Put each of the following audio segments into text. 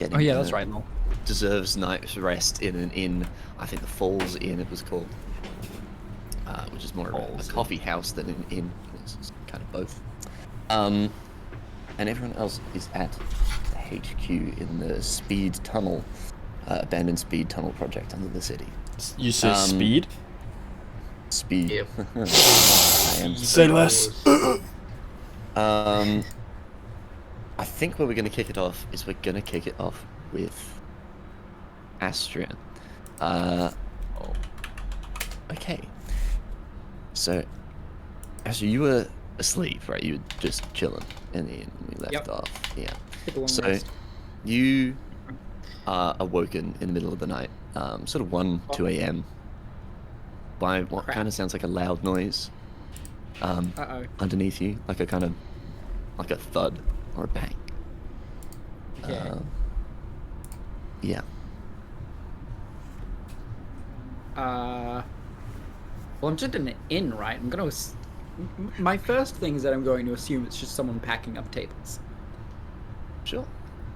getting, Oh yeah, that's right, Noel. deserves night's rest in an inn. I think the Falls Inn it was called, which is more of a coffee house than an inn. It's kind of both. And everyone else is at the HQ in the speed tunnel, abandoned speed tunnel project under the city. You say speed? Speed. Yep. I am Say less. I think where we're going to kick it off is we're going to kick it off with Astria. Okay. So, Astria, you were asleep, right? You were just chilling in the inn when we left off. Yeah. So, rest. you are awoken in the middle of the night, sort of 1, 2 a.m. by what kind of sounds like a loud noise underneath you, like a kind of, like a thud or a bang. Okay. Yeah. Well, I'm just in an inn, right? I'm gonna. My first thing is that I'm going to assume it's just someone packing up tables. Sure.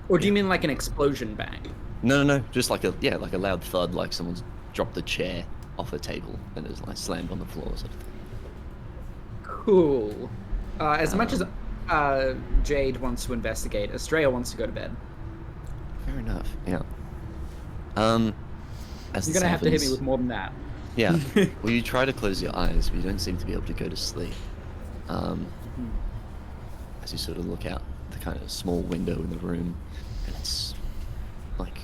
Or do you mean like an explosion bang? No. Just like a loud thud, like someone's dropped a chair off a table and it's like slammed on the floor or something. Cool. As much as Jade wants to investigate, Estrella wants to go to bed. Fair enough. Yeah. As You're gonna have to hit me with more than that. Yeah. Well, you try to close your eyes, but you don't seem to be able to go to sleep. As you sort of look out the kind of small window in the room, and it's like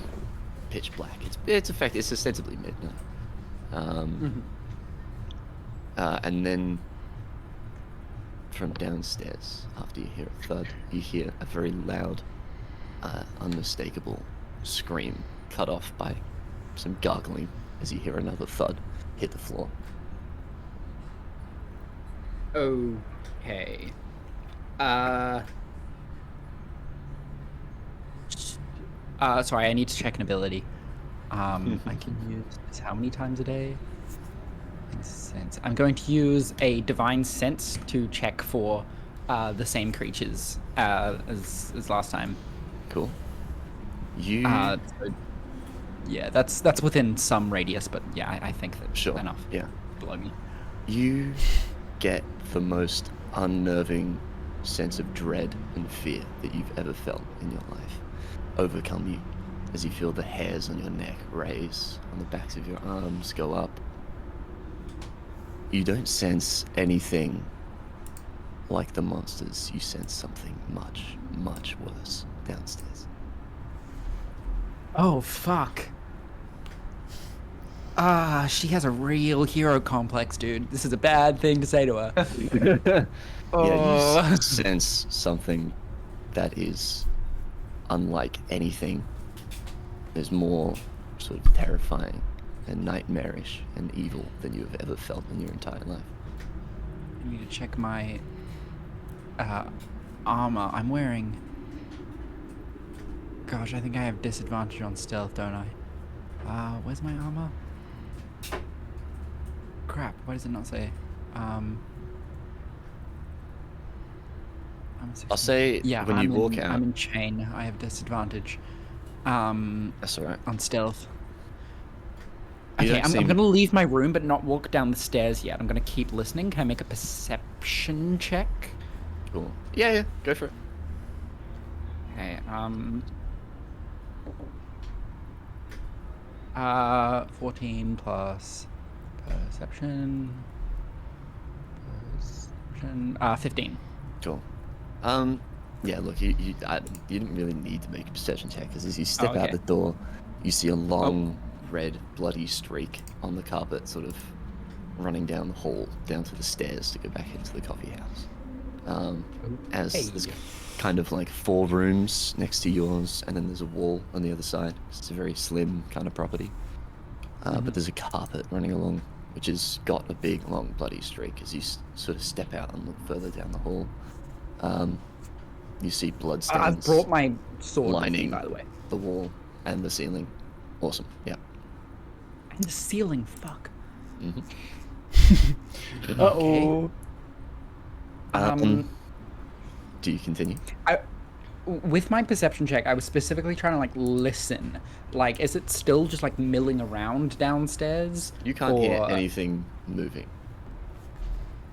pitch black. It's ostensibly midnight. And then from downstairs, after you hear a thud, you hear a very loud, unmistakable scream cut off by some gargling as you hear another thud hit the floor. Okay. Sorry, I need to check an ability. I can use this how many times a day? Sense. I'm going to use a divine sense to check for the same creatures as last time. Cool. You. Yeah, that's within some radius, but yeah, I think that's Sure. enough. Yeah. Below me. You get the most unnerving sense of dread and fear that you've ever felt in your life overcome you as you feel the hairs on your neck raise, on the backs of your arms go up. You don't sense anything like the monsters. You sense something much, much worse downstairs. Oh, fuck. She has a real hero complex, dude. This is a bad thing to say to her. Yeah, you sense something that is unlike anything. There's more sort of terrifying and nightmarish and evil than you have ever felt in your entire life. I need to check my armor. I'm wearing... Gosh, I think I have disadvantage on stealth, don't I? Where's my armor? Crap, why does it not say? I'll say when you walk out... I'm in chain. I have disadvantage. That's alright. On stealth. Okay, I'm gonna leave my room, but not walk down the stairs yet. I'm gonna keep listening. Can I make a perception check? Cool. Yeah, go for it. Okay, 14 plus perception, 15. Cool. Yeah, look, you didn't really need to make a perception check, because as you step out the door, you see a long, red, bloody streak on the carpet, sort of running down the hall, down to the stairs to go back into the coffee house. There's kind of like 4 rooms next to yours, and then there's a wall on the other side. It's a very slim kind of property. But there's a carpet running along, which has got a big, long, bloody streak as you sort of step out and look further down the hall. You see bloodstains. I've brought my sword lining, by the way. The wall and the ceiling. Awesome. Yeah. And the ceiling. Fuck. Uh-oh. Do you continue? with my perception check, I was specifically trying to like listen. Like, is it still just like milling around downstairs? You can't hear anything moving.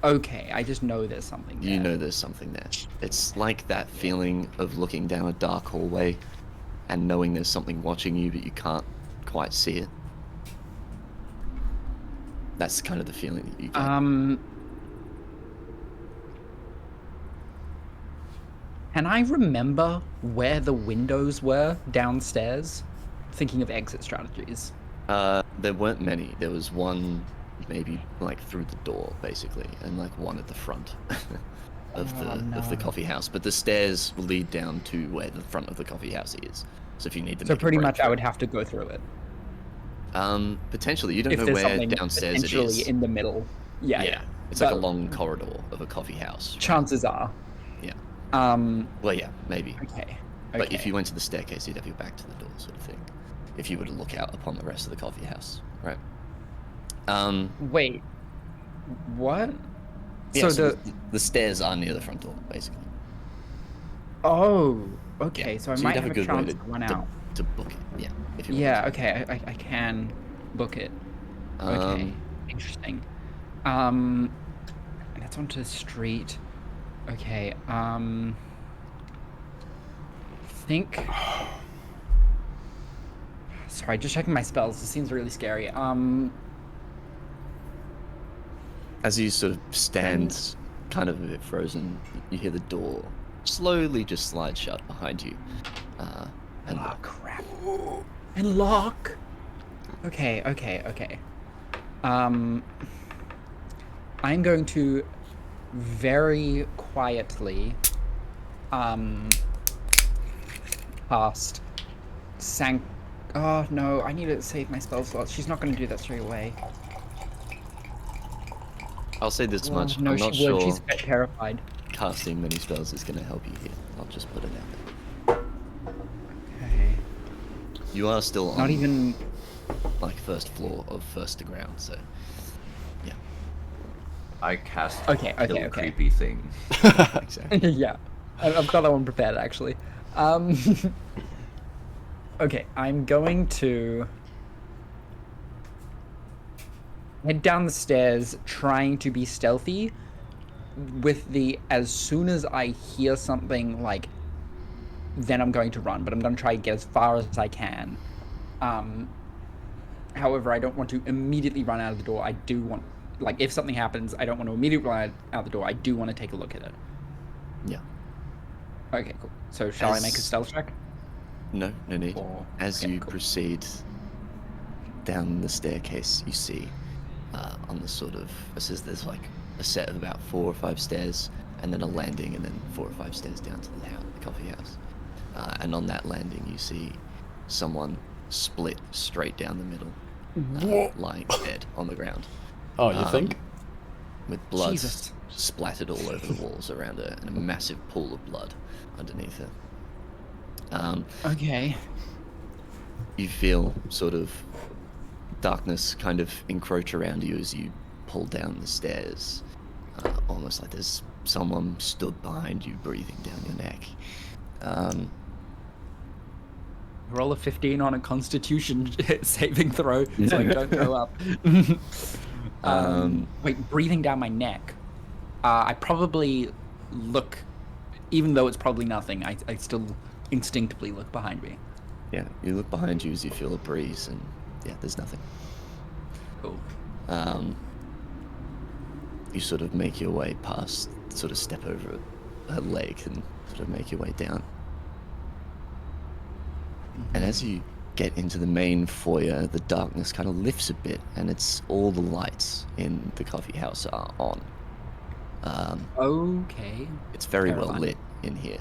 Okay, I just know there's something there. You know there's something there. It's like that feeling of looking down a dark hallway and knowing there's something watching you, but you can't quite see it. That's kind of the feeling that you get. Can I remember where the windows were downstairs? Thinking of exit strategies. There weren't many. There was one maybe like through the door, basically, and like one at the front of the coffee house. But the stairs lead down to where the front of the coffee house is. So if you need to, so pretty much, I would have to go through it. Potentially, you don't know where downstairs it is. In the middle. Yeah. It's like a long corridor of a coffee house. Chances are. Yeah. Well, yeah, maybe. Okay. But if you went to the staircase, you'd have your back to the door, sort of thing. If you were to look out upon the rest of the coffee house, right? Wait. What? Yeah, so the stairs are near the front door, basically. Oh, okay. Yeah. So I might have a good chance to run out. To book it, yeah. If you okay. I can book it. Okay. Interesting. And that's onto the street. Okay. Think. Sorry, just checking my spells. This seems really scary. As you sort of stand kind of a bit frozen, you hear the door slowly just slide shut behind you. And crap. And lock. Okay. I'm going to very quietly cast oh no, I need to save my spell slots. She's not going to do that straight away. I'll say this much. No, I'm not sure. She's a bit terrified. Casting many spells is going to help you here. I'll just put it out there. Okay. You are still on. Not even. Like first floor of first to ground, so. Yeah. I cast. Okay. Creepy thing. Exactly. Yeah, I've got that one prepared actually. Okay, I'm going to head down the stairs, trying to be stealthy. With as soon as I hear something, like, then I'm going to run. But I'm going to try to get as far as I can. However, I don't want to immediately run out of the door. I do want, like, if something happens, I don't want to immediately run out the door. I do want to take a look at it. Yeah. Okay, cool. So shall I make a stealth check? No need. As you proceed down the staircase, you see on the sort of, it says there's like a set of about 4 or 5 stairs, and then a landing, and then 4 or 5 stairs down to the coffee house. And on that landing, you see someone split straight down the middle, lying dead on the ground. Oh, you think? With blood splattered all over the walls around her, and a massive pool of blood underneath her. Okay. You feel sort of darkness kind of encroach around you as you pull down the stairs. Almost like there's someone stood behind you, breathing down your neck. Roll a 15 on a Constitution saving throw, so I don't throw up. Wait, breathing down my neck. I probably look, even though it's probably nothing, I still instinctively look behind me. Yeah, you look behind you as you feel a breeze, and yeah, there's nothing. Cool. You sort of make your way past, sort of step over her leg and sort of make your way down. And as you get into the main foyer, the darkness kind of lifts a bit, and it's all the lights in the coffee house are on. Okay. It's very well lit in here.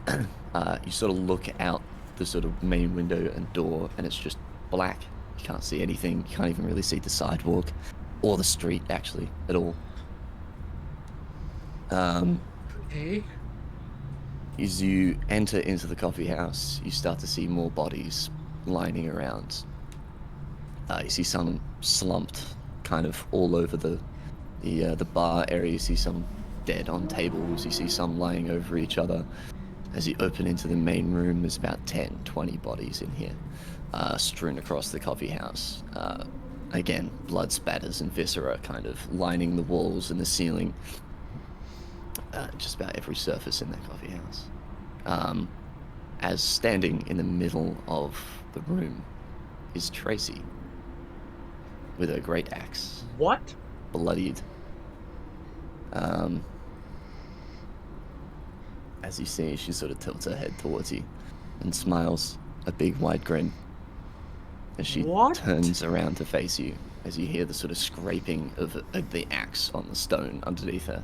You sort of look out the sort of main window and door, and it's just black. You can't see anything. You can't even really see the sidewalk or the street, actually, at all. Okay. As you enter into the coffee house, you start to see more bodies lining around. You see some slumped kind of all over the bar area. You see some dead on tables. You see some lying over each other. As you open into the main room, there's about 10, 20 bodies in here, strewn across the coffee house. Again, blood spatters and viscera kind of lining the walls and the ceiling. Just about every surface in that coffee house. As standing in the middle of the room is Tracy with a great axe. What? Bloodied. As you see, she sort of tilts her head towards you and smiles a big wide grin as she turns around to face you, as you hear the sort of scraping of the axe on the stone underneath her.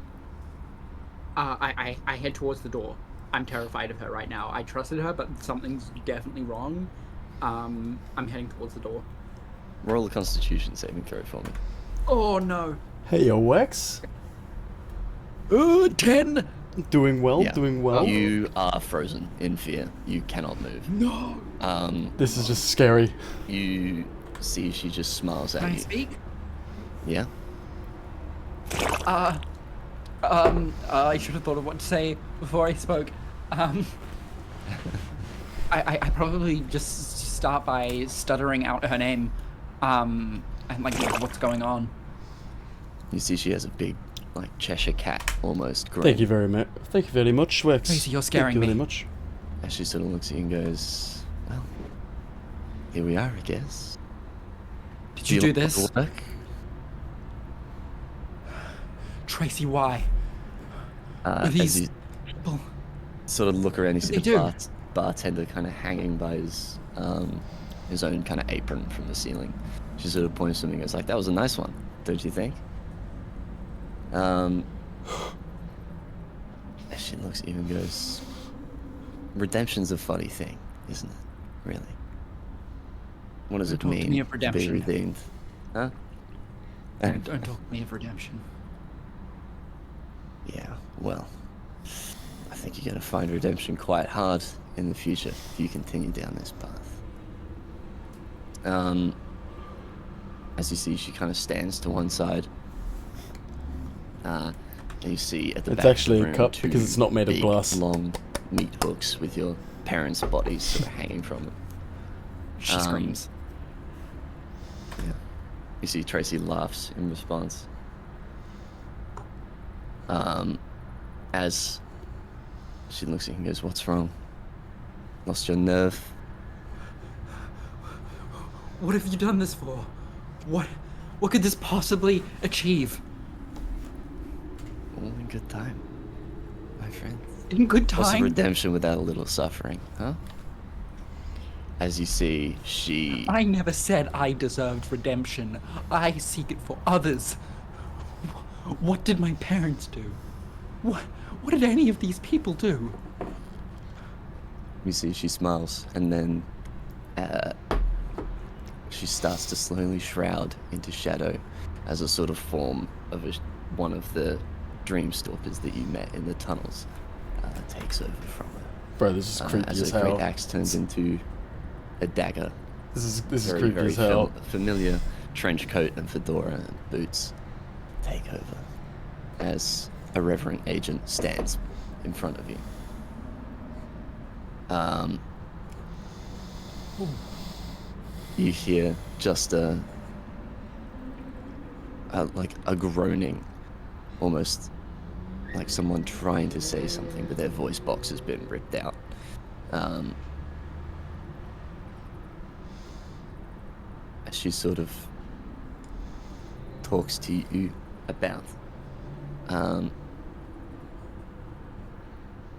I head towards the door. I'm terrified of her right now. I trusted her, but something's definitely wrong. I'm heading towards the door. Roll a Constitution saving throw for me. Oh no. Hey, yo, Wex. 10. Doing well, Yeah. doing well. You are frozen in fear. You cannot move. No. This is just scary. You see she just smiles at Can I you. speak? Yeah? I should have thought of what to say before I spoke. I probably just start by stuttering out her name. And like, what's going on? You see she has a big, like, Cheshire cat almost grin. Thank you very much. Thank you very much, Wex. Tracy, you're scaring Thank you me. very much. As she sort of looks at you and goes, well, here we are, I guess. Did you do like this? the work? Tracy, why? Are As these you people? sort of look around, you see They the do. bartender kind of hanging by his own kind of apron from the ceiling. She sort of points to him and goes like, that was a nice one, don't you think? As she looks at you and goes, redemption's a funny thing, isn't it? Really? What does Don't it talk to mean me of to be redemption. redeemed? Huh? Don't talk to me of redemption. Yeah, well, I think you're going to find redemption quite hard in the future if you continue down this path. As you see, she kind of stands to one side. And you see at the It's back actually of a the room, cup two because it's not made of big, glass. long meat hooks with your parents' bodies sort of hanging from them. She screams. Yeah. You see Tracy laughs in response. As she looks at you and goes, what's wrong? Lost your nerve? What have you done this for? What could this possibly achieve? All in good time, my friend. In good What's time? redemption without a little suffering, huh? As you see, she... I never said I deserved redemption. I seek it for others. What did my parents do? What did any of these people do? You see, she smiles, and then she starts to slowly shroud into shadow as a sort of form of one of the dream stalkers that you met in the tunnels takes over from her. Bro, this is creepy as as a great hell. axe turns into a dagger. This is Very, creepy very as hell. familiar trench coat and fedora and boots take over as a reverend agent stands in front of you. You hear just like a groaning, almost like someone trying to say something, but their voice box has been ripped out. As she sort of talks to you about,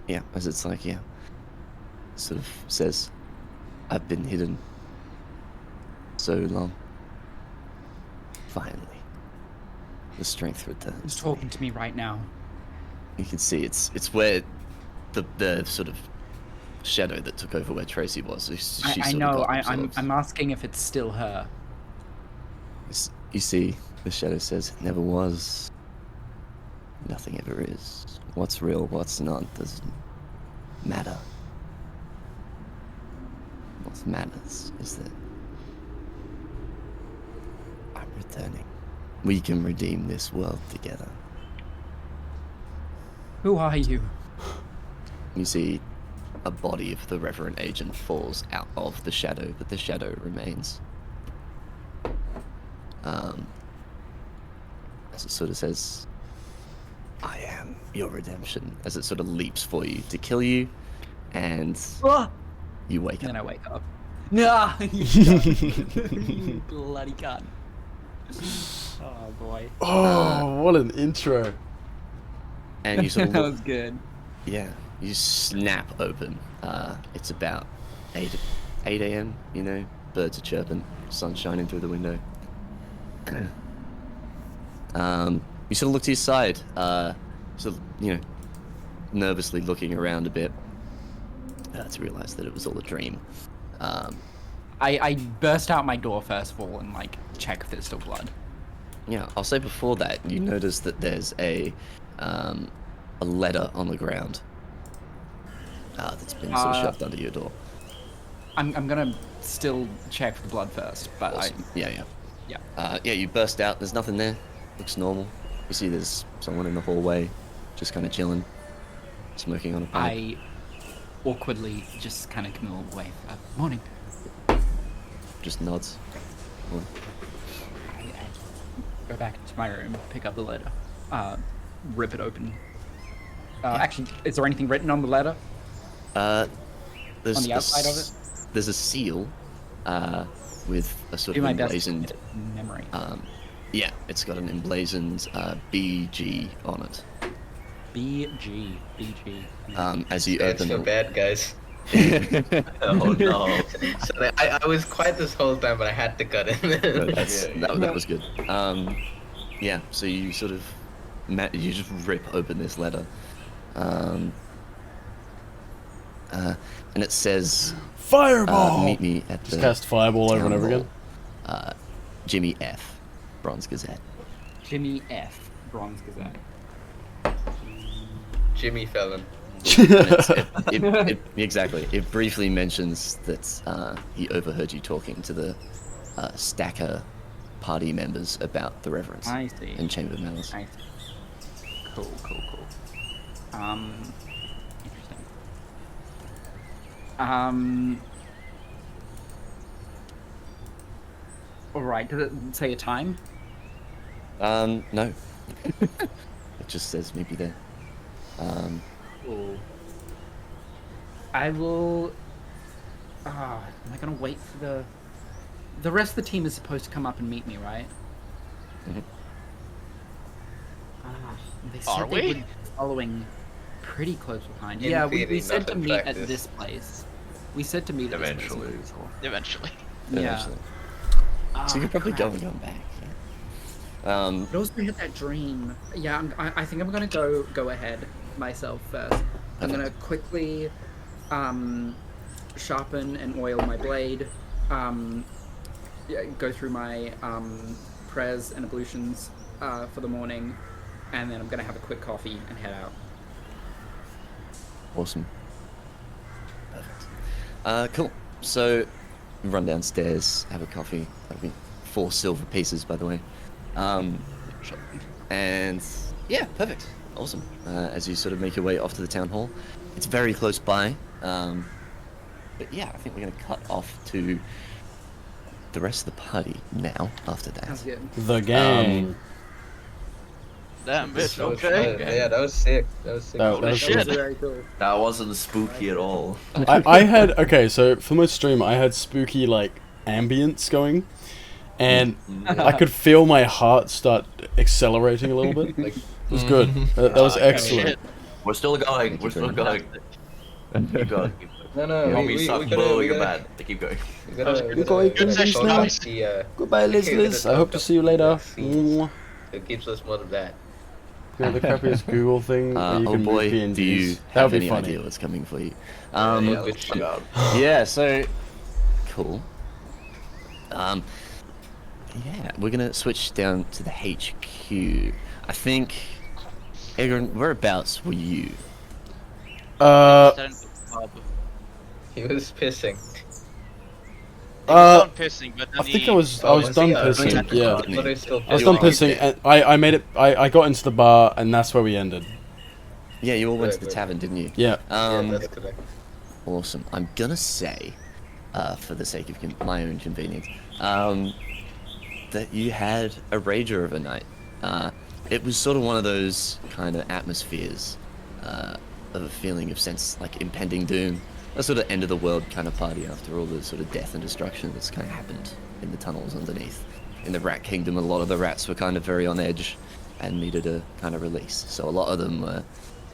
yeah, as it's like, yeah, sort of says, I've been hidden so long. Finally, the strength Who's returns. talking to me right now? You can see it's where the sort of shadow that took over where Tracy was. She I sort of know. got I'm absorbed. asking if it's still her. You see, the shadow says, it never was. Nothing ever is. What's real, what's not, doesn't matter. What matters is that I'm returning. We can redeem this world together. Who are you? You see a body of the Reverend Agent falls out of the shadow, but the shadow remains. As it sort of says, I am your redemption, as it sort of leaps for you to kill you, and you wake And then up. I wake up. No, you bloody cunt. Oh boy. Oh, what an intro. And you sort of That look, was good. yeah, you snap open. It's about 8 a.m., you know, birds are chirping, sun shining through the window. You sort of look to your side, sort of, you know, nervously looking around a bit to realize that it was all a dream. I burst out my door first of all and like check if there's still blood. Yeah, I'll say before that, you notice that there's a letter on the ground that's been sort of shoved under your door. I'm gonna still check for the blood first, but Awesome. Yeah. yeah. You burst out, there's nothing there, looks normal. You see there's someone in the hallway, just kind of chilling, smoking on a pipe. I awkwardly just kind of come away. Morning. Just nods. Well, I go back to my room, pick up the letter, rip it open. Actually, is there anything written on the letter? There's On the outside of it? There's a seal with a sort Do of my best to emblazoned. commit it in memory. Yeah, it's got an emblazoned BG on it. BG. As you That's open so the bad, guys. Oh no. So I was quiet this whole time, but I had to cut in. that was good. Yeah, so you sort of you just rip open this letter, and it says, Fireball! "Meet me at the Just cast Fireball over and town over again. hall. Jimmy F, Bronze Gazette." Jimmy F. Bronze Gazette. Jimmy Fallon. Exactly. It briefly mentions that he overheard you talking to the Stacker party members about the Reverence I see. and Chamber Malice. I see. Cool. Interesting. Alright, did it say a time? No. It just says maybe there. Cool. I will... am I gonna wait for the... The rest of the team is supposed to come up and meet me, right? Mhm. They said Are they we? would be following pretty close behind. In Yeah, theory, we said not to in meet at practice. this place. We said to meet at this Eventually. place. Eventually. Yeah. Eventually. So you could probably go and come back. Yeah. I also had that dream. Yeah, I think I'm gonna go ahead myself first. I'm gonna quickly sharpen and oil my blade. Go through my prayers and ablutions for the morning, and then I'm gonna have a quick coffee and head out. Awesome. Perfect. Cool. So, run downstairs, have a coffee. That'll be 4 silver pieces, by the way. And yeah, perfect. Awesome. As you sort of make your way off to the town hall, it's very close by. But yeah, I think we're going to cut off to the rest of the party now. After that, Sounds good. The gang. Damn, bitch, That was okay. fun. Yeah, that was sick. That was sick. That Holy was- shit. That was very cool. That wasn't spooky at all. I had, okay, so for my stream, I had spooky, like, ambience going. And I could feel my heart start accelerating a little bit. Like, it was good. That was excellent. Shit. We're still going. We're still going. Keep going. No, You want me to suck bull? You're bad. Keep going. We gotta going, good session, focus guys. the, Goodbye, listeners. I hope to see you later. It keeps us more of that. You know, the crappiest Google thing where you oh can move boy, PNGs. do you That have would be any funny. idea what's coming for you? Yeah, Yeah, good shit. Yeah, so cool. Yeah, we're gonna switch down to the HQ. I think, Egron, whereabouts were you? He was pissing. Not pissing, but then I think he... I was Oh, done he, pissing. Yeah, But he's still I was pissing. done pissing, and I made it. I got into the bar, and that's where we ended. Yeah, you all went to Right, the right. tavern, didn't you? Yeah. Yeah, that's correct. Awesome. I'm gonna say, for the sake of my own convenience, that you had a rager of a night. It was sort of one of those kind of atmospheres of a feeling of sense, like impending doom, a sort of end of the world kind of party after all the sort of death and destruction that's kind of happened in the tunnels underneath. In the Rat Kingdom, a lot of the rats were kind of very on edge and needed a kind of release. So a lot of them were,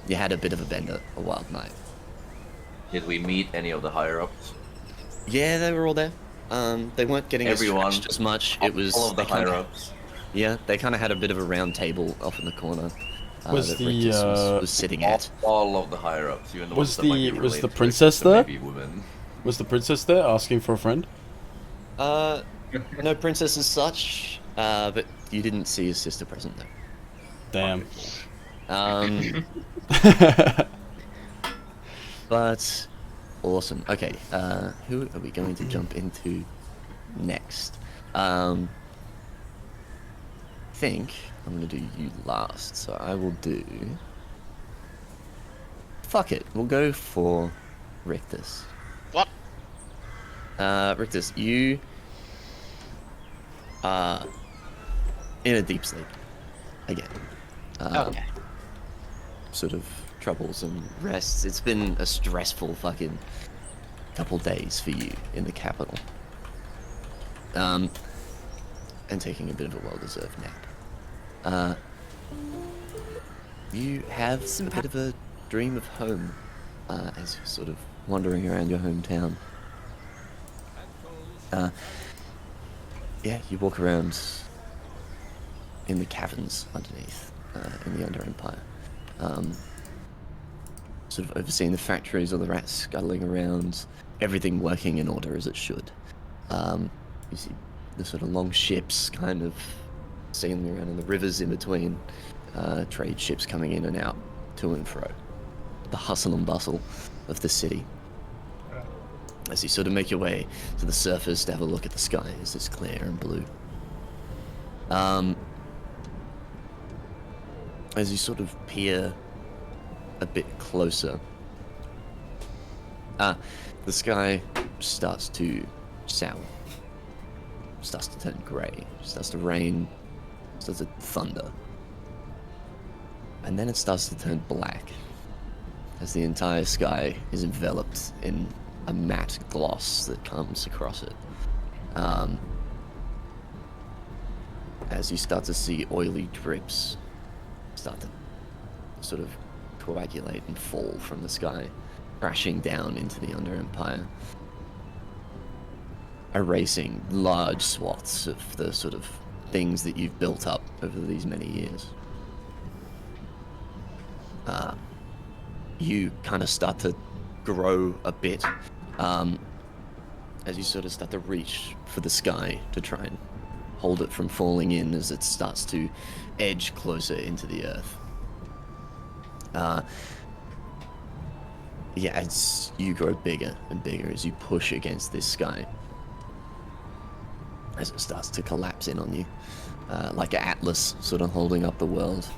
you had a bit of a bender, a wild night. Did we meet any of the higher-ups? Yeah, they were all there. They weren't getting Everyone. as much. It was all of the they kinda- higher-ups. Yeah, they kind of had a bit of a round table off in the corner. Was that the, Rictus was sitting at. All of the higher-ups, even the Was ones that might be the related to it, princess so there? maybe women. Was the princess there asking for a friend? No princess as such, but you didn't see his sister present there. Damn. But awesome. Okay, who are we going to jump into next? Think I'm gonna do you last, so I will do. Fuck it, we'll go for Rictus. What? Rictus, you are in a deep sleep again. Okay. Sort of troubles and rests. It's been a stressful fucking couple days for you in the capital. And taking a bit of a well-deserved nap. You have a bit of a dream of home as you're sort of wandering around your hometown. Yeah, you walk around in the caverns underneath, in the Under Empire. Sort of overseeing the factories, all the rats scuttling around, everything working in order as it should. You see the sort of long ships kind of sailing around in the rivers in between, trade ships coming in and out, to and fro. The hustle and bustle of the city. As you sort of make your way to the surface to have a look at the sky as it's clear and blue. As you sort of peer a bit closer, the sky starts to sour, starts to turn grey, starts to rain, starts to thunder, and then it starts to turn black as the entire sky is enveloped in a matte gloss that comes across it. As you start to see oily drips start to sort of coagulate and fall from the sky, crashing down into the Under Empire, erasing large swaths of the sort of things that you've built up over these many years. You kind of start to grow a bit as you sort of start to reach for the sky to try and hold it from falling in as it starts to edge closer into the earth. Yeah, as you grow bigger and bigger as you push against this sky, as it starts to collapse in on you, like an atlas sort of holding up the world.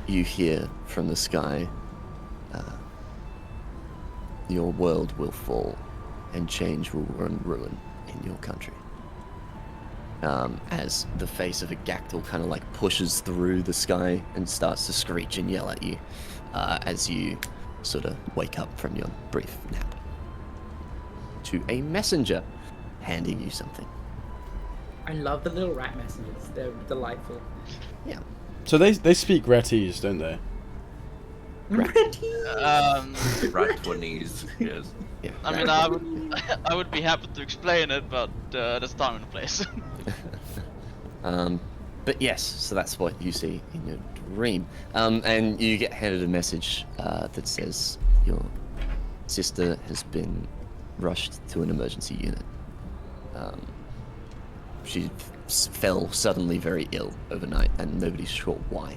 You hear from the sky, your world will fall and change will run ruin in your country. As the face of a Gactyl kind of like pushes through the sky and starts to screech and yell at you as you sort of wake up from your brief nap. To a messenger handing you something. I love the little rat messages. They're delightful. Yeah. So they speak Ratese, don't they? Rat-20s, yes. Yeah. I mean, I would be happy to explain it, but there's time and place. But yes, so that's what you see in your dream. And you get handed a message that says your sister has been rushed to an emergency unit. She fell suddenly very ill overnight, and nobody's sure why.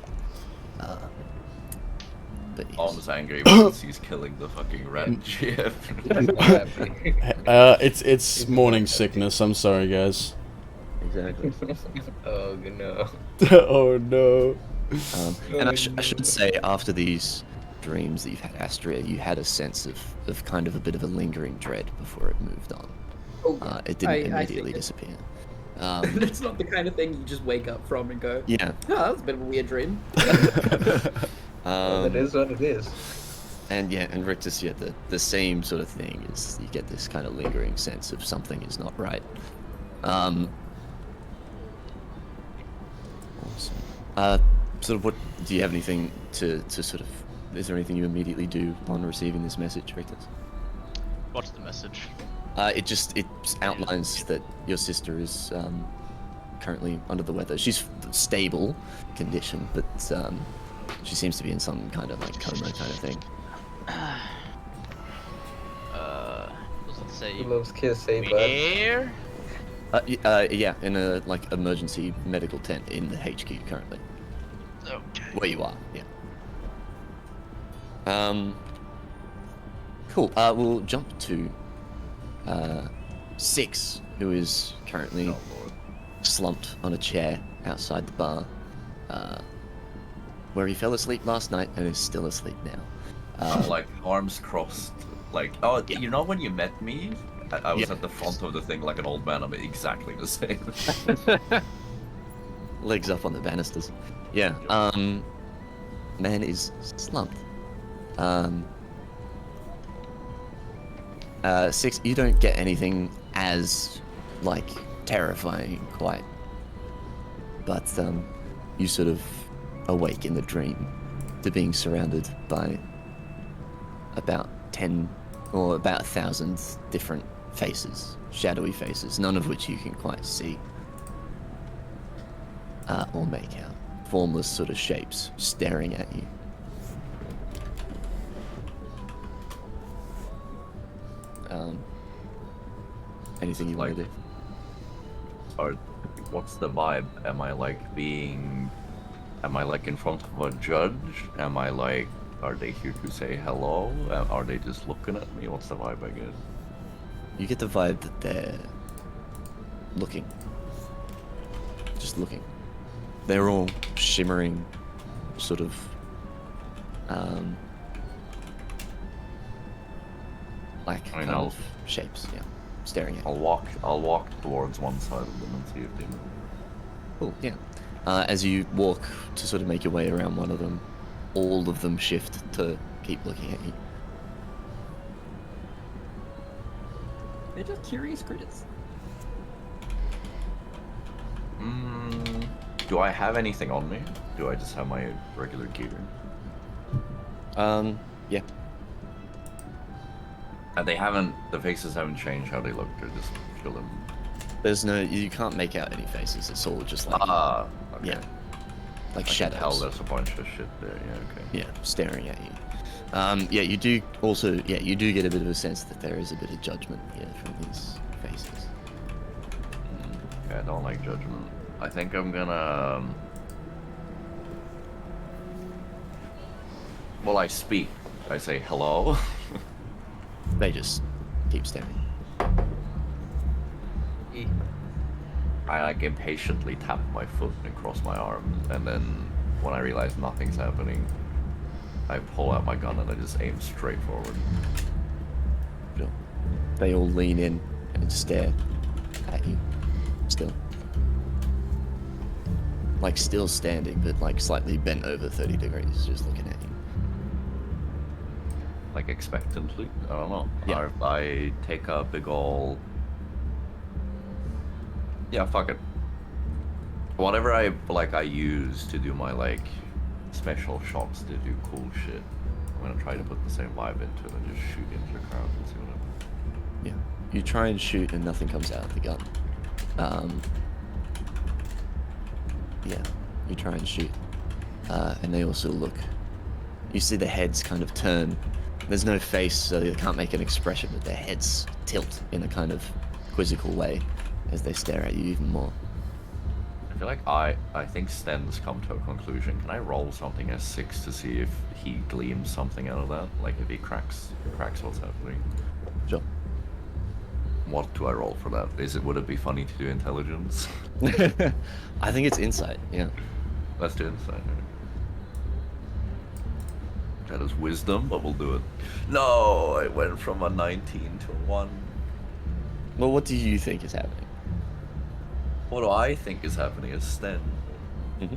But yes. Almost angry because he's killing the fucking rat ship. It's morning sickness. I'm sorry, guys. Exactly. Oh no. Oh no. And I should say, after these dreams that you've had, Astria, you had a sense of kind of a bit of a lingering dread before it moved on. Oh, yeah. It didn't I immediately figured. disappear. That's not the kind of thing you just wake up from and go, Yeah. oh, that was a bit of a weird dream. It is what it is. And yeah, and Rictus, yeah, the same sort of thing is you get this kind of lingering sense of something is not right. Awesome. Sort of what, do you have anything to sort of, is there anything you immediately do on receiving this message, Rictus? What's the message? It outlines that your sister is currently under the weather. She's stable condition, but she seems to be in some kind of like coma kind of thing. Does it say Who loves kiss, say bud. where? Yeah, in a like emergency medical tent in the HQ currently. Okay. Where you are, yeah. Cool. We'll jump to 6, who is currently slumped on a chair outside the bar, where he fell asleep last night and is still asleep now. I'm like arms crossed, like, oh, you know when you met me? I was at the front of the thing like an old man. I'm exactly the same. Legs up on the banisters. Yeah. Man is slumped. 6, you don't get anything as like terrifying quite, but you sort of awake in the dream to being surrounded by about 10 or about 1,000 different faces, shadowy faces, none of which you can quite see or make out. Formless sort of shapes staring at you. Anything you want to do? Or what's the vibe? Am I like in front of a judge? Am I like, are they here to say hello? Are they just looking at me? What's the vibe, I guess? You get the vibe that they're looking. Just looking. They're all shimmering, sort of, like I mean, kind of shapes, yeah, staring at you. I'll walk towards one side of them and see if they move. Cool, yeah. As you walk to sort of make your way around one of them, all of them shift to keep looking at you. They're just curious critters. Do I have anything on me? Do I just have my regular gear? Yeah. And the faces haven't changed how they look, they're just chilling. You can't make out any faces, it's all just like, Okay. yeah, like I can tell shadows. there's a bunch of shit there, yeah, okay. Yeah, staring at you. Yeah, you do also, yeah, you do get a bit of a sense that there is a bit of judgment here from these faces. Yeah, I don't like judgment. I think I'm gonna... Well, I speak. I say hello. They just keep staring. I like impatiently tap my foot and cross my arms, and then when I realize nothing's happening, I pull out my gun and I just aim straight forward. Sure. They all lean in and stare at you. Still. Like still standing, but like slightly bent over 30 degrees, just looking at you. Like expectantly? I don't know. Yeah. I take a big ol'... Yeah, fuck it. Whatever I use to do my like special shots to do cool shit, I'm gonna try to put the same vibe into it and just shoot into the crowd and see what happens. Yeah. You try and shoot and nothing comes out of the gun. Yeah, you try and shoot. And they also look. You see the heads kind of turn. There's no face, so they can't make an expression, but their heads tilt in a kind of quizzical way as they stare at you even more. I feel like I think Sten's come to a conclusion. Can I roll something as 6 to see if he gleams something out of that? Like if he cracks what's happening. Sure. What do I roll for that? Would it be funny to do intelligence? I think it's insight, yeah. Let's do insight. That is wisdom, but we'll do it. No, I went from a 19 to a 1. Well, what do you think is happening? What do I think is happening is Sten. Mm-hmm.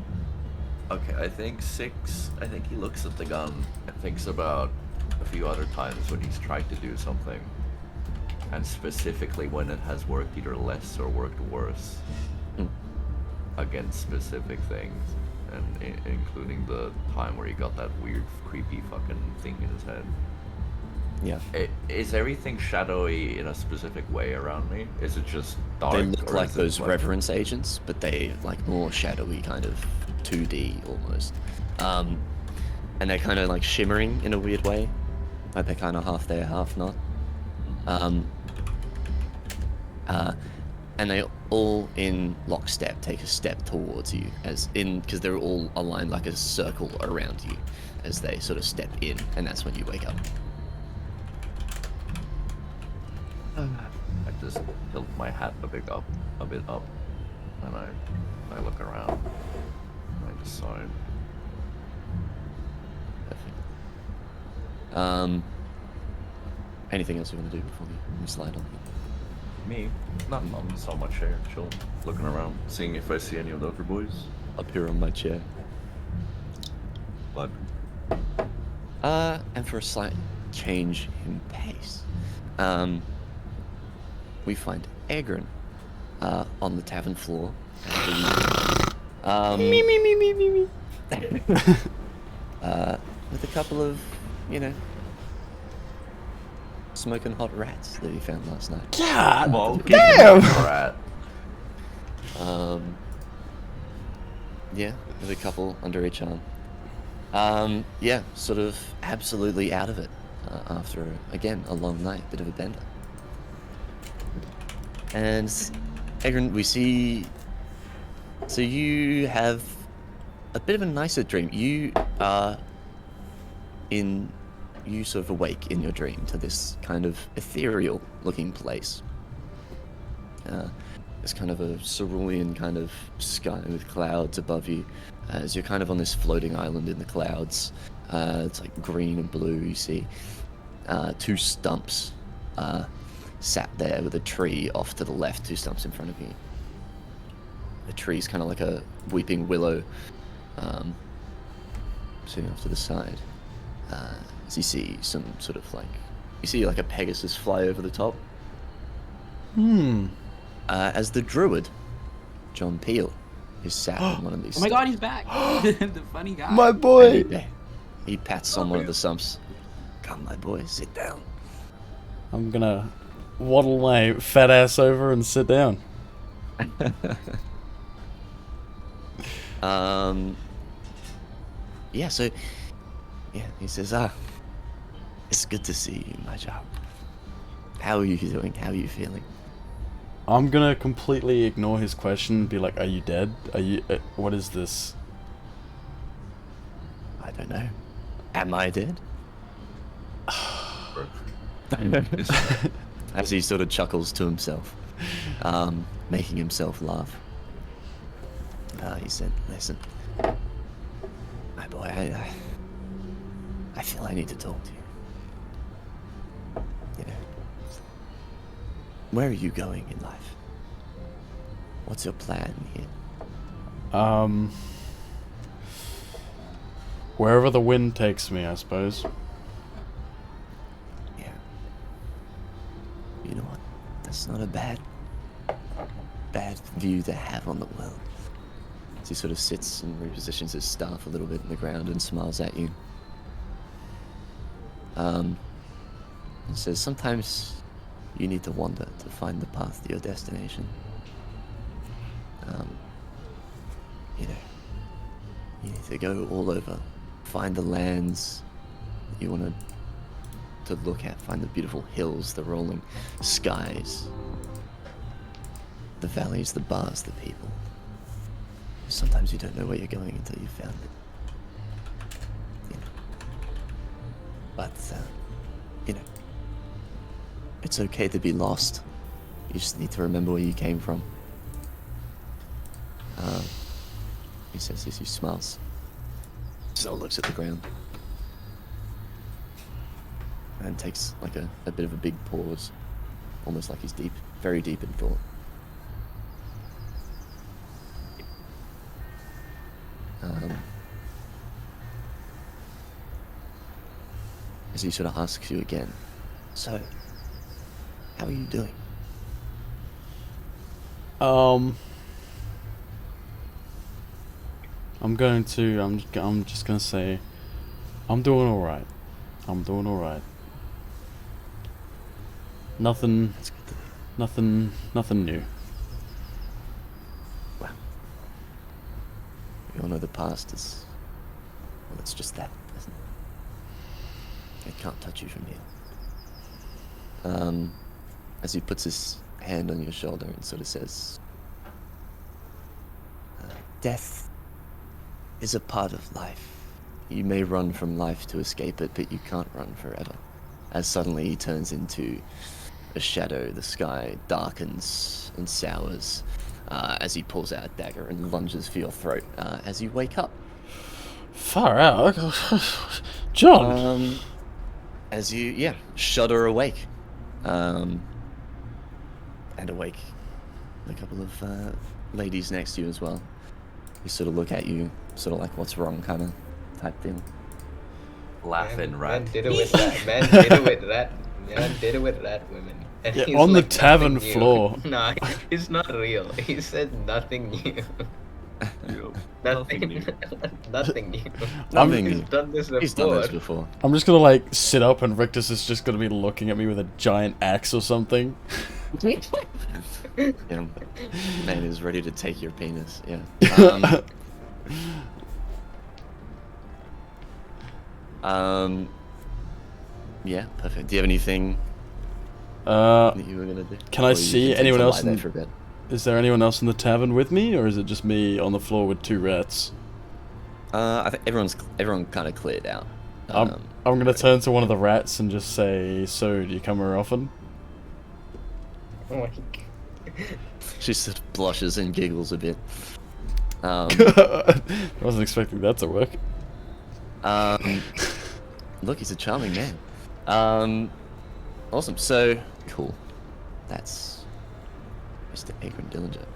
Okay, I think he looks at the gun and thinks about a few other times when he's tried to do something. And specifically when it has worked either less or worked worse. Against specific things. And including the time where he got that weird, creepy fucking thing in his head. Yeah. Is everything shadowy in a specific way around me? Is it just dark? They look or like is it those reverence agents, but they like more shadowy, kind of 2D almost. And they're kind of like shimmering in a weird way. Like they're kind of half there, half not. And they all in lockstep take a step towards you, because they're all aligned like a circle around you as they sort of step in, and that's when you wake up. I just tilt my hat a bit up, and I look around. And I decide. Perfect. Anything else you want to do before we slide on? Me? Nothing. I'm just on my chair, chill, looking around, seeing if I see any of the other boys. Up here on my chair. But And for a slight change in pace, we find Egrin on the tavern floor. With a couple of, smoking hot rats that he found last night. God well, damn! Rat. Yeah, with a couple under each arm. Yeah, sort of absolutely out of it after, again, a long night, bit of a bender. And Egrin, we see... So you have a bit of a nicer dream. You are you sort of awake in your dream to this kind of ethereal looking place. It's kind of a cerulean kind of sky with clouds above you as you're kind of on this floating island in the clouds. It's like green and blue. You see two stumps sat there with a tree off to the left, two stumps in front of you. The tree's kind of like a weeping willow sitting off to the side. As you see some sort of like a Pegasus fly over the top. As the druid, John Peel, is sat on one of these. Oh my god, he's back! The funny guy. My boy! He pats on one of the stumps. Come, my boy, sit down. I'm gonna waddle my fat ass over and sit down. Yeah, so... Yeah, he says, it's good to see you, my child. How are you doing? How are you feeling? I'm gonna completely ignore his question and be like, are you dead? Are you... what is this? I don't know. Am I dead? As he sort of chuckles to himself, making himself laugh. He said, listen, my boy, I feel I need to talk to you. Where are you going in life? What's your plan here? Wherever the wind takes me, I suppose. Yeah. You know what? That's not a bad view to have on the world. As he sort of sits and repositions his staff a little bit in the ground and smiles at you. And says, sometimes you need to wander to find the path to your destination. You need to go all over, find the lands that you want to look at, find the beautiful hills, the rolling skies, the valleys, the bars, the people. Sometimes you don't know where you're going until you've found it. But, it's okay to be lost. You just need to remember where you came from. He says this, he smiles. Still looks at the ground. And takes like a bit of a big pause. Almost like he's very deep in thought. As he sort of asks you again, so, how are you doing? I'm just gonna say, I'm doing alright. I'm doing alright. Nothing new. Well, we all know the past is, well, it's just that, isn't it? It can't touch you from here. As he puts his hand on your shoulder and sort of says, death is a part of life. You may run from life to escape it, but you can't run forever. As suddenly he turns into a shadow, the sky darkens and sours as he pulls out a dagger and lunges for your throat as you wake up. Far out. John! As you, shudder awake. And awake a couple of ladies next to you as well. They sort of look at you, sort of like, what's wrong kind of type thing. Laughing, Man right? did it with that. Man did it with that. Man did it with that woman. And Yeah, he's on the like, tavern nothing new. floor. Nah, it's not real. He said nothing new. Nothing new. Nothing new. Nothing He's new. done this He's done before. this before. I'm just gonna like sit up and Rictus is just gonna be looking at me with a giant axe or something. Yeah. Man is ready to take your penis. Yeah. Yeah, perfect. Do you have anything that you were gonna do? Can I Or you see intend anyone to else lie there in- for a bit? Is there anyone else in the tavern with me, or is it just me on the floor with two rats? I think everyone kind of cleared out. I'm gonna turn to one of the rats and just say, "So, do you come here often?" Oh my God. She sort of blushes and giggles a bit. I wasn't expecting that to work. Look, he's a charming man. Awesome. So cool. That's Mr. Agron Dillinger.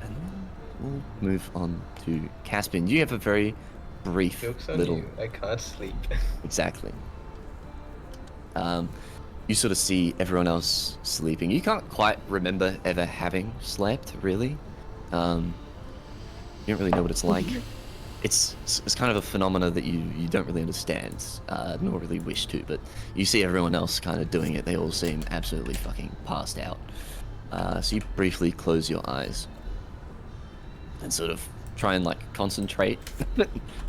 And then we'll move on to Caspian. You have a very brief Joke's on little. you. I can't sleep. Exactly. You sort of see everyone else sleeping. You can't quite remember ever having slept, really. You don't really know what it's like. It's kind of a phenomena that you don't really understand, nor really wish to, but you see everyone else kind of doing it. They all seem absolutely fucking passed out. So you briefly close your eyes and sort of try and like concentrate,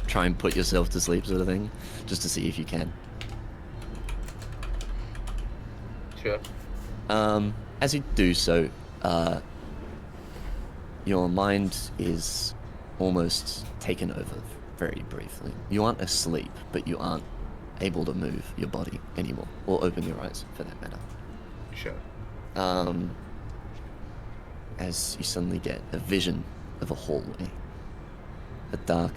try and put yourself to sleep sort of thing, just to see if you can. Sure. As you do so, your mind is almost taken over very briefly. You aren't asleep, but you aren't able to move your body anymore, or open your eyes for that matter. Sure. As you suddenly get a vision of a hallway. A dark,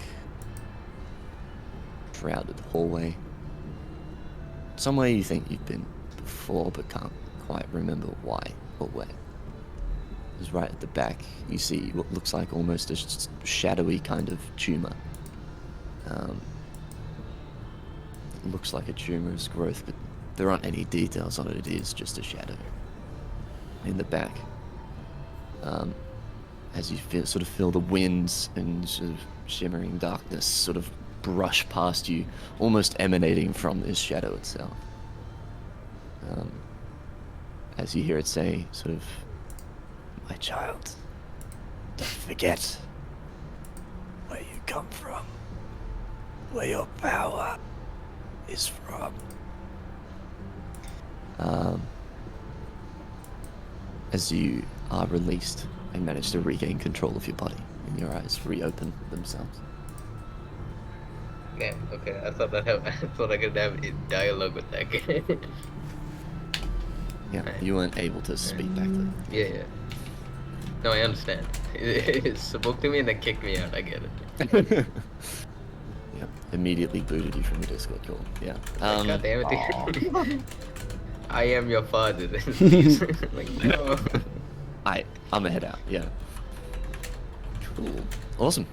shrouded hallway. Somewhere you think you've been before, but can't quite remember why or where. Is right at the back, you see what looks like almost a shadowy kind of tumor. It looks like a tumorous growth, but there aren't any details on it. It is just a shadow. In the back, as you sort of feel the winds and sort of shimmering darkness sort of brush past you, almost emanating from this shadow itself. As you hear it say, sort of, "My child, don't forget where you come from, where your power is from." As you are released and manage to regain control of your body, and your eyes reopen themselves. Yeah, okay. I thought I could have a dialogue with that guy. Yeah, you weren't able to speak back then. Yeah, yeah. No, I understand. It spoke to me and then kicked me out. I get it. Yeah, immediately booted you from the Discord call. Yeah. God damn it. I am your father. Like, no. I'm gonna head out. Yeah. Cool. Awesome.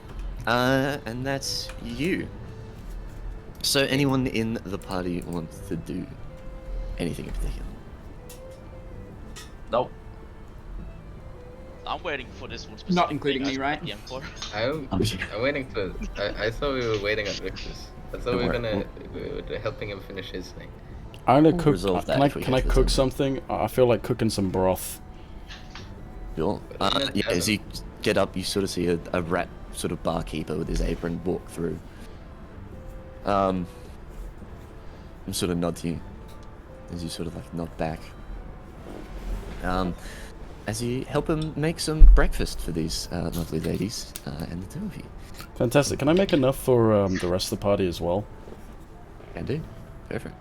And that's you. So anyone in the party wants to do anything in particular? Nope. I'm waiting for this one specific Not including thing me, right? PM for. I'm waiting for. I thought we were waiting on Victor's. I thought we were helping him finish his thing. I'm gonna We'll cook. resolve that Can I if we can get I to the cook end. something? I feel like cooking some broth. Sure. Yeah, as you get up, you sort of see a rat sort of barkeeper with his apron walk through. And sort of nod to you as you sort of like nod back. As you help him make some breakfast for these lovely ladies and the two of you. Fantastic. Can I make enough for the rest of the party as well? Can do. Perfect.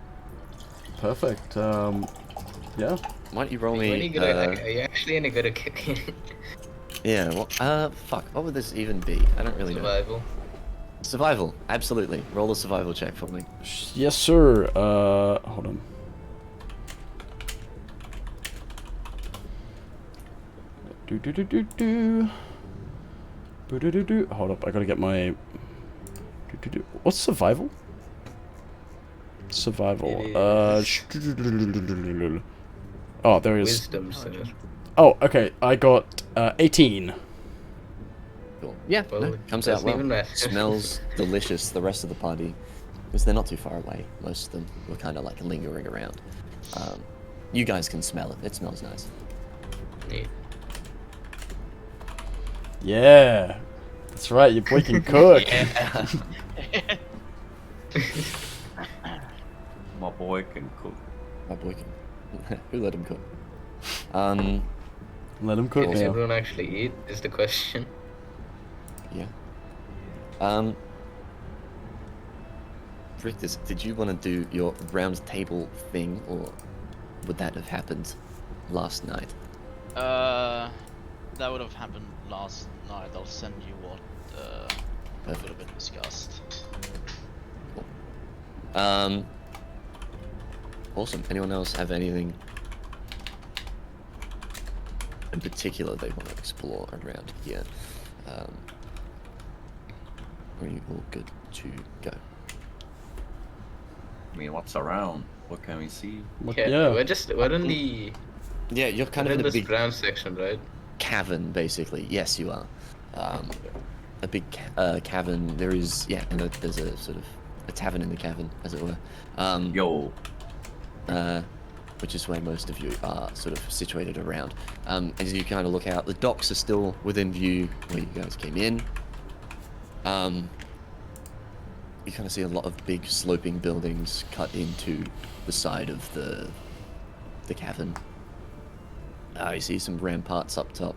Perfect. Yeah. Why don't you roll Are me? you actually any good at cooking? Yeah. Well, fuck. What would this even be? I don't really know. Survival. Survival. Absolutely. Roll a survival check for me. Yes, sir. Hold on. Hold up, I gotta get my. What's survival? Survival. Oh, there is. Wisdom, sir. Oh, okay. I got 18. Cool. Yeah. Well, No, comes out doesn't well. even matter. Smells delicious. The rest of the party, because they're not too far away. Most of them were kind of like lingering around. You guys can smell it. It smells nice. Neat. Yeah. That's right, your boy can cook. Yeah. My boy can cook. My boy can. Who let him cook? Let him cook Does now. everyone actually eat? Is the question. Yeah. Rictus, did you want to do your round table thing, or would that have happened last night? That would have happened last night. I'll send you what would have been discussed. Cool. Awesome. Anyone else have anything in particular they want to explore around here? Are you all good to go? I mean, what's around? What can we see? Yeah. We're in the Yeah, you're kind we're of in in a this big ground section, right? cavern, basically. Yes, you are. A big cavern. There is, yeah, and there's a sort of a tavern in the cavern, as it were. Yo. Which is where most of you are sort of situated around. As you kind of look out, the docks are still within view where you guys came in. You kind of see a lot of big sloping buildings cut into the side of the cavern. You see some ramparts up top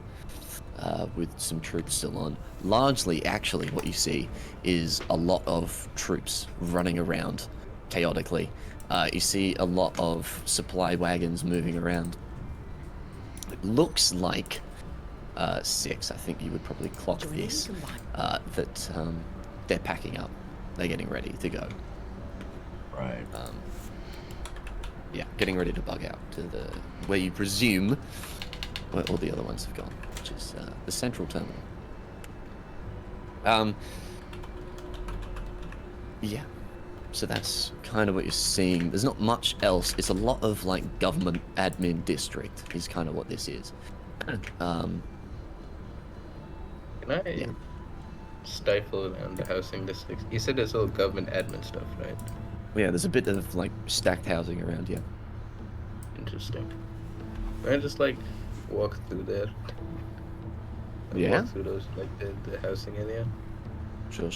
with some troops still on. Largely, actually, what you see is a lot of troops running around chaotically. You see a lot of supply wagons moving around. It looks like 6, I think you would probably clock this, that they're packing up. They're getting ready to go. Right. Yeah, getting ready to bug out to the where you presume where all the other ones have gone, which is the central terminal. Yeah, so that's kind of what you're seeing. There's not much else. It's a lot of like government admin district is kind of what this is. Can I stifle around the housing districts? You said there's all government admin stuff, right? Yeah, there's a bit of like stacked housing around here. Interesting. Can I just like walk through there? Like, Yeah? Walk through those like the housing area. Sure.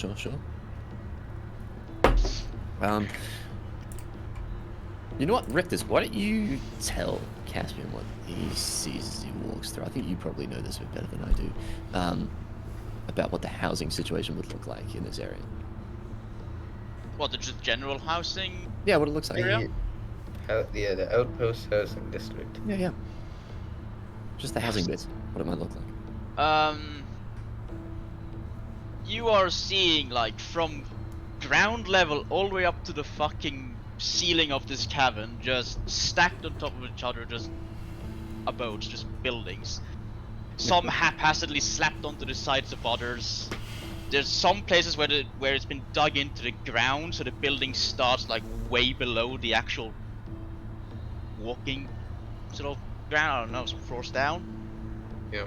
You know what, Rictus, why don't you tell Caspian what he sees as he walks through? I think you probably know this a bit better than I do. About what the housing situation would look like in this area. What, the just general housing? Yeah, what it looks like. Area? The outpost housing district. Yeah. Just the housing bits, what it might look like. You are seeing like from ground level all the way up to the fucking ceiling of this cavern, just stacked on top of each other, just abodes, just buildings. Some haphazardly slapped onto the sides of others. There's some places where it's been dug into the ground, so the building starts like way below the actual walking sort of ground. I don't know, some floors down. Yeah.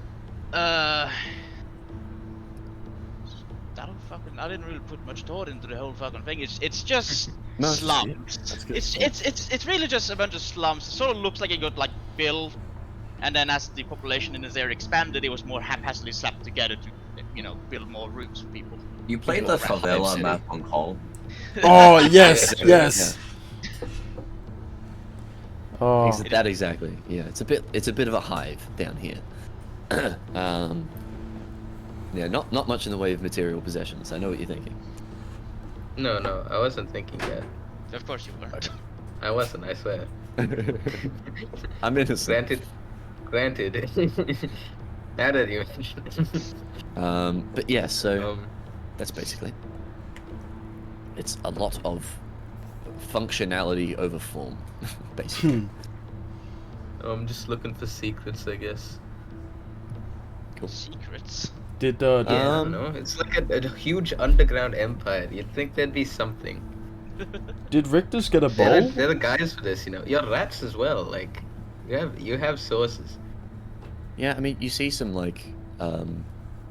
I didn't really put much thought into the whole fucking thing. It's just No, slums. that's good. It's really just a bunch of slums. It sort of looks like it got like built, and then as the population in this area expanded, it was more haphazardly slapped together to, you know, build more rooms for people. You played the favela map on call. Oh yes, yes. Oh, That exactly. Yeah, it's a bit of a hive down here. Yeah, not much in the way of material possessions. I know what you're thinking. No, I wasn't thinking that. Of course you weren't. I wasn't, I swear. I'm innocent. Granted. Now that you mention it. But yeah, so that's basically. It's a lot of functionality over form, basically. I'm just looking for secrets, I guess. Cool. Secrets. did Yeah, I don't know. It's like a huge underground empire. You'd think there'd be something. did Rictus get a There bowl? are guys for this, you know. You're rats as well. Like, you have sources. Yeah, I mean, you see some like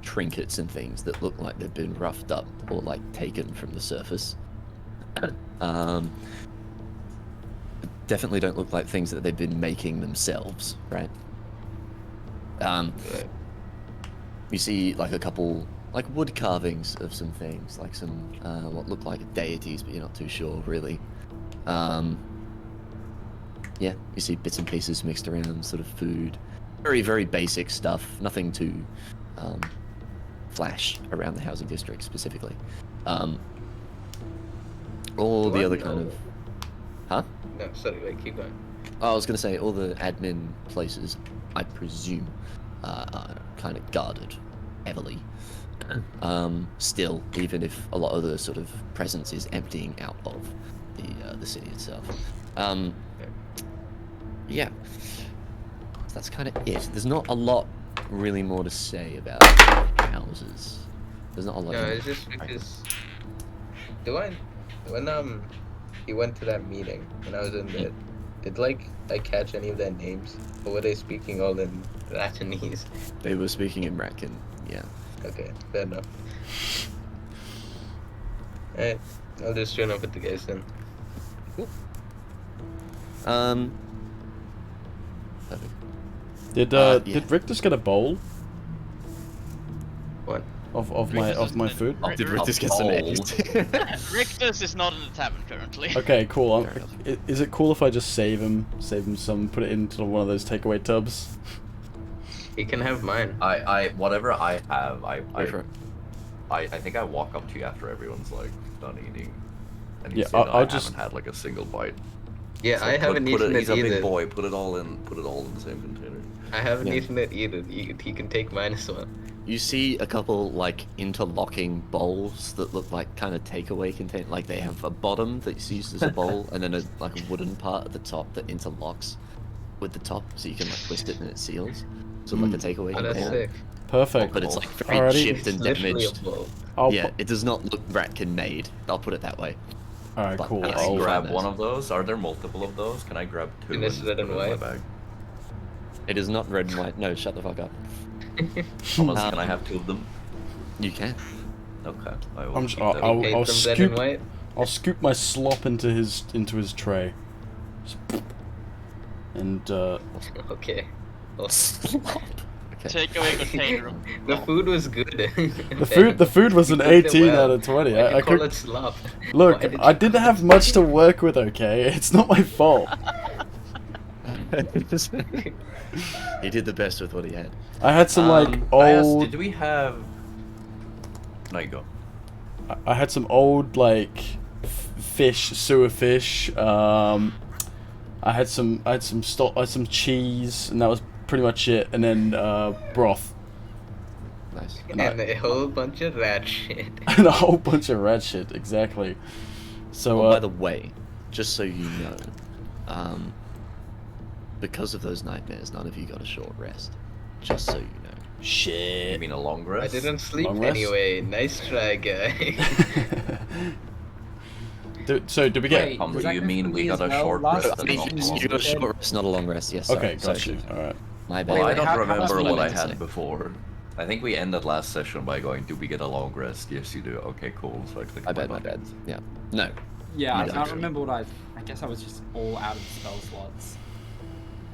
trinkets and things that look like they've been roughed up or like taken from the surface. Definitely don't look like things that they've been making themselves, right? You see like a couple like wood carvings of some things, like some what look like deities, but you're not too sure really. Yeah, you see bits and pieces mixed around, sort of food, very very basic stuff, nothing too flash around the housing district specifically. All the other kind of, huh? No, sorry, wait, keep going. I was gonna say all the admin places, I presume, are kind of guarded heavily. Still, even if a lot of the sort of presence is emptying out of the city itself. Yeah, that's kind of it. There's not a lot really more to say about houses. There's not a lot. No, it's just because when he went to that meeting when I was in there, did like I catch any of their names, or were they speaking all in Latinese? They were speaking in Ratkin, yeah. Okay, fair enough. Alright, I'll just join up with the guys then. Cool. Perfect. Did yeah. did Rictus get a bowl What? of my food? Did Rictus get some eggs? Rictus is not in the tavern currently. Okay, cool. Fair enough. Is it cool if I just save him some, put it into one of those takeaway tubs? He can have mine. Whatever I have, Wait for it. I think I walk up to you after everyone's like done eating, and you Yeah, say that I'll I just- haven't had like a single bite. Yeah, I haven't eaten He's it a either. big boy. Put it all in the same container. I haven't Yeah. eaten it either. He can take mine as well. You see a couple like interlocking bowls that look like kind of takeaway container. Like they have a bottom that's used as a bowl, and then a like a wooden part at the top that interlocks with the top, so you can like twist it and it seals. So like a takeaway Oh, that's container. sick. Perfect. But it's like very Alrighty. chipped and Literally a damaged. bowl. I'll Yeah, pu- it does not look Ratkin made. I'll put it that way. all right, but cool. yes, Can I I'll grab find one those. of those? Are there multiple of those? Can I grab two? And it's just red put and it in my white? bag? It is not red and white. No, shut the fuck up. Thomas, can I have two of them? You can. Okay. I will I'm keep just- them. I'll- Paint I'll them red scoop- and white. I'll scoop my slop into his tray. And Okay. Well, Okay. Takeaway container. the food was good. the food was an You cooked it 18 well. out of 20. Why'd you I call could it slop? look. Why did I you didn't call have it much to slop? work with. Okay, it's not my fault. He did the best with what he had. I had some like I asked, old. did we have? No, you go. I had some old like fish, sewer fish. I had some cheese, and that was pretty much it. And then broth. Nice. And a whole bunch of rat shit. And a whole bunch of rat shit, exactly. So, Oh, by the way, just so you know, because of those nightmares, none of you got a short rest. Just so you know. You shit. mean a long I rest? didn't sleep Long rest? anyway. Nice try, guy. So, did we get... Wait, Humble, does that you go mean for we me got as a well? short Last rest and You not a session long got a rest? short rest, not a long rest. Yes. Okay, Sorry, got you. Alright. My bad. Well, I Wait, don't how remember much what I meant to say. had before. I think we ended last session by going, do we get a long rest? Yes, you do. Okay, cool. So I clicked My bad. My button. bad. Yeah. No. Yeah, I You can't don't. remember what I guess I was just all out of spell slots.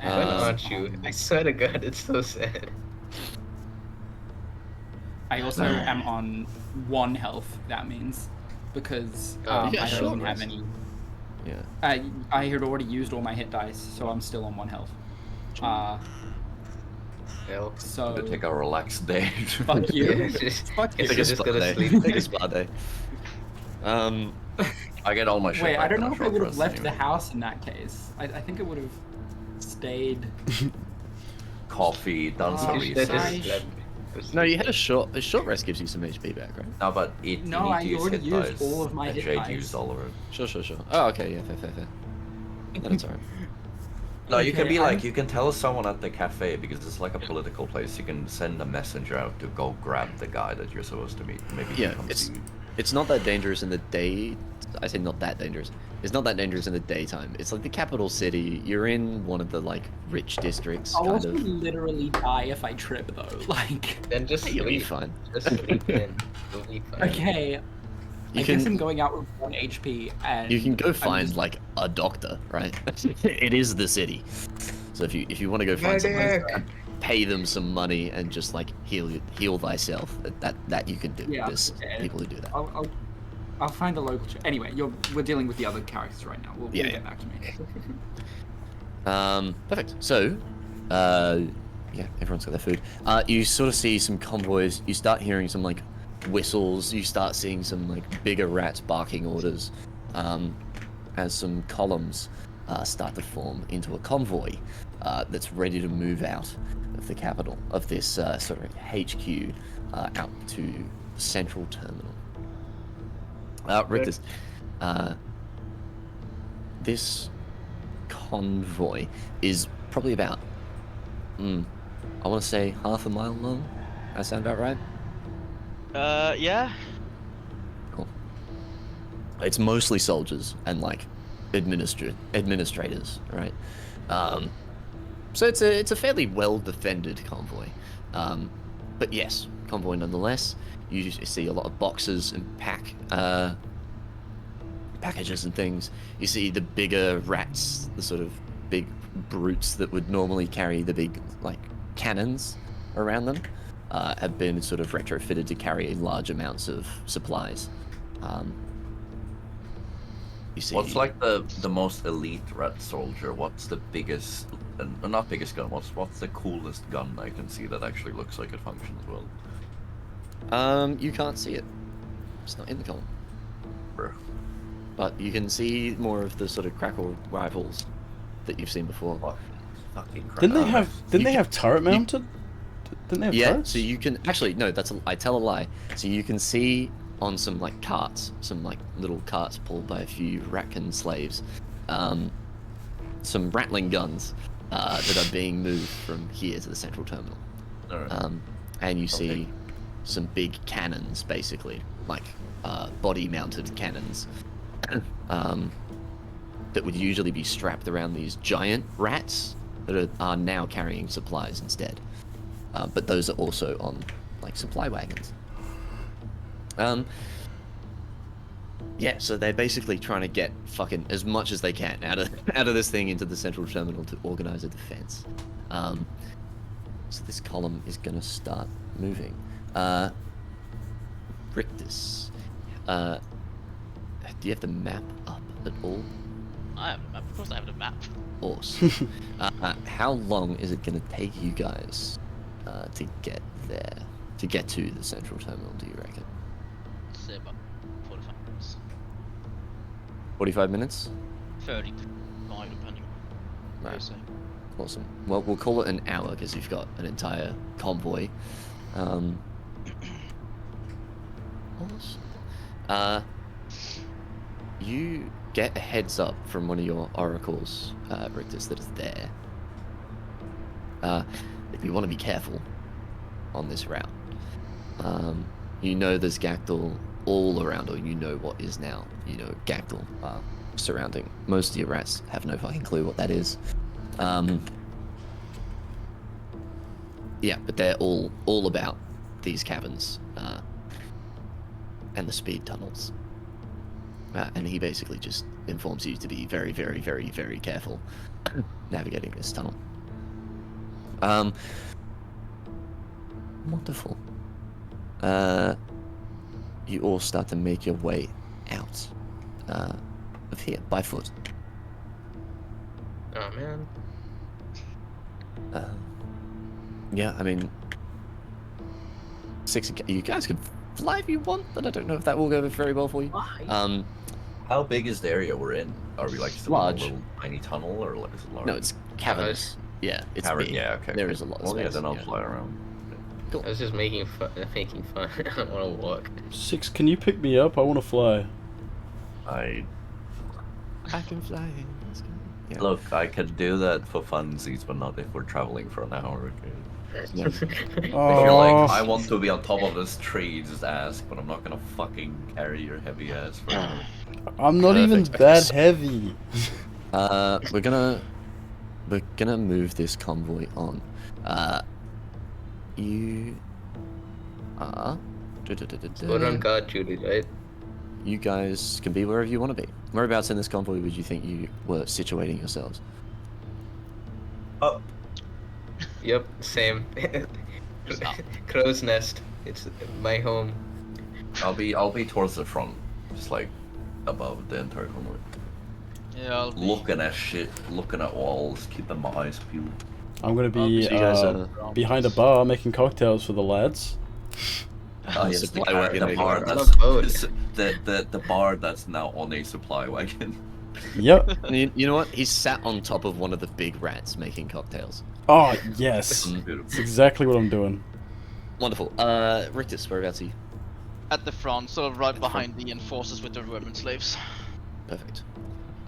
When Um, aren't you? I swear to God, it's so sad. I also am on 1 health, that means. Because Oh, you got I don't short even have rest. any... Yeah. I had already used all my hit dice, so I'm still on 1 health. Hell. So... To take a relaxed day. Fuck you. Yeah, just- Fuck you. Guess Take a just spa gotta day. sleep. Take a spa day. I get all my shit Wait, back I don't in a know if I short would have rest left the anyway. house in that case. I think it would have stayed... Coffee, done some Oh, Just- research. Nice. just- No, you had a short rest gives you some HP back, right? No, but you No, need I to use already hit used dice, all of my and hit Jade dice. used all of it. Sure. Oh, okay, yeah, fair. No, that's alright. No, you can Okay, be like, I'm- you can tell someone at the cafe, because it's like a political place, you can send a messenger out to go grab the guy that you're supposed to meet. Maybe he Yeah, comes it's to you. it's not that dangerous in the day. I say not that dangerous. It's not that dangerous in the daytime. It's like the capital city. You're in one of the like rich districts, I'll kind also of. literally die if I trip, though. Like... Then just You'll be sleep. fine. Just sleep in. You'll be fine. Okay, You I guess I'm can going out with 1 HP, and... you can go I'm find just- like a doctor, right? It is the city. So if you want to go find someone, Medic! pay them some money and just like heal thyself. That you can do. Yeah, There's okay. people who do that. I'll find a local... Anyway, we're dealing with the other characters right now. We'll Yeah, get yeah. back to me. Perfect. So, yeah, everyone's got their food. You sort of see some convoys. You start hearing some like whistles. You start seeing some like bigger rats barking orders, as some columns start to form into a convoy that's ready to move out of the capital of this sort of HQ out to central terminal. Rick, this convoy is probably about, I want to say half a mile long. That sound about right? Yeah. Cool. It's mostly soldiers and like administrators, right? So it's a fairly well defended convoy, but yes, convoy nonetheless. You see a lot of boxes and packages and things. You see the bigger rats, the sort of big brutes that would normally carry the big like cannons around them, have been sort of retrofitted to carry large amounts of supplies. You see, What's like the most elite rat soldier? What's the biggest, not biggest gun, what's the coolest gun I can see that actually looks like it functions well? you can't see it. It's not in the column. Bruh. But you can see more of the sort of crackle rifles that you've seen before. Fucking crap. Didn't they have turret mounted? Didn't they have Yeah, turrets? so you can actually no, I tell a lie. So you can see on some like carts, some like little carts pulled by a few Ratkin slaves, some rattling guns that are being moved from here to the central terminal. Alright. And you see Okay. some big cannons, basically like body-mounted cannons, that would usually be strapped around these giant rats that are now carrying supplies instead. But those are also on like supply wagons. Yeah, so they're basically trying to get fucking as much as they can out of this thing into the central terminal to organize a defense. So this column is gonna start moving. Rictus, do you have the map up at all? Of course I have the map. Awesome. How long is it gonna take you guys to get there? To get to the central terminal, do you reckon? Say about 45 minutes. 45 minutes? 30 to 5 depending on what Right. you're saying. Awesome. Well, we'll call it an hour because you've got an entire convoy. Awesome. You get a heads up from one of your oracles, Rictus, that is there. If you want to be careful on this route. You know there's Gactyl all around, or you know what is now, Gactyl surrounding. Most of your rats have no fucking clue what that is. Yeah, but they're all about these caverns and the speed tunnels. And he basically just informs you to be very, very, very, very careful navigating this tunnel. Wonderful. You all start to make your way out of here by foot. Oh man. Yeah, I mean, you guys could fly if you want, but I don't know if that will go very well for you. Why? How big is the area we're in? Are we like still Large. in a little tiny tunnel, or like is it large? No, it's cavernous. Yeah, it's Cavern, big. yeah, okay. There is a lot of Well, space. yeah, then I'll yeah. fly around. I was just making fun. I don't want to walk. 6, can you pick me up? I want to fly. I can fly. Yeah. look, I can do that for funsies, but not if we're traveling for an hour. Okay. Yeah. If you're Oh, like, I want to be on top of this tree, just ask, but I'm not gonna fucking carry your heavy ass for I'm not even Perfect. that heavy. We're gonna move this convoy on. You are. Put on guard duty, right? You guys can be wherever you want to be. Whereabouts in this convoy would you think you were situating yourselves? Up. Yep, same. Crow's nest. It's my home. I'll be towards the front, just like above the entire convoy. Yeah, I'll be... Looking at shit, looking at walls, keeping my eyes peeled. I'm gonna be So you guys behind a bar making cocktails for the lads. Oh, yes, the, Supply wagon the bar making on that's a boat. the bar that's now on a supply wagon. Yep. You know what? He's sat on top of one of the big rats making cocktails. Oh yes, Beautiful. that's exactly what I'm doing. Wonderful. Rictus, whereabouts are you? At the front, sort of right behind the enforcers with their Roman slaves. Perfect.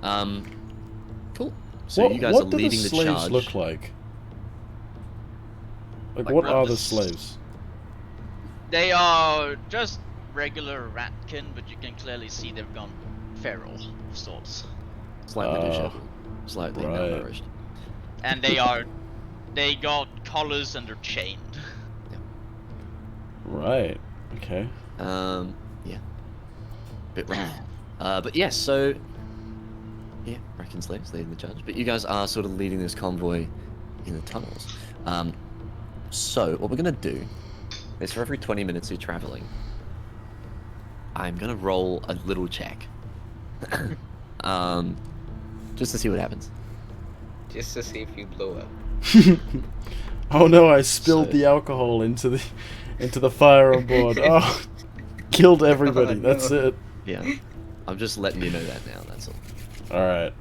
Cool. So you guys what are do leading the the slaves charge. look like? Like, Like what are the rabbits. slaves? They are just regular ratkin, but you can clearly see they've gone feral of sorts. Slightly Ah, disheveled, slightly right. malnourished. And they got collars and they're chained. Right. Okay. Yeah. Bit rough. But yes, so yeah, Reckon slaves leading the charge. But you guys are sort of leading this convoy in the tunnels. So what we're gonna do is for every 20 minutes you're traveling, I'm gonna roll a little check. Just to see what happens. Just to see if you blow up. Oh no! I spilled So- the alcohol into the fire on board. Oh, killed everybody. Oh, no. That's it. Yeah. I'm just letting you know that now, that's all. All right.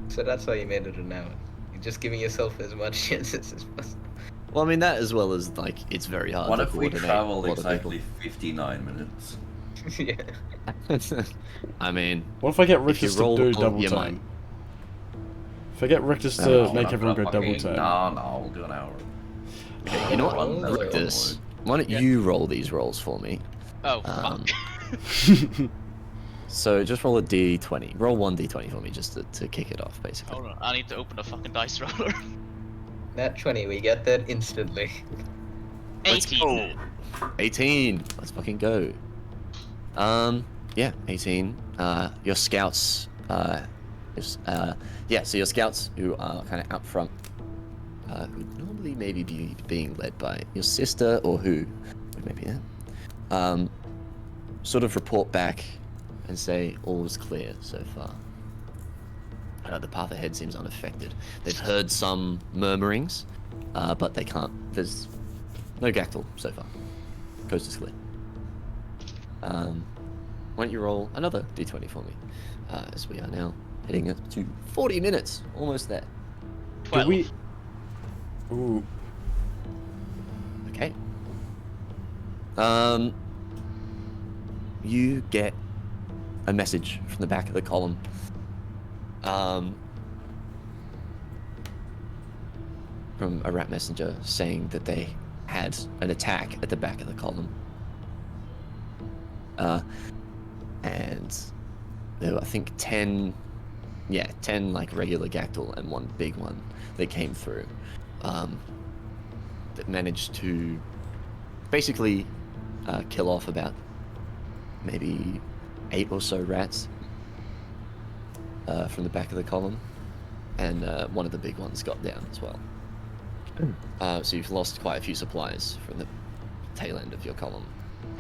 So that's why you made it an hour. You're just giving yourself as much chances as possible. Well, I mean, that as well as, like, it's very hard What to if we coordinate travel a lot of exactly 59 minutes? Yeah. people. I mean, What if I get If Rictus you to roll do all- double you time? might. If I get Rictus No, to I'm make not everyone go gonna double fucking- time. No, we'll do an hour. okay, you know what? Oh, Rictus, why don't you roll these rolls for me? Oh, Um, fuck. So just roll a d20. Roll one d20 for me, just to kick it off, basically. Hold on, I need to open a fucking dice roller. Nat 20, we get that instantly. Let's 18. go. 18. Let's fucking go. Yeah, 18. Your scouts. So your scouts who are kind of out front, who would normally maybe be being led by your sister or who, maybe that, sort of report back and say all is clear so far. The path ahead seems unaffected. They've heard some murmurings, but they can't. There's no Gactyl so far. Coast is clear. Why don't you roll another d20 for me, as we are now heading up to 40 minutes, almost there. 12. Do we? Ooh. Okay. you get a message from the back of the column. From a rat messenger saying that they had an attack at the back of the column. And there were, I think, 10 like regular Gactyl and one big one that came through. That managed to basically kill off about maybe 8 or so rats from the back of the column. And one of the big ones got down as well. So you've lost quite a few supplies from the tail end of your column.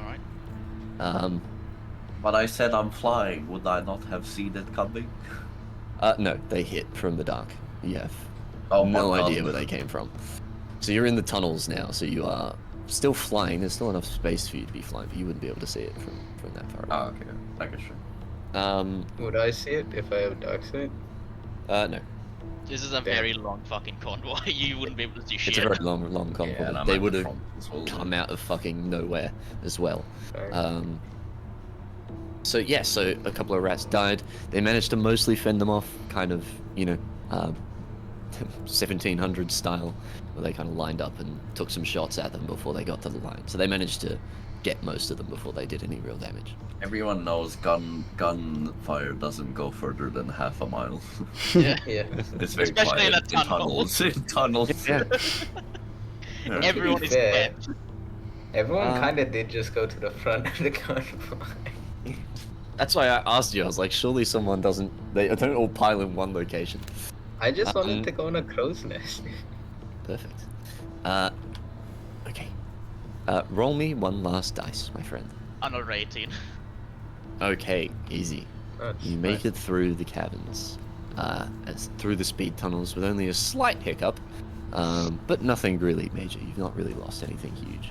Alright. But I said I'm flying. Would I not have seen it coming? No, they hit from the dark. You have Oh, no my idea God. where they came from. So you're in the tunnels now, so you are still flying. There's still enough space for you to be flying, but you wouldn't be able to see it from that far away. Oh, okay. I guess sure. Would I see it if I have dark sight? No. This is a very long fucking convoy. You wouldn't be able to see shit. It's a very long convoy. Yeah, and I'm They at would the have front as well. come out of fucking nowhere as well. Alright. So yeah, so a couple of rats died. They managed to mostly fend them off, kind of, 1700 style, where they kind of lined up and took some shots at them before they got to the line. So they managed to get most of them before they did any real damage. Everyone knows gunfire doesn't go further than half a mile. Yeah. Yeah. It's very Especially in quiet a tunnel. in tunnels. Yeah. Yeah. Everyone is fair, dead. Everyone Uh, kind of did just go to the front of the convoy. That's why I asked you. I was like, surely someone doesn't. They don't all pile in one location. I just wanted to go in a crow's nest. Perfect. Okay. Roll me one last dice, my friend. Another 18. Okay, easy. That's You make nice. it through the caverns, through the speed tunnels with only a slight hiccup, but nothing really major. You've not really lost anything huge.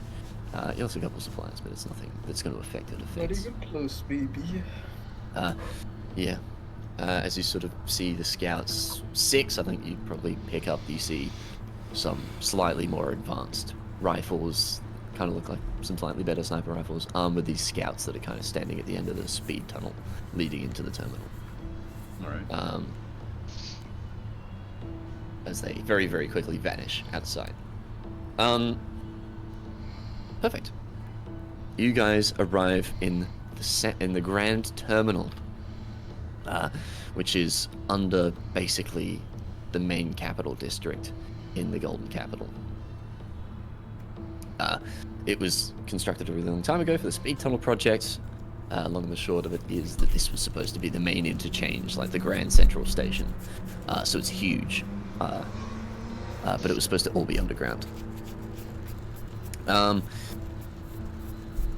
You lost a couple of supplies, but it's nothing that's going to affect your defense. close, baby. Yeah. As you sort of see the scouts, 6, I think you probably pick up, you see some slightly more advanced rifles, kind of look like some slightly better sniper rifles, armed with these scouts that are kind of standing at the end of the speed tunnel leading into the terminal. Alright. As they very, very quickly vanish out of sight. Perfect. You guys arrive in the Grand Terminal, which is under basically the main capital district in the Golden Capital. It was constructed a really long time ago for the speed tunnel project. Long and the short of it is that this was supposed to be the main interchange, like the Grand Central Station. So it's huge, but it was supposed to all be underground.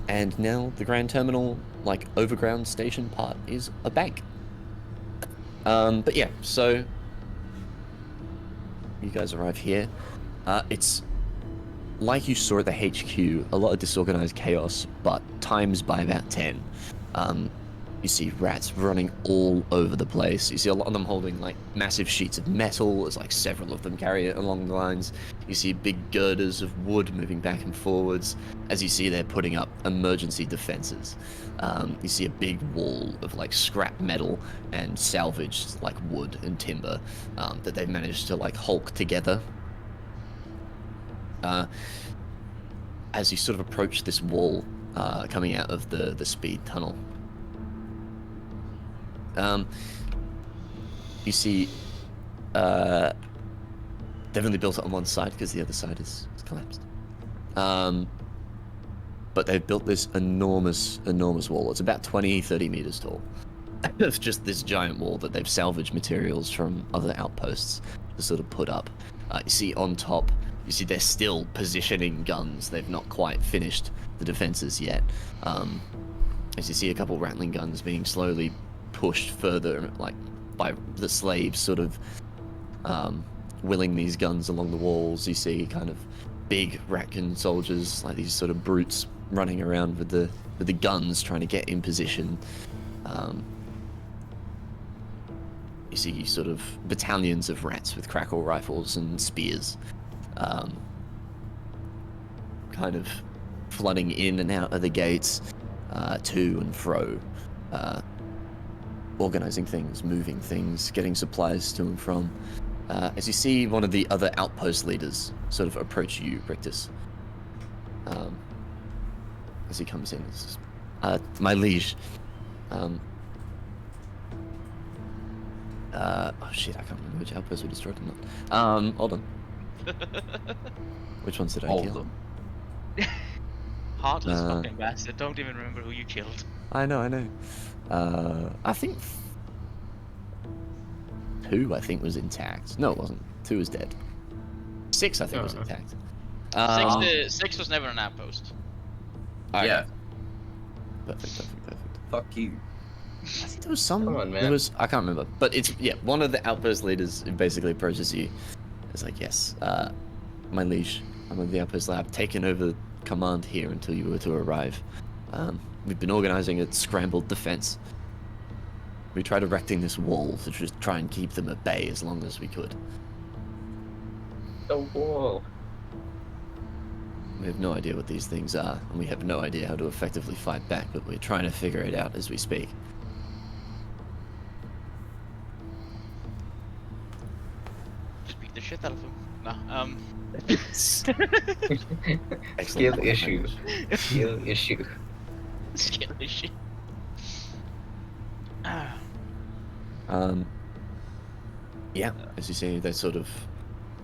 And now the Grand Terminal, like, overground station part is a bank. But yeah, so you guys arrive here. It's like you saw at the HQ, a lot of disorganized chaos, but times by about 10. You see rats running all over the place. You see a lot of them holding like massive sheets of metal. There's like several of them carry it along the lines. You see big girders of wood moving back and forwards. As you see, they're putting up emergency defenses. You see a big wall of like scrap metal and salvaged like wood and timber that they've managed to like hulk together. As you sort of approach this wall coming out of the speed tunnel, you see they've only built it on one side because the other side is collapsed. But they've built this enormous wall. It's about 20-30 meters tall. It's just this giant wall that they've salvaged materials from other outposts to sort of put up. You see on top, you see they're still positioning guns. They've not quite finished the defenses yet. As you see a couple rattling guns being slowly pushed further, like by the slaves sort of willing these guns along the walls. You see kind of big Ratkin soldiers, like these sort of brutes running around with the guns trying to get in position. You see sort of battalions of rats with crackle rifles and spears kind of flooding in and out of the gates. to and fro, organizing things, moving things, getting supplies to and from. As you see one of the other outpost leaders sort of approach you, Rictus. As he comes in, says, my liege. Oh shit, I can't remember which outpost we destroyed or not. Hold on. Which ones did I All of kill? them. Heartless fucking bastard. Don't even remember who you killed. I know. I think 2, I think, was intact. No, it wasn't. 2 was dead. 6, I think, was intact. 6 was never an outpost. Okay. Yeah. Perfect. Fuck you. I think there was some. Come on, man. There was. I can't remember. But it's one of the outpost leaders basically approaches you. It's like, yes, my liege. I'm of the outpost lab. Taken over command here until you were to arrive. We've been organizing a scrambled defense. We tried erecting this wall to just try and keep them at bay as long as we could. The wall. We have no idea what these things are, and we have no idea how to effectively fight back, but we're trying to figure it out as we speak. Just beat the shit out of him. No, Skill issue. Skill issue. skill issue. Yeah, as you see, they're sort of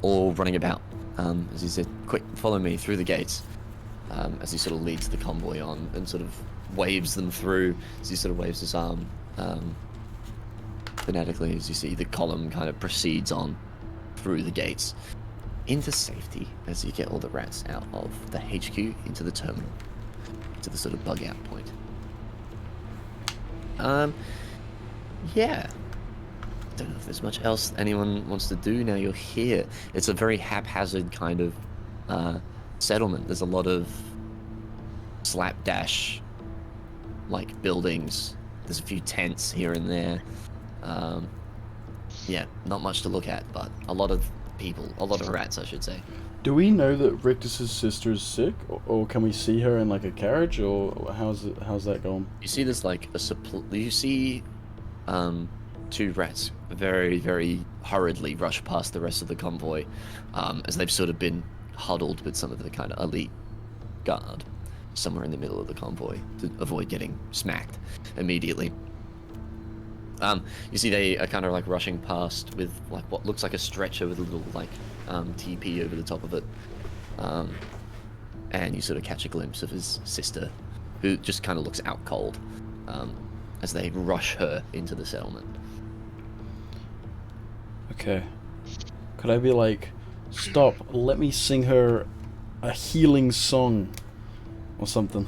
all running about. As he said, quick, follow me through the gates. As he sort of leads the convoy on and sort of waves them through, as he sort of waves his arm phonetically, as you see the column kind of proceeds on through the gates into safety as you get all the rats out of the HQ into the terminal, to the sort of bug out point. Yeah. Don't know if there's much else anyone wants to do now you're here. It's a very haphazard kind of settlement. There's a lot of slapdash like buildings. There's a few tents here and there. Yeah, not much to look at, but a lot of people, a lot of rats, I should say. Do we know that Rictus's sister is sick, or can we see her in like a carriage, or how's that going? You see there's like you see 2 rats very, very hurriedly rush past the rest of the convoy, as they've sort of been huddled with some of the kind of elite guard somewhere in the middle of the convoy to avoid getting smacked immediately. You see they are kind of like rushing past with like what looks like a stretcher with a little like TP over the top of it, and you sort of catch a glimpse of his sister, who just kind of looks out cold as they rush her into the settlement. Okay. Could I be like, stop, let me sing her a healing song or something?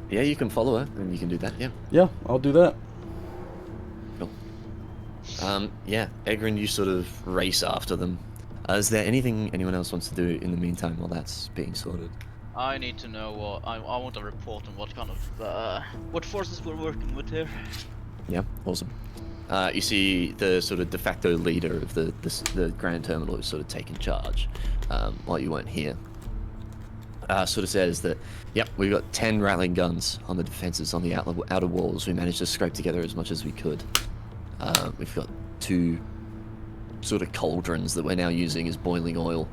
Yeah, you can follow her, and you can do that, yeah. Yeah, I'll do that. Cool. Yeah, Egrin, you sort of race after them. Is there anything anyone else wants to do in the meantime while that's being sorted? I need to know what I want a report on what kind of what forces we're working with here. Yeah, awesome. You see the sort of de facto leader of the Grand Terminal who's sort of taken charge while you weren't here. Sort of says that, yep, we've got 10 rattling guns on the defenses on the outer walls. We managed to scrape together as much as we could. We've got 2 sort of cauldrons that we're now using as boiling oil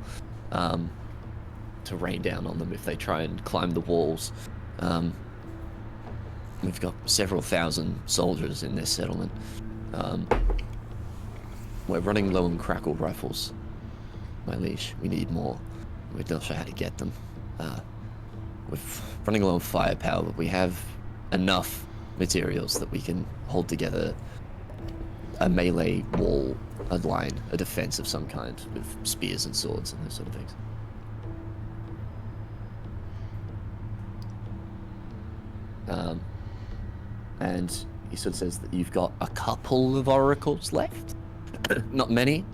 to rain down on them if they try and climb the walls. We've got several thousand soldiers in this settlement. We're running low on crackle rifles, my liege. We need more. We're not sure how to get them. We're running low on firepower, but we have enough materials that we can hold together a melee wall, a line, a defense of some kind with spears and swords and those sort of things. And he sort of says that you've got a couple of oracles left. Not many.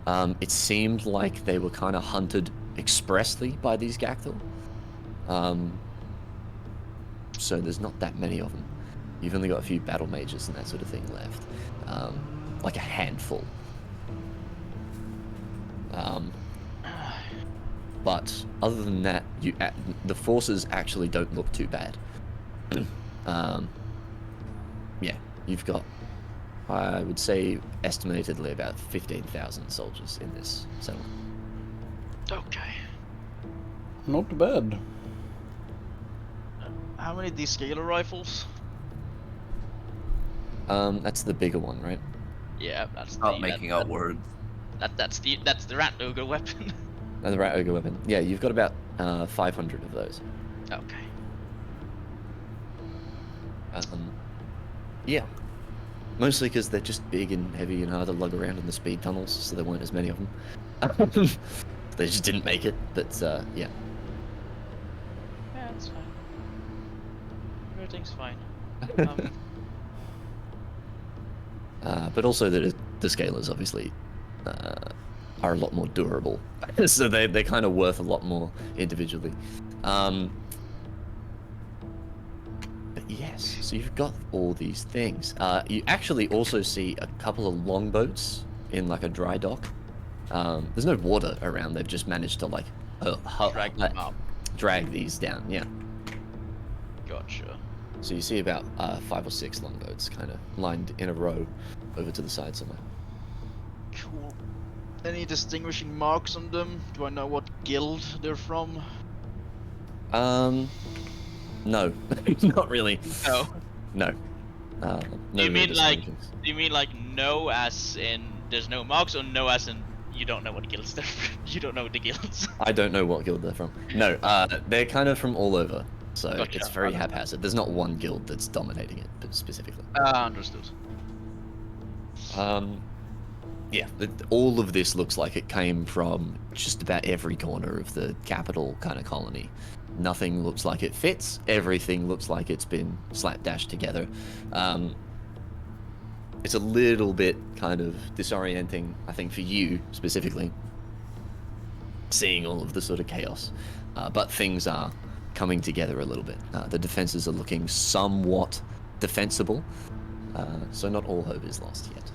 It seemed like they were kind of hunted expressly by these Gactyl. So there's not that many of them. You've only got a few battle mages and that sort of thing left. Like a handful. But other than that, the forces actually don't look too bad. Yeah, you've got, I would say, estimatedly about 15,000 soldiers in this settlement. Okay. Not bad. How many descaler rifles? That's the bigger one, right? Yeah, that's Stop making up words. That's the rat ogre weapon. And the rat ogre weapon. Yeah, you've got about 500 of those. Okay. Yeah. Mostly because they're just big and heavy and hard to lug around in the speed tunnels, so there weren't as many of them. They just didn't make it, but yeah. Yeah, that's fine. Everything's fine. But also the scalers obviously are a lot more durable, so they're kind of worth a lot more individually. But yes, so you've got all these things. You actually also see a couple of longboats in like a dry dock. There's no water around. They've just managed to like Drag them up. drag these down. Yeah. Gotcha. So you see about 5 or 6 longboats kind of lined in a row over to the side somewhere. Cool. Any distinguishing marks on them? Do I know what guild they're from? No, not really. No. No. No Do you real mean like? distinctions. Do you mean like no, as in there's no marks, or no, as in you don't know what guilds they're from? You don't know the guilds. I don't know what guild they're from. No, they're kind of from all over, so Gotcha. it's very haphazard. There's not one guild that's dominating it specifically. Understood. Yeah, all of this looks like it came from just about every corner of the capital kind of colony. Nothing looks like it fits. Everything looks like it's been slapdashed together. It's a little bit kind of disorienting, I think, for you specifically, seeing all of the sort of chaos. But things are coming together a little bit. The defenses are looking somewhat defensible, so not all hope is lost yet.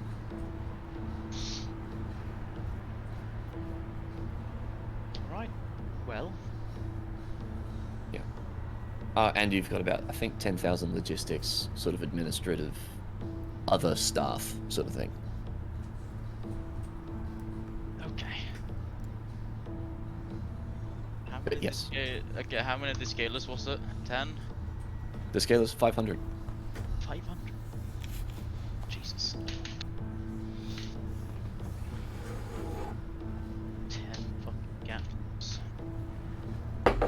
Right. Well. Yeah. And you've got about, I think, 10,000 logistics, sort of administrative, other staff sort of thing. Okay. How But many yes. Okay, how many descalers was it? 10? The scale is 500. 500? Jesus. 10 fucking cannons.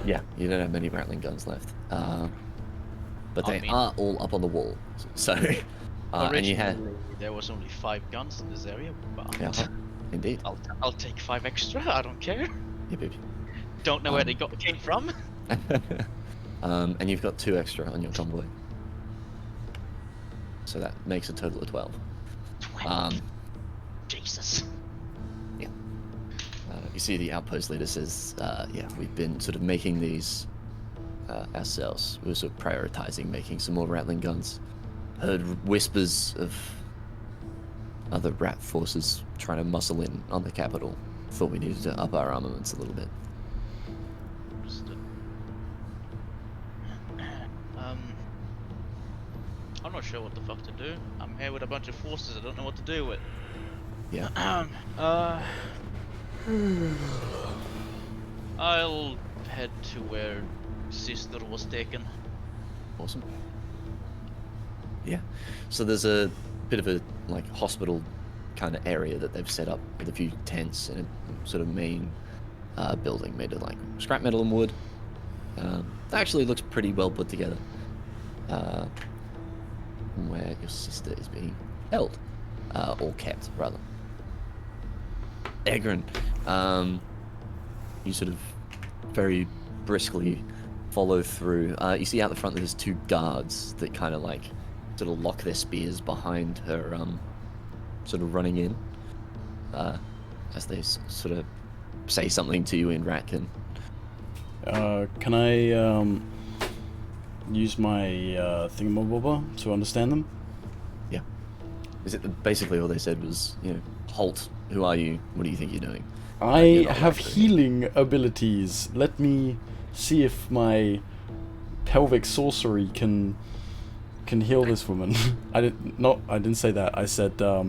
Yeah, you don't have many rattling guns left. But they are all up on the wall. So, and you had... Originally, there was only 5 guns in this area, but Yeah, indeed. I'll take 5 extra. I don't care. Yep, yep. Don't know where they came from. And you've got 2 extra on your convoy. So that makes a total of 12. 12. Jesus. Yeah. You see the outpost leader says, yeah, we've been sort of making these ourselves. We were sort of prioritizing making some more rattling guns. Heard whispers of other rat forces trying to muscle in on the capital. Thought we needed to up our armaments a little bit. Understood. I'm not sure what the fuck to do. I'm here with a bunch of forces I don't know what to do with. Yeah. I'll head to where sister was taken. Awesome. Yeah. So there's a bit of a like hospital kind of area that they've set up with a few tents and a sort of main building made of like scrap metal and wood. Actually looks pretty well put together. Where your sister is being held, or kept rather. Egrin, you sort of very briskly follow through. You see out the front there's 2 guards that kind of like sort of lock their spears behind her, sort of running in, as they sort of say something to you in Ratkin. Can I use my thingamabobber to understand them? Yeah. Basically all they said was, you know, halt. Who are you? What do you think you're doing? I not have likely. healing abilities. Let me see if my pelvic sorcery can heal this woman. I didn't say that. I said Yeah.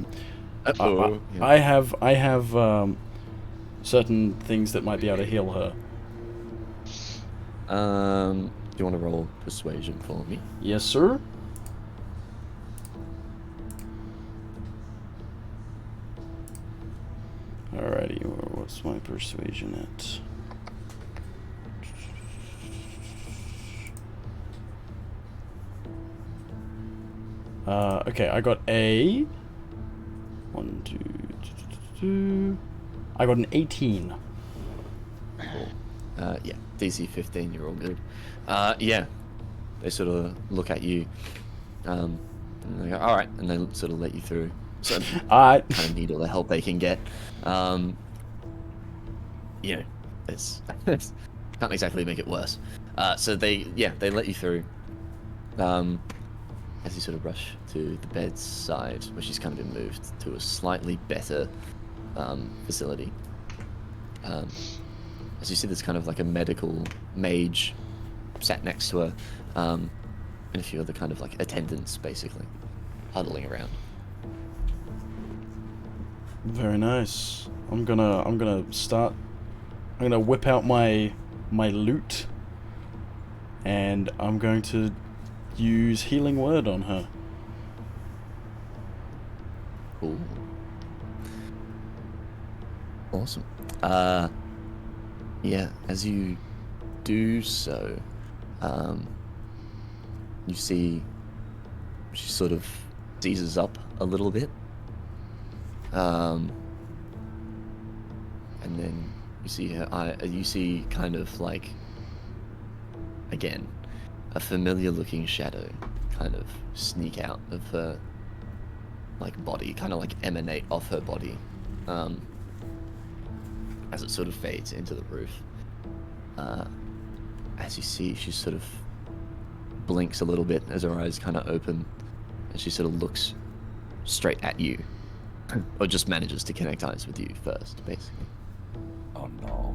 I have certain things that might be able to heal her. Do you want to roll persuasion for me? Yes, sir. Alrighty, what's my persuasion at? Okay, I got a... 1, 2... I got an 18. Cool. Yeah, DC 15, you're all good. Yeah, they sort of look at you, and they go, alright, and they sort of let you through. So Alright. kind of need all the help they can get. You know, it's can't exactly make it worse. So they let you through. As you sort of rush to the bedside, where she's kind of been moved to a slightly better facility. As you see, there's kind of like a medical mage sat next to her, and a few other kind of like attendants, basically, huddling around. Very nice. I'm gonna whip out my loot, and I'm going to use healing word on her. Cool. Awesome. Yeah, as you do so, you see she sort of seizes up a little bit. And then you see her you see kind of like, again, a familiar looking shadow kind of sneak out of her like body, kind of like emanate off her body, as it sort of fades into the roof. As you see, she sort of blinks a little bit as her eyes kind of open, and she sort of looks straight at you, or just manages to connect eyes with you first, basically. Oh no.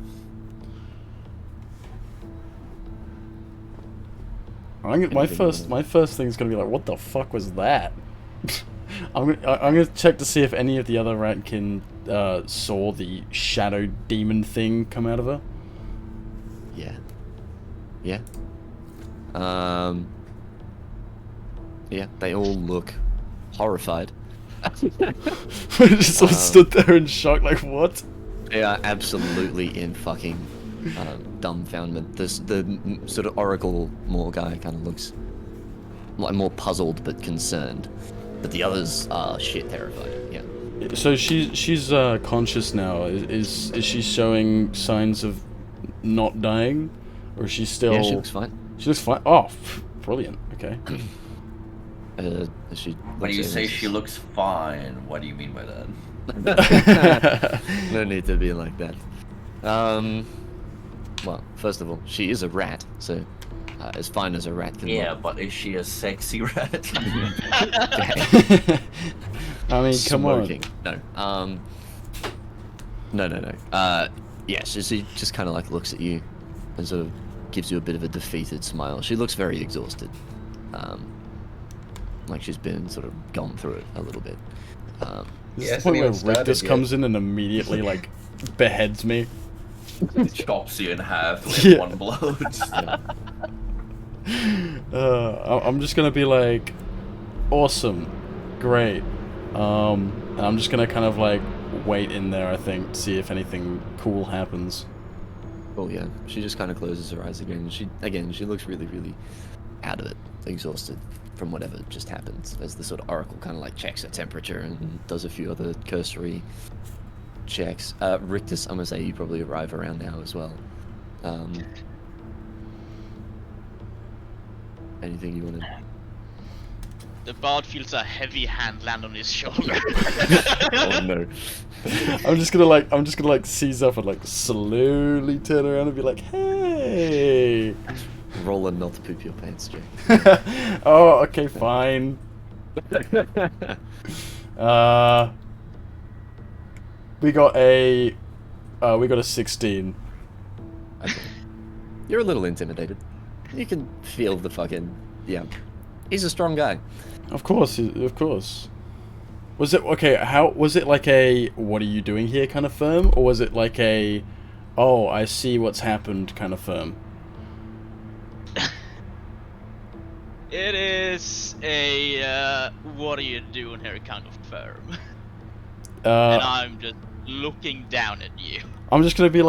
My first thing is gonna be like, what the fuck was that? I'm gonna check to see if any of the other ratkin saw the shadow demon thing come out of her. Yeah. Yeah. Yeah, they all look horrified. We just sort of stood there in shock, like, what? They are absolutely in fucking dumbfoundment. The sort of Oracle Moor guy kind of looks like more puzzled but concerned, but the others are shit terrified. Yeah. So she's conscious now. Is she showing signs of not dying, or is she still? Yeah, she looks fine. She looks fine. Oh, brilliant. Okay. She When you say she looks fine, what do you mean by that? No need to be like that. Well, first of all, she is a rat, so as fine as a rat can Yeah, look. but is she a sexy rat? I mean, come Smoking. on. No. No. Yeah, she just kind of like looks at you and sort of gives you a bit of a defeated smile. She looks very exhausted. Like she's been sort of gone through it a little bit. This He is the point hasn't where even started Rictus yet. comes in and immediately like beheads me. Chops you in half with Yeah. one blow. I'm just gonna be like, awesome, great, and I'm just gonna kind of like wait in there, I think, to see if anything cool happens. Oh yeah, she just kind of closes her eyes again. She looks really, really out of it, exhausted from whatever just happened. As the sort of Oracle kind of like checks her temperature and does a few other cursory checks. Rictus, I'm gonna say you probably arrive around now as well. Anything you want to? The bard feels a heavy hand land on his shoulder. Oh no. I'm just gonna like seize up and like slowly turn around and be like, hey. Roll a not poop your pants, Jay. Oh, okay, fine. We got a We got a 16. Okay. You're a little intimidated. You can feel the fucking... Yeah. He's a strong guy. Of course, of course. Was it... Okay, how... Was it like a, what are you doing here kind of firm? Or was it like a, oh, I see what's happened kind of firm? It is a what are you doing here kind of firm. And I'm just looking down at you. I'm just gonna be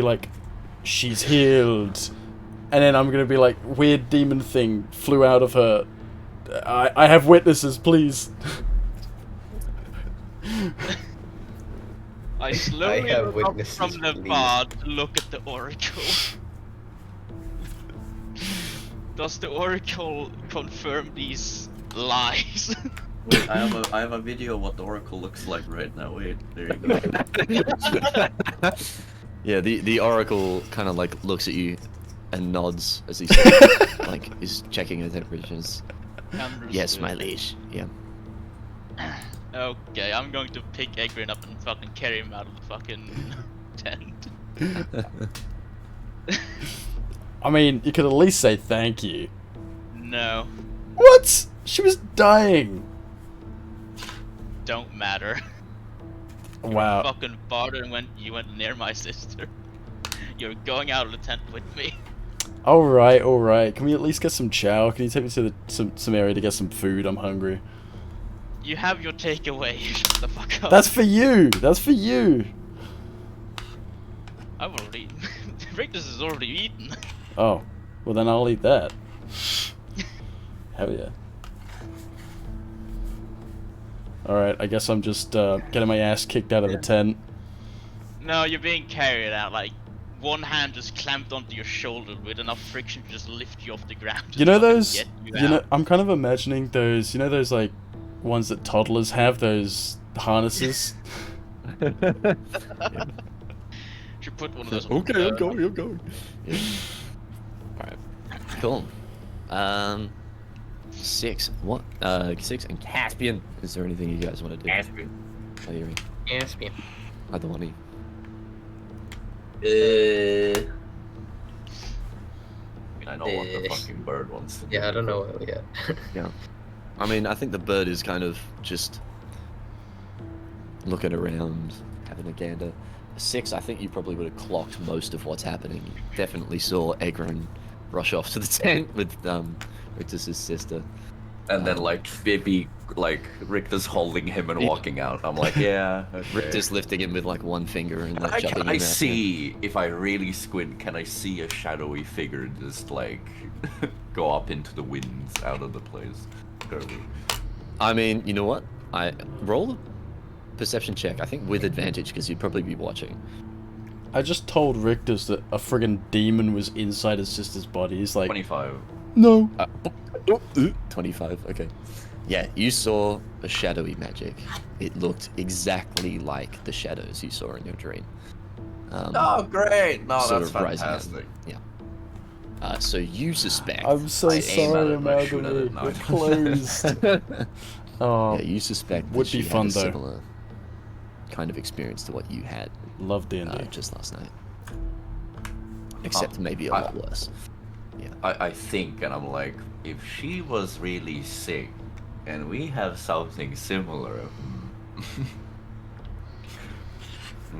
like, she's healed. And then I'm gonna be like, weird demon thing flew out of her. I have witnesses, please. I slowly have look up witnesses, from the please. bar to look at the oracle. Does the oracle confirm these lies? Wait, I have a video of what the oracle looks like right now. Wait, there you go. Yeah, the oracle kind of like looks at you and nods as he like is checking her temperatures. Yes, my liege. Yeah. Okay, I'm going to pick Egrin up and fucking carry him out of the fucking tent. I mean, you could at least say thank you. No, What? She was dying. don't matter. Wow. Fucking bard and you went near my sister. You're going out of the tent with me. Alright, alright. Can we at least get some chow? Can you take me to some area to get some food? I'm hungry. You have your takeaway. Shut the fuck up. That's for you! That's for you! I've already. Rictus has already eaten. Oh. Well then I'll eat that. Hell yeah. Alright, I guess I'm just getting my ass kicked out of the tent. No, you're being carried out. Like, one hand just clamped onto your shoulder with enough friction to just lift you off the ground. You know and fucking those... get You know, out. I'm kind of imagining those... You know those, like, ones that toddlers have? Those harnesses? Should put one of those. Okay, I'm going. Yeah. Alright. Cool. 6. What? 6 and Caspian. Is there anything you guys want to do? Caspian. Caspian. Either one of you. I know what the fucking bird wants to do. Yeah, I don't know yet. Yeah. I mean, I think the bird is kind of just looking around, having a gander. 6, I think you probably would have clocked most of what's happening. You definitely saw Egron rush off to the tent with Rictus's sister. And then like maybe like Rictus holding him and walking out. I'm like, yeah. Okay. Rictus lifting him with like one finger and like Can jumping I in there. see, if I really squint, can I see a shadowy figure just like go up into the winds out of the place? Curly. I mean, you know what? I roll a perception check. I think with advantage because you'd probably be watching. I just told Rictus that a friggin' demon was inside his sister's body. He's like, 25. no. 25. Okay. Yeah, you saw a shadowy magic. It looked exactly like the shadows you saw in your dream. Oh, great! No, sort that's of rising up. fantastic. Yeah. So you suspect. I'm so I aim at sorry, it and I shoot at it. Amalgamy. No. We're closed. Oh, Yeah, you suspect that Would she be had fun, a though. similar kind of experience to what you had love D&D. just last night. Except maybe a lot worse. I think, and I'm like, if she was really sick, and we have something similar.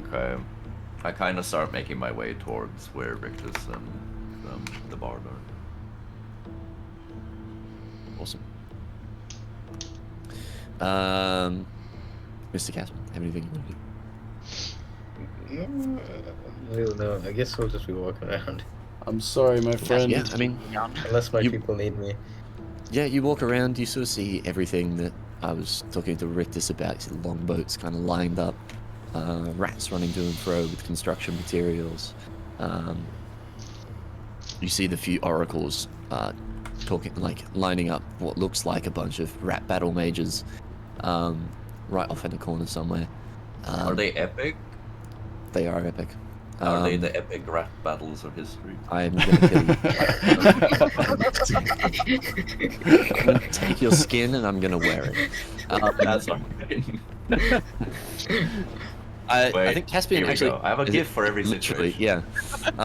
Okay. I kind of start making my way towards where Rictus and the bard are. Awesome. Mr. Casper, have anything you want to do? I don't know. I guess we'll just be walking around. I'm sorry, my friend. Yeah, I mean, Unless my You- people need me. yeah, you walk around, you sort of see everything that I was talking to Rictus about. You see the longboats kind of lined up, rats running to and fro with construction materials. You see the few oracles talking, like lining up what looks like a bunch of rat battle mages, right off in the corner somewhere. Are they epic? They are epic. Are they the epic rat battles of history? I am gonna kill you. I'm gonna take your skin and I'm gonna wear it. That's fine. I think Caspian here we actually. go. I have a is gift it- for every literally, situation.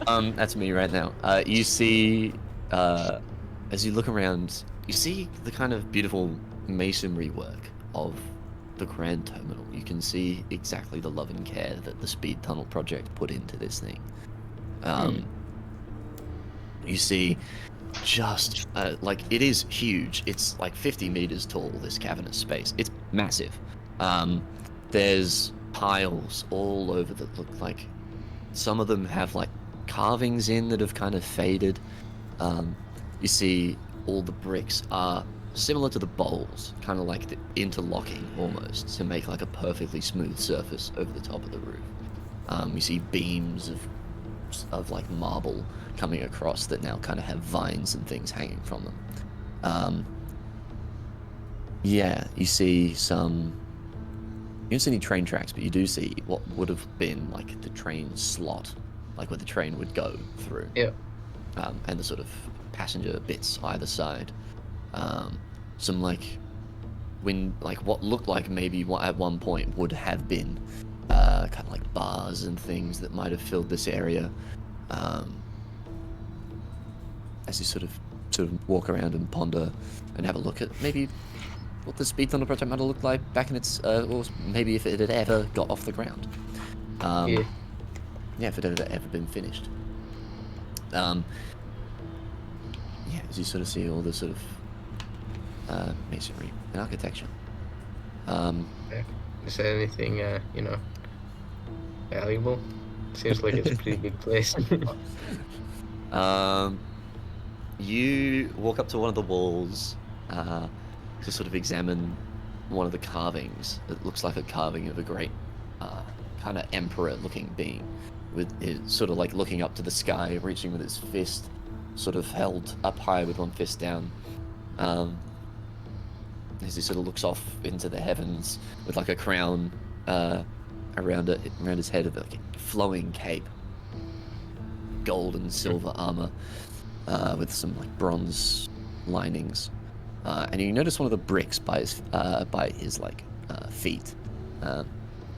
yeah. That's me right now. You see, as you look around, you see the kind of beautiful masonry work of the Grand Terminal. You can see exactly the love and care that the Speed Tunnel project put into this thing. You see, just like it is huge. It's like 50 meters tall. This cavernous space. It's massive. There's piles all over that look like some of them have like carvings in that have kind of faded. You see all the bricks are similar to the bowls, kind of like the interlocking almost to make like a perfectly smooth surface over the top of the roof. You see beams of like marble coming across that now kind of have vines and things hanging from them. Yeah, you see some. You don't see any train tracks, but you do see what would have been like the train slot, like where the train would go through. Yeah. And the sort of passenger bits either side. Some like what looked like maybe what at one point would have been kind of like bars and things that might have filled this area. As you sort of walk around and ponder and have a look at maybe what the Speed Tunnel project might have looked like back in its, or maybe if it had ever got off the ground. Yeah, if it had ever been finished. Yeah, as you sort of see all the sort of masonry and architecture. Is there anything, valuable? Seems like it's a pretty big place. You walk up to one of the walls to sort of examine one of the carvings. It looks like a carving of a great kind of emperor-looking being, with it sort of like looking up to the sky, reaching with its fist, sort of held up high with one fist down. As he sort of looks off into the heavens with like a crown around his head, of like a flowing cape, gold and silver armor, with some like bronze linings. And you notice one of the bricks by his like feet,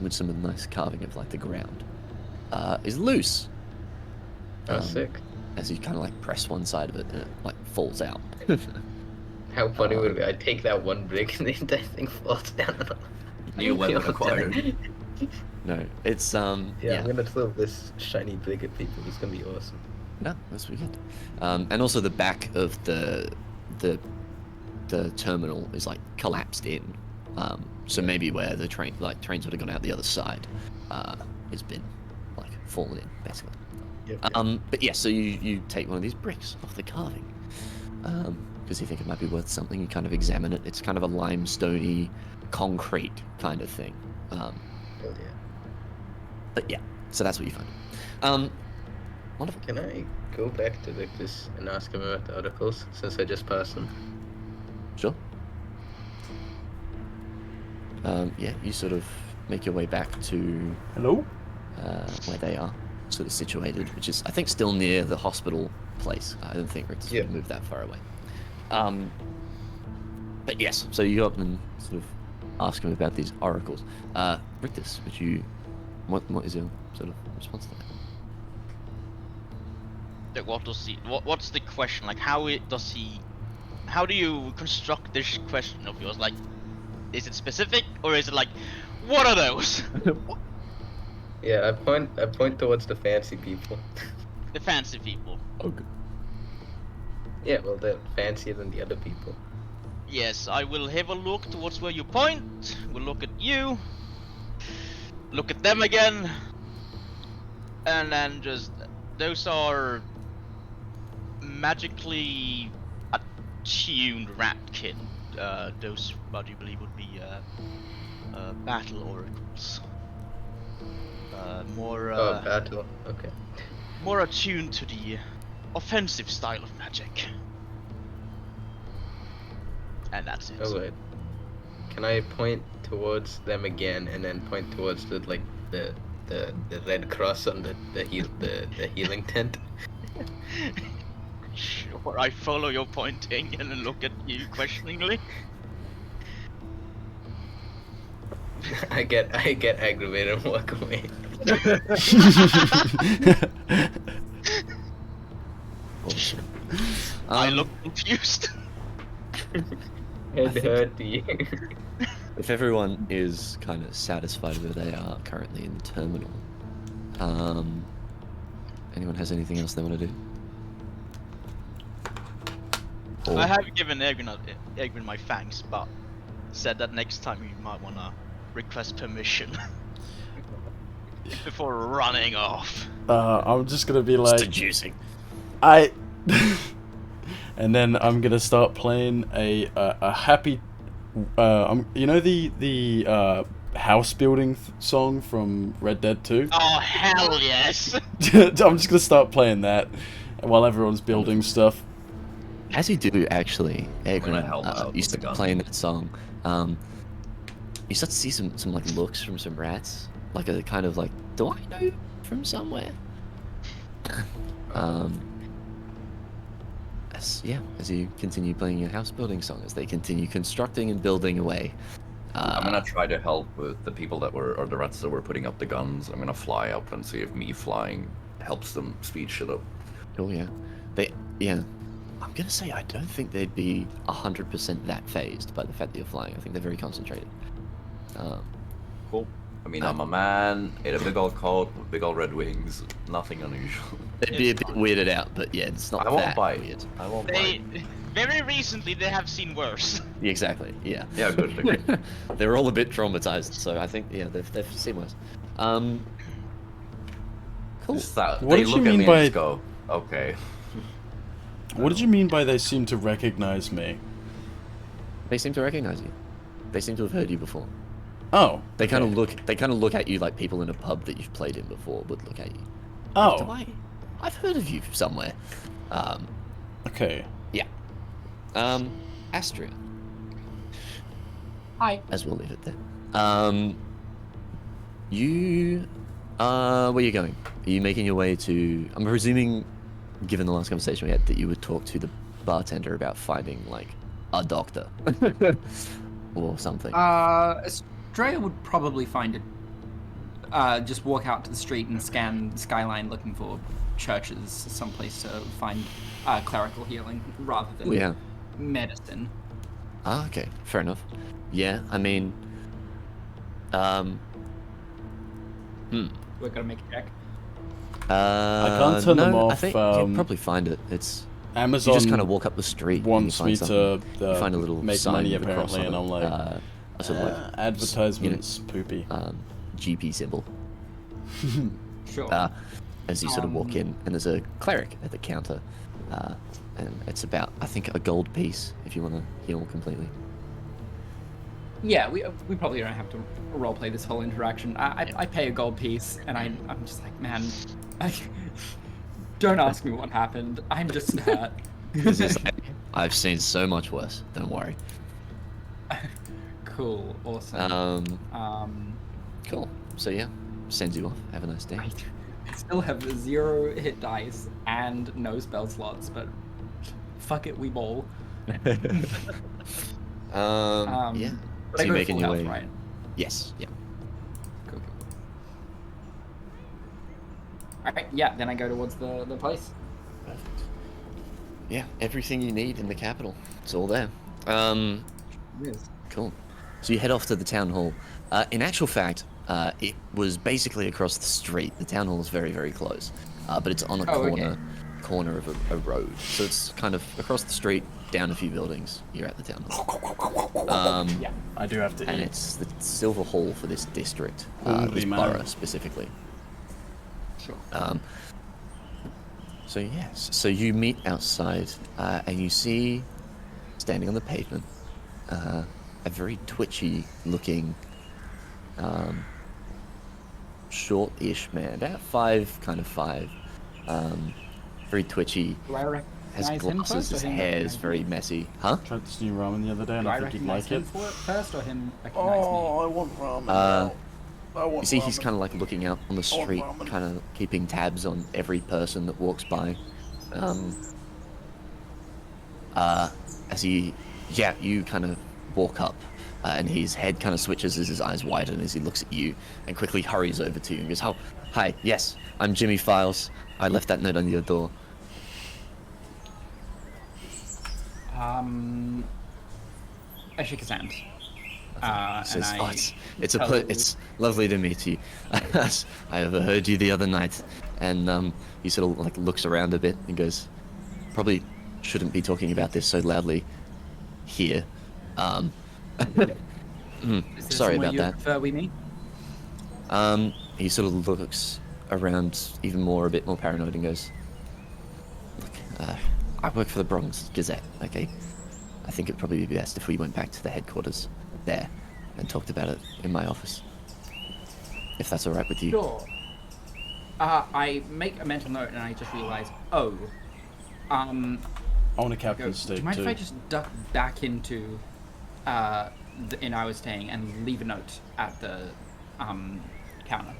with some of the nice carving of like the ground, is loose. Oh, sick. As you kind of like press one side of it, and it like falls out. How funny would it be? I take that one brick and the entire thing falls down. New weapon acquired. No, it's Yeah, I'm gonna throw this shiny brick at people. It's gonna be awesome. No, that's pretty good. And also the back of the terminal is like collapsed in. So maybe where the trains would have gone out the other side, has been like fallen in basically. Yep. But yeah, so you take one of these bricks off the carving, because you think it might be worth something. You kind of examine it. It's kind of a limestoney, concrete kind of thing. Oh, yeah. But yeah, so that's what you find. Wonderful. Can I go back to Victus and ask him about the articles, since I just passed them? Sure. Yeah, you sort of make your way back to Hello? where they are sort of situated, which is, I think, still near the hospital place. I don't think Rictus would move that far away. But yes, so you go up and sort of ask him about these oracles. Rictus, would you... What is your sort of response to that? Like, what's the question? Like, how do you construct this question of yours? Like, is it specific, or is it like, what are those? Yeah, I point towards the fancy people. The fancy people. Oh, good. Yeah, well, they're fancier than the other people. Yes, I will have a look towards where you point. We'll look at you. Look at them again. And then just... Those are... magically attuned ratkin. Those, what do you believe would be, battle oracles. Oh, battle. Okay. More attuned to the offensive style of magic. And that's it. Oh, wait. Can I point towards them again and then point towards the red cross on the healing tent? Sure, I follow your pointing and then look at you questioningly. I get aggravated and walk away. Awesome. I look confused. Head hurty. If everyone is kind of satisfied where they are currently in the terminal, anyone has anything else they want to do? Or- I have given Egwin my thanks, but said that next time you might wanna request permission before running off. I'm just gonna be like, Seducing. and then I'm gonna start playing a happy, you know the house building song from Red Dead 2. Oh hell yes! I'm just gonna start playing that while everyone's building stuff. As you do, actually, gonna help out you with the start gun. playing that song. You start to see some like looks from some rats, like a kind of like, do I know you from somewhere? As you continue playing your house building song, as they continue constructing and building away. I'm gonna try to help with the people that were, or the rats that were putting up the guns. I'm gonna fly up and see if me flying helps them speed shit up. Oh yeah, I'm gonna say I don't think they'd be 100% that phased by the fact that you're flying. I think they're very concentrated. Cool. I mean, I'm a man in a big old coat with big old red wings. Nothing unusual. They'd be a bit weirded out, but yeah, it's not I won't that bite. weird. I won't They bite. very recently they have seen worse. Yeah, exactly. Yeah. Yeah, good. They're all a bit traumatized, so I think they've seen worse. Cool. Just that, What they did you look at mean me by- and just go, okay. What did you mean by they seem to recognize me? They seem to recognize you. They seem to have heard you before. Oh. They kind okay. of look. They kind of look at you like people in a pub that you've played in before would look at you. Oh. I've heard of you somewhere. Okay. Yeah. Astria. Hi. As we'll leave it there. You. Where are you going? Are you making your way to? I'm presuming, given the last conversation we had, that you would talk to the bartender about finding like a doctor or something. Drea would probably find it. Just walk out to the street and scan the skyline looking for churches, someplace to find clerical healing rather than Yeah. medicine. Ah, okay, fair enough. Yeah, I mean, We're gonna make a check. I can't turn no, them off. I think you'll probably find it. It's Amazon you just kind of walk up the street. and you wants find me something. to You find a little make sign money with a cross apparently, and on I'm it, like, a sort of like advertisements, poopy. GP symbol. Sure. As you sort of walk in, and there's a cleric at the counter, and it's about, I think, a gold piece if you want to heal completely. Yeah, we probably don't have to roleplay this whole interaction. I pay a gold piece, and I'm just like, man, don't ask me what happened. I'm just hurt. This is like, I've seen so much worse. Don't worry. Cool, awesome. Cool. So yeah, sends you off. Have a nice day. I still have 0 hit dice and no spell slots, but fuck it, we bowl. Yeah. But So I you're go making full your health, way. right? Yes. Yeah. Cool. Alright, yeah, then I go towards the place. Perfect. Yeah, everything you need in the capital. It's all there. Yes. Cool. So you head off to the town hall. In actual fact, it was basically across the street. The town hall is very, very close, but it's on a corner of a road. So it's kind of across the street, down a few buildings. You're at the town hall. Yeah. I do have to And eat. it's the silver hall for this district, Holy this man. borough specifically. Sure. So yes, so you meet outside, and you see, standing on the pavement, a very twitchy-looking, short-ish man, about 5'5", very twitchy, Do I has recognize him glasses, first, or his him hair's recognize very me? messy. Huh? Tried this new ramen the other day, and Do I I think you'd recognize like him it. for it first, or him recognize Oh, I want ramen. I want You see, he's ramen. kind of like looking out on the street, ramen. kind of keeping tabs on every person that walks by. As he, you kind of walk up, and his head kind of switches as his eyes widen as he looks at you, and quickly hurries over to you and goes, "Oh, hi, yes, I'm Jimmy Files. I left that note on your door." I shake his hand. He says, and "Oh, it's lovely to meet you. I overheard you the other night," and he sort of like looks around a bit and goes, "Probably shouldn't be talking about this so loudly here. Sorry about that." Prefer we meet? He sort of looks around even more, a bit more paranoid, and goes, "Look, I work for the Bronx Gazette, okay? I think it'd probably be best if we went back to the headquarters there and talked about it in my office. If that's alright with you." Sure. I make a mental note and I just realize, I I want a captain's do you steak mind if I too. just duck back into the inn I was staying and leave a note at the counter?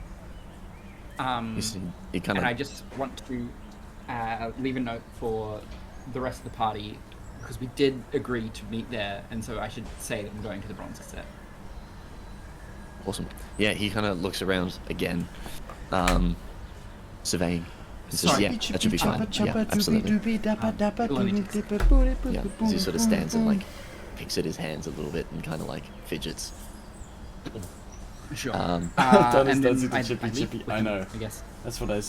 He kind And I of just want to leave a note for the rest of the party because we did agree to meet there, and so I should say that I'm going to the Bronze Set. awesome. Yeah, he kind of looks around again, surveying. He says, Sorry. "Yeah, that should be fine. Yeah, absolutely." Yeah, as he sort of stands and like picks at his hands a little bit and kind of like fidgets. Sure. That is and that's then the chippy leave chippy. with I him, know. I guess. That's what I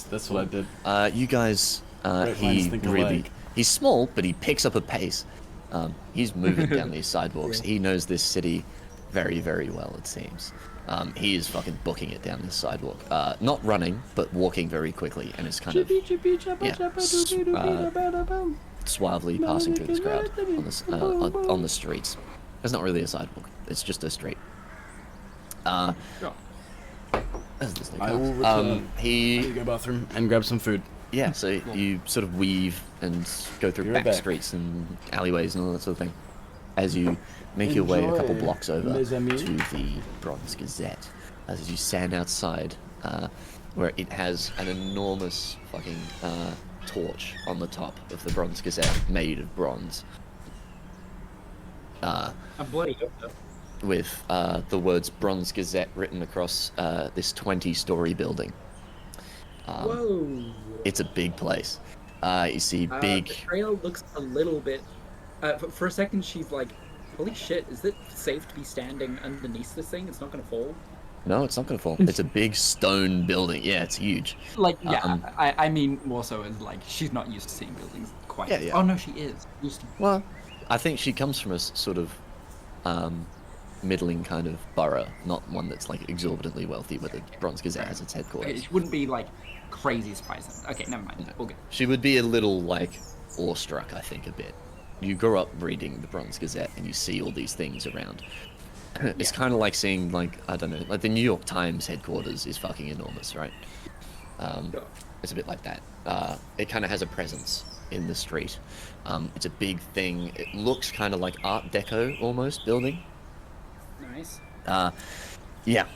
did. You guys, Great minds he think really, alike. he's small, but he picks up a pace. He's moving down these sidewalks. He knows this city very, very well, it seems. He is fucking booking it down this sidewalk. Not running, but walking very quickly, and is kind of suavely passing through this crowd on the streets. It's not really a sidewalk. It's just a street. Sure. As this thing I will goes. return. I need to He go bathroom and grab some food. Yeah, so you sort of weave and go through Be back right back. streets and alleyways and all that sort of thing as you make your way a couple Enjoy, blocks over mes to amis. the Bronze Gazette. As you stand outside, where it has an enormous fucking torch on the top of the Bronze Gazette made of bronze. I'm bloody hope so. With the words Bronze Gazette written across this 20-story building. Whoa. It's a big place. You see big... The trail looks a little bit. For a second, she's like, "Holy shit! Is it safe to be standing underneath this thing? It's not gonna fall." No, it's not going to fall. It's a big stone building. Yeah, it's huge. Like, yeah, I mean more so as like she's not used to seeing buildings quite. Yeah, yeah. Oh no, she is used to. Well, I think she comes from a sort of middling kind of borough, not one that's like exorbitantly wealthy where the Bronze Gazette has its Okay, headquarters. she wouldn't be like crazy surprised. Okay, never mind. All good. She would be a little like awestruck, I think, a bit. You grow up reading the Bronze Gazette and you see all these things around. It's kind of like seeing, like, I don't know, like the New York Times headquarters is fucking enormous, right? It's a bit like that. It kind of has a presence in the street. It's a big thing. It looks kind of like Art Deco almost building. Nice. Yeah,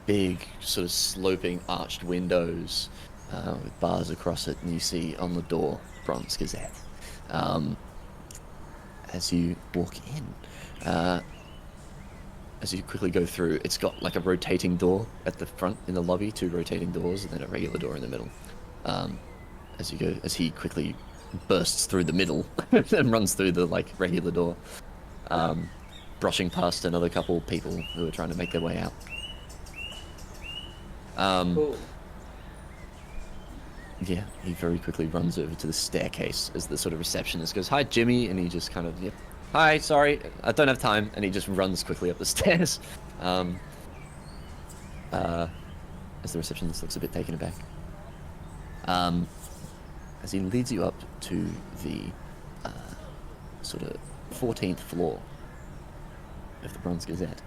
big sort of sloping arched windows with bars across it, and you see on the door Bronze Gazette. As you walk in, as you quickly go through, it's got like a rotating door at the front in the lobby, 2 rotating doors, and then a regular door in the middle. As he quickly bursts through the middle and runs through the like regular door, brushing past another couple people who are trying to make their way out. Cool. Yeah, he very quickly runs over to the staircase as the sort of receptionist goes, "Hi, Jimmy," and he just kind of, "Yep, hi, sorry, I don't have time," and he just runs quickly up the stairs. As the receptionist looks a bit taken aback. As he leads you up to the sort of 14th floor of the Bronze Gazette.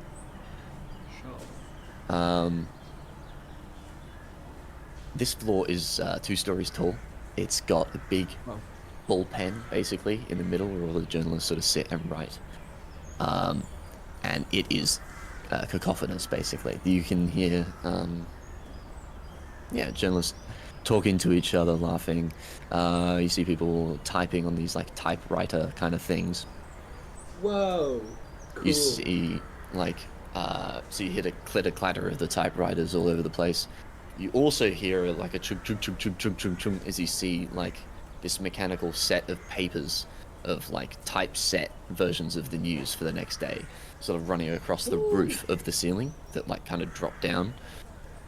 Sure. This floor is 2 stories tall. It's got a big bullpen, basically, in the middle where all the journalists sort of sit and write. And it is cacophonous, basically. You can hear, journalists talking to each other, laughing. You see people typing on these, like, typewriter kind of things. Whoa. Cool. You see like, so you hear the clitter-clatter of the typewriters all over the place. You also hear like a chug chug chug chug chug chug chug as you see like this mechanical set of papers of like typeset versions of the news for the next day, sort of running across the roof of the ceiling that like kind of drop down.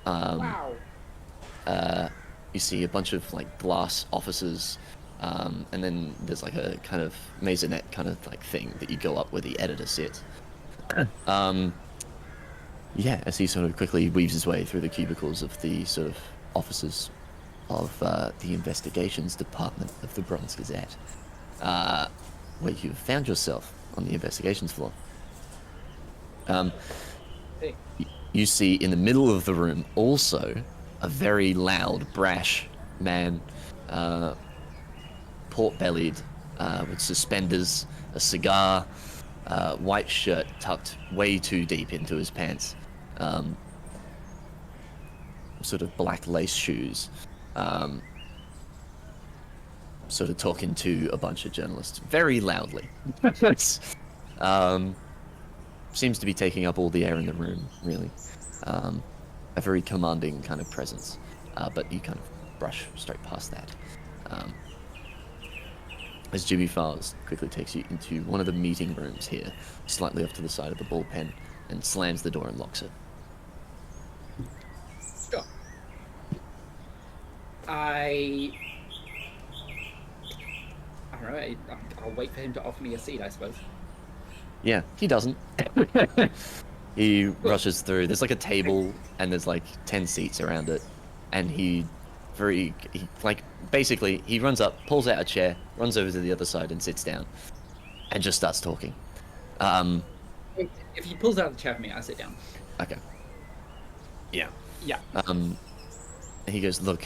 Wow. You see a bunch of like glass offices, and then there's like a kind of maisonette kind of like thing that you go up where the editor sits. Yeah, as he sort of quickly weaves his way through the cubicles of the sort of offices of the investigations department of the Bronze Gazette, where you've found yourself on the investigations floor. Hey. You see in the middle of the room also a very loud, brash man, port-bellied, with suspenders, a cigar, white shirt tucked way too deep into his pants, sort of black lace shoes, sort of talking to a bunch of journalists very loudly. Seems to be taking up all the air in the room, really. A very commanding kind of presence, but you kind of brush straight past that. As Jimmy Files quickly takes you into one of the meeting rooms here, slightly off to the side of the bullpen, and slams the door and locks it. Sure. Alright, I'll wait for him to offer me a seat, I suppose. Yeah, he doesn't. He rushes through. There's like a table, and there's like 10 seats around it, and he basically he runs up, pulls out a chair, runs over to the other side, and sits down, and just starts talking. If he pulls out the chair for me, I sit down. Okay. Yeah. Yeah. He goes, look,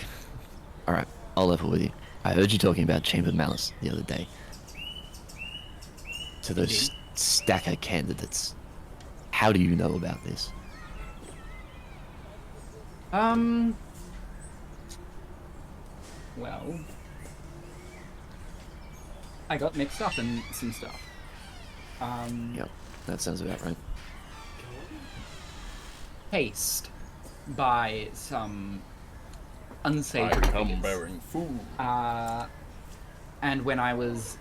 all right, I'll level with you. I heard you talking about Chamber Malice the other day. To those stacker candidates, how do you know about this? Well, I got mixed up in some stuff. Yep, that sounds about right. Paced by some unsavory figures. bearing food. And when I was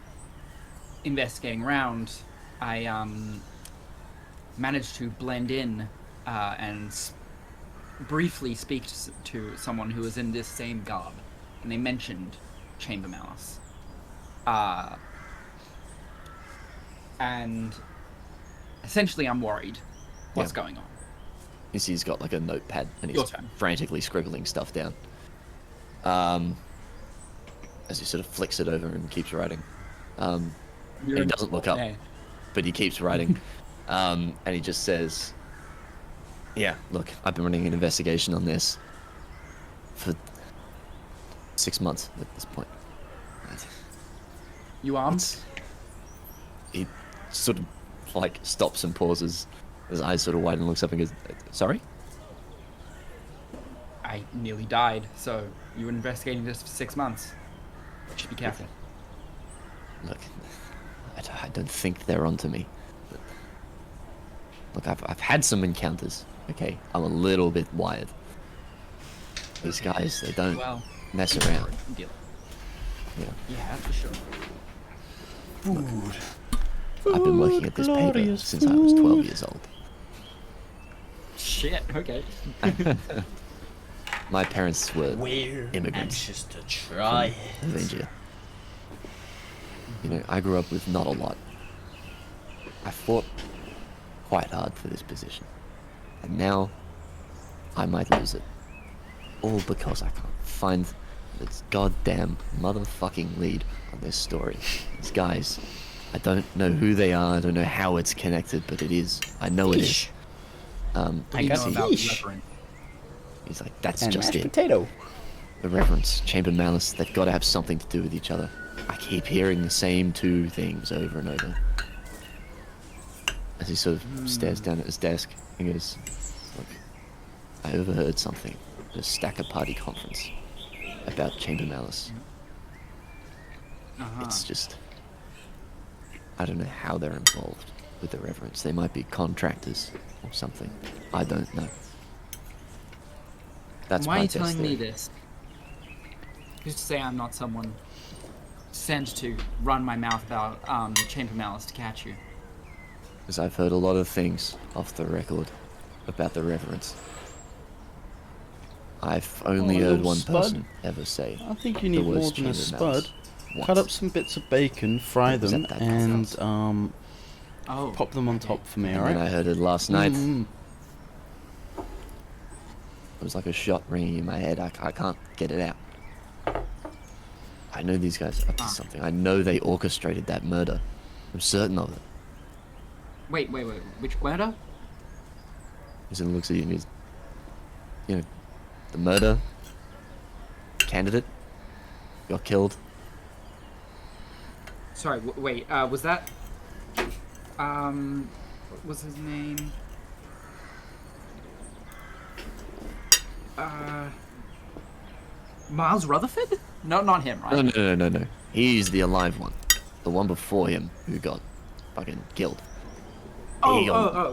investigating around, I managed to blend in and briefly speak to someone who was in this same garb, and they mentioned Chamber Malice. And essentially, I'm worried. What's going on? You see he's got like a notepad, and Your he's turn. frantically scribbling stuff down. As he sort of flicks it over and keeps writing. And he doesn't look up, but he keeps writing. And he just says, yeah, look, I've been running an investigation on this for 6 months at this point. You armed? He sort of like stops and pauses. His eyes sort of widen and looks up and goes, sorry? I nearly died, so you were investigating this for 6 months. You should be careful. Look, I don't think they're onto me. But look, I've had some encounters, okay? I'm a little bit wired. These guys, they don't mess around. Deal. Yeah. For sure. Food. I've been working at this paper since I was 12 years old. Shit, okay. My parents were We're immigrants anxious to try from India. You know, I grew up with not a lot. I fought quite hard for this position. And now, I might lose it. All because I can't find this goddamn motherfucking lead on this story. These guys, I don't know who they are, I don't know how it's connected, but it is. I know it is. I got see, about the reverend. he's like, that's And just mashed it. potato. The Reverence, Chamber Malice, they've got to have something to do with each other. I keep hearing the same two things over and over. As he sort of stares down at his desk, he goes, look, I overheard something at a Stacker Party conference about Chamber Malice. It's just, I don't know how they're involved. with the reverence. They might be contractors or something. I don't know. That's Why my are you best telling me theory. this? Who's to say I'm not someone sent to run my mouth about chamber malice to catch you? Because I've heard a lot of things off the record about the reverence. I've only Oh, a heard little one spud? person ever say I think you the need more words than a chamber malice spud. once. Cut up some bits of bacon, fry Was them, that and Oh. pop them on top for me, And alright? then I heard it last night. Mm. It was like a shot ringing in my head. I can't get it out. I know these guys are up to something. I know they orchestrated that murder. I'm certain of it. Wait. Which murder? Because it looks at you and he's, the murder candidate got killed. Sorry, wait, was that... what was his name? Miles Rutherford? No, not him, right? No. He's the alive one. The one before him who got fucking killed.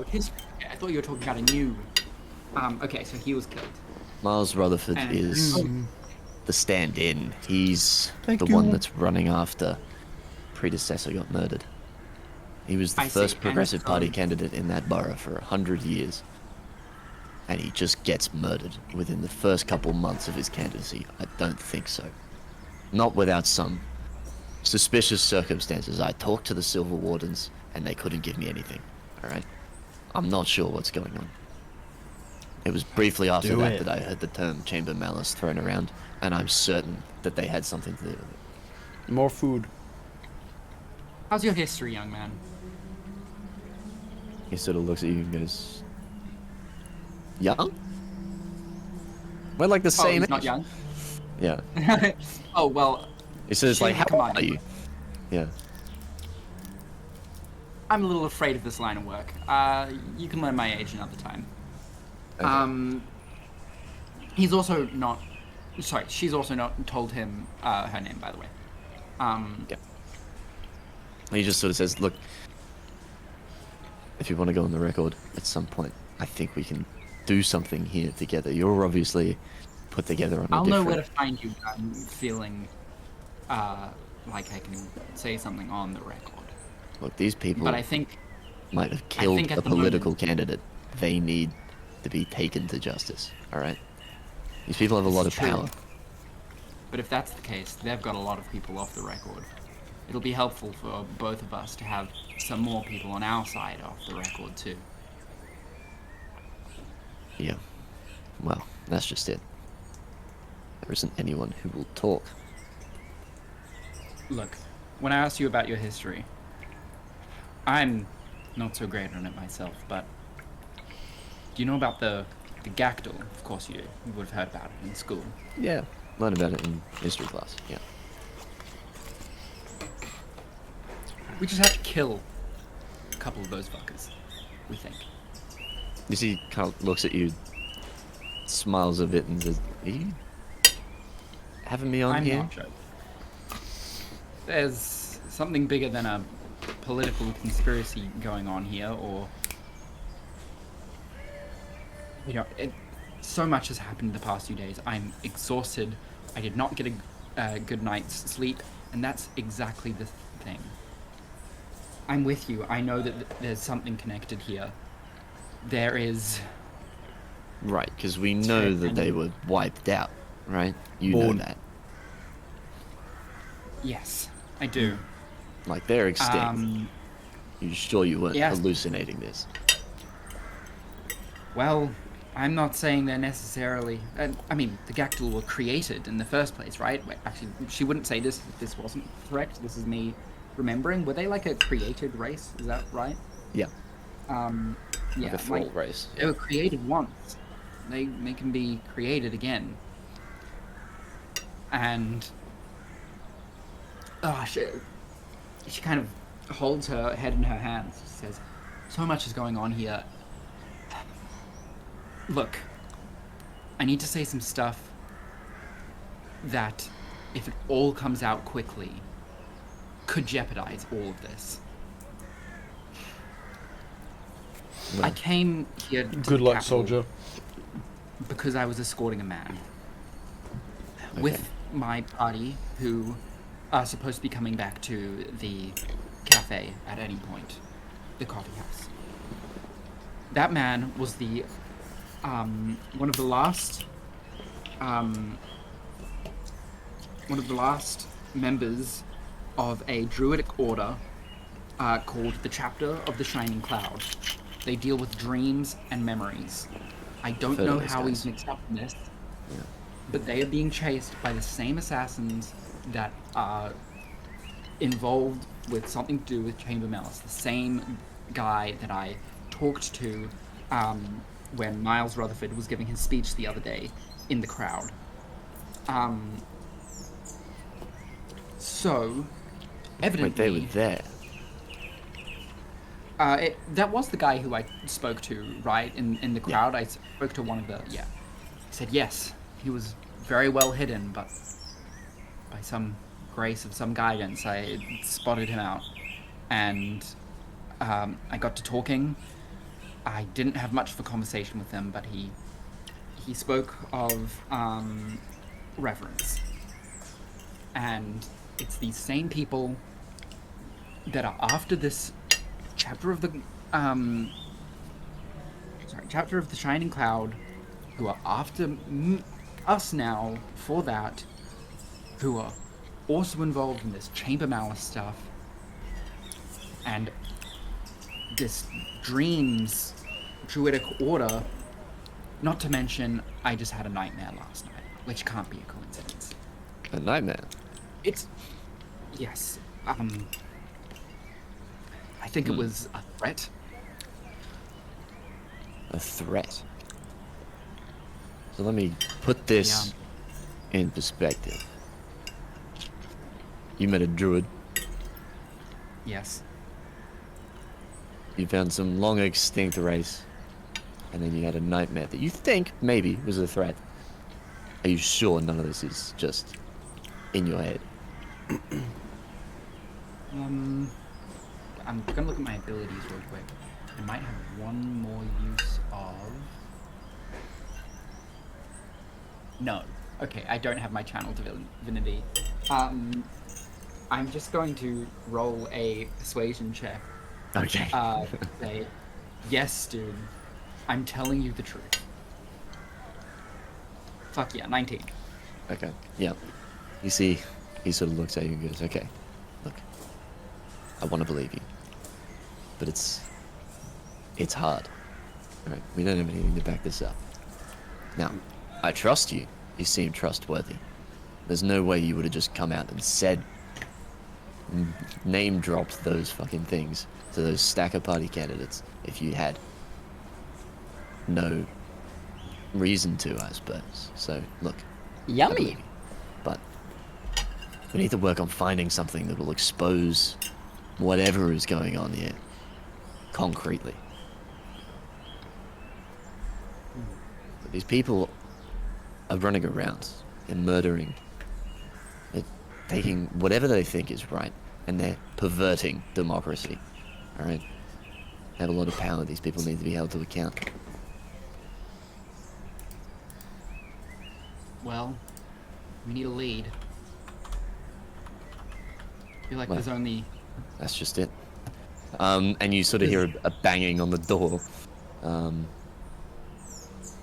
His... Okay, I thought you were talking about a new... okay, so he was killed. Miles Rutherford And- is the stand-in. He's Thank the you. one that's running after predecessor got murdered. He was the I see, first and, Progressive Party candidate in that borough for 100 years. And he just gets murdered within the first couple months of his candidacy. I don't think so. Not without some suspicious circumstances. I talked to the Silver Wardens and they couldn't give me anything. Alright? I'm not sure what's going on. It was briefly after Do that it. that I heard the term chamber malice thrown around, and I'm certain that they had something to do with it. More food. How's your history, young man? He sort of looks at you and goes, young? We're like the same he's not age. young? Yeah. Oh, well, He says, like, how come old on. are you? Yeah. I'm a little afraid of this line of work. You can learn my age another time. Okay. He's also not... Sorry, she's also not told him her name, by the way. Yeah. He just sort of says, look, if you want to go on the record at some point, I think we can do something here together. You're obviously put together on a I'll different... know where to find you when I'm feeling like I can say something on the record. Look, these people But I think... might have killed think at a the political moment- candidate. They need to be taken to justice, alright? These people have a lot of It's true. power. But if that's the case, they've got a lot of people off the record. It'll be helpful for both of us to have some more people on our side off the record, too. Yeah. Well, that's just it. There isn't anyone who will talk. Look, when I asked you about your history, I'm not so great on it myself, but do you know about the Gactyl? Of course you would have heard about it in school. Yeah, learn about it in history class, yeah. We just had to kill a couple of those fuckers, we think. You see, kind of looks at you, smiles a bit and says, are you having me on I'm here? not joking. There's something bigger than a political conspiracy going on here, or... You know, so much has happened in the past few days. I'm exhausted. I did not get a good night's sleep, and that's exactly the thing. I'm with you. I know that there's something connected here. There is... Right, because we know that they were wiped out, right? You Born. know that. Yes, I do. Like, they're extinct. You sure you weren't yes. hallucinating this? Well, I'm not saying they're necessarily... I mean, the Gactyl were created in the first place, right? Wait, actually, she wouldn't say this if this wasn't correct. This is me remembering. Were they like a created race? Is that right? Yeah. Yeah, Like a full race. they were created once. They can be created again. And... Oh, she kind of holds her head in her hands. She says, so much is going on here. Look, I need to say some stuff that, if it all comes out quickly, could jeopardize all of this. I came here to Good the luck, capital soldier. because I was escorting a man Okay. with my party who are supposed to be coming back to the cafe at any point, the coffee house. That man was the one of the last members of a druidic order called the Chapter of the Shining Cloud. They deal with dreams and memories. I don't Heard of know those how guys. he's mixed up in this, Yeah. but they are being chased by the same assassins that are involved with something to do with Chamber Malice. The same guy that I talked to when Miles Rutherford was giving his speech the other day in the crowd. So, evidently... Wait, they were there. That was the guy who I spoke to, right? In the crowd, I spoke to one of the... Yeah. He said, yes, he was very well hidden, but by some grace of some guidance, I spotted him out. And I got to talking. I didn't have much of a conversation with him, but he spoke of reverence. And it's these same people that are after this chapter of the Chapter of the Shining Cloud, who are after us now for that, who are also involved in this Chamber Malice stuff, and this Dreams Druidic Order, not to mention, I just had a nightmare last night, which can't be a coincidence. A nightmare. It's... Yes, I think it was a threat. A threat. So let me put this in perspective. You met a druid. Yes. You found some long extinct race. And then you had a nightmare that you think maybe was a threat. Are you sure none of this is just in your head? I'm gonna look at my abilities real quick. I might have one more use of... No. Okay, I don't have my channel divinity. I'm just going to roll a persuasion check. Okay. Say, yes, dude. I'm telling you the truth. Fuck yeah, 19. Okay. Yeah. You see, he sort of looks at you and goes, okay, look, I want to believe you. But it's hard. Alright, we don't have anything to back this up. Now, I trust you. You seem trustworthy. There's no way you would have just come out and said, name dropped those fucking things to those stacker party candidates if you had no reason to, I suppose. So, look. Yummy. But we need to work on finding something that will expose whatever is going on here concretely. But these people are running around and murdering. They're taking whatever they think is right and they're perverting democracy. Alright? They have a lot of power. These people need to be held to account. Well, we need a lead. I feel like Well, there's only... That's just it. And you sort of hear a banging on the door.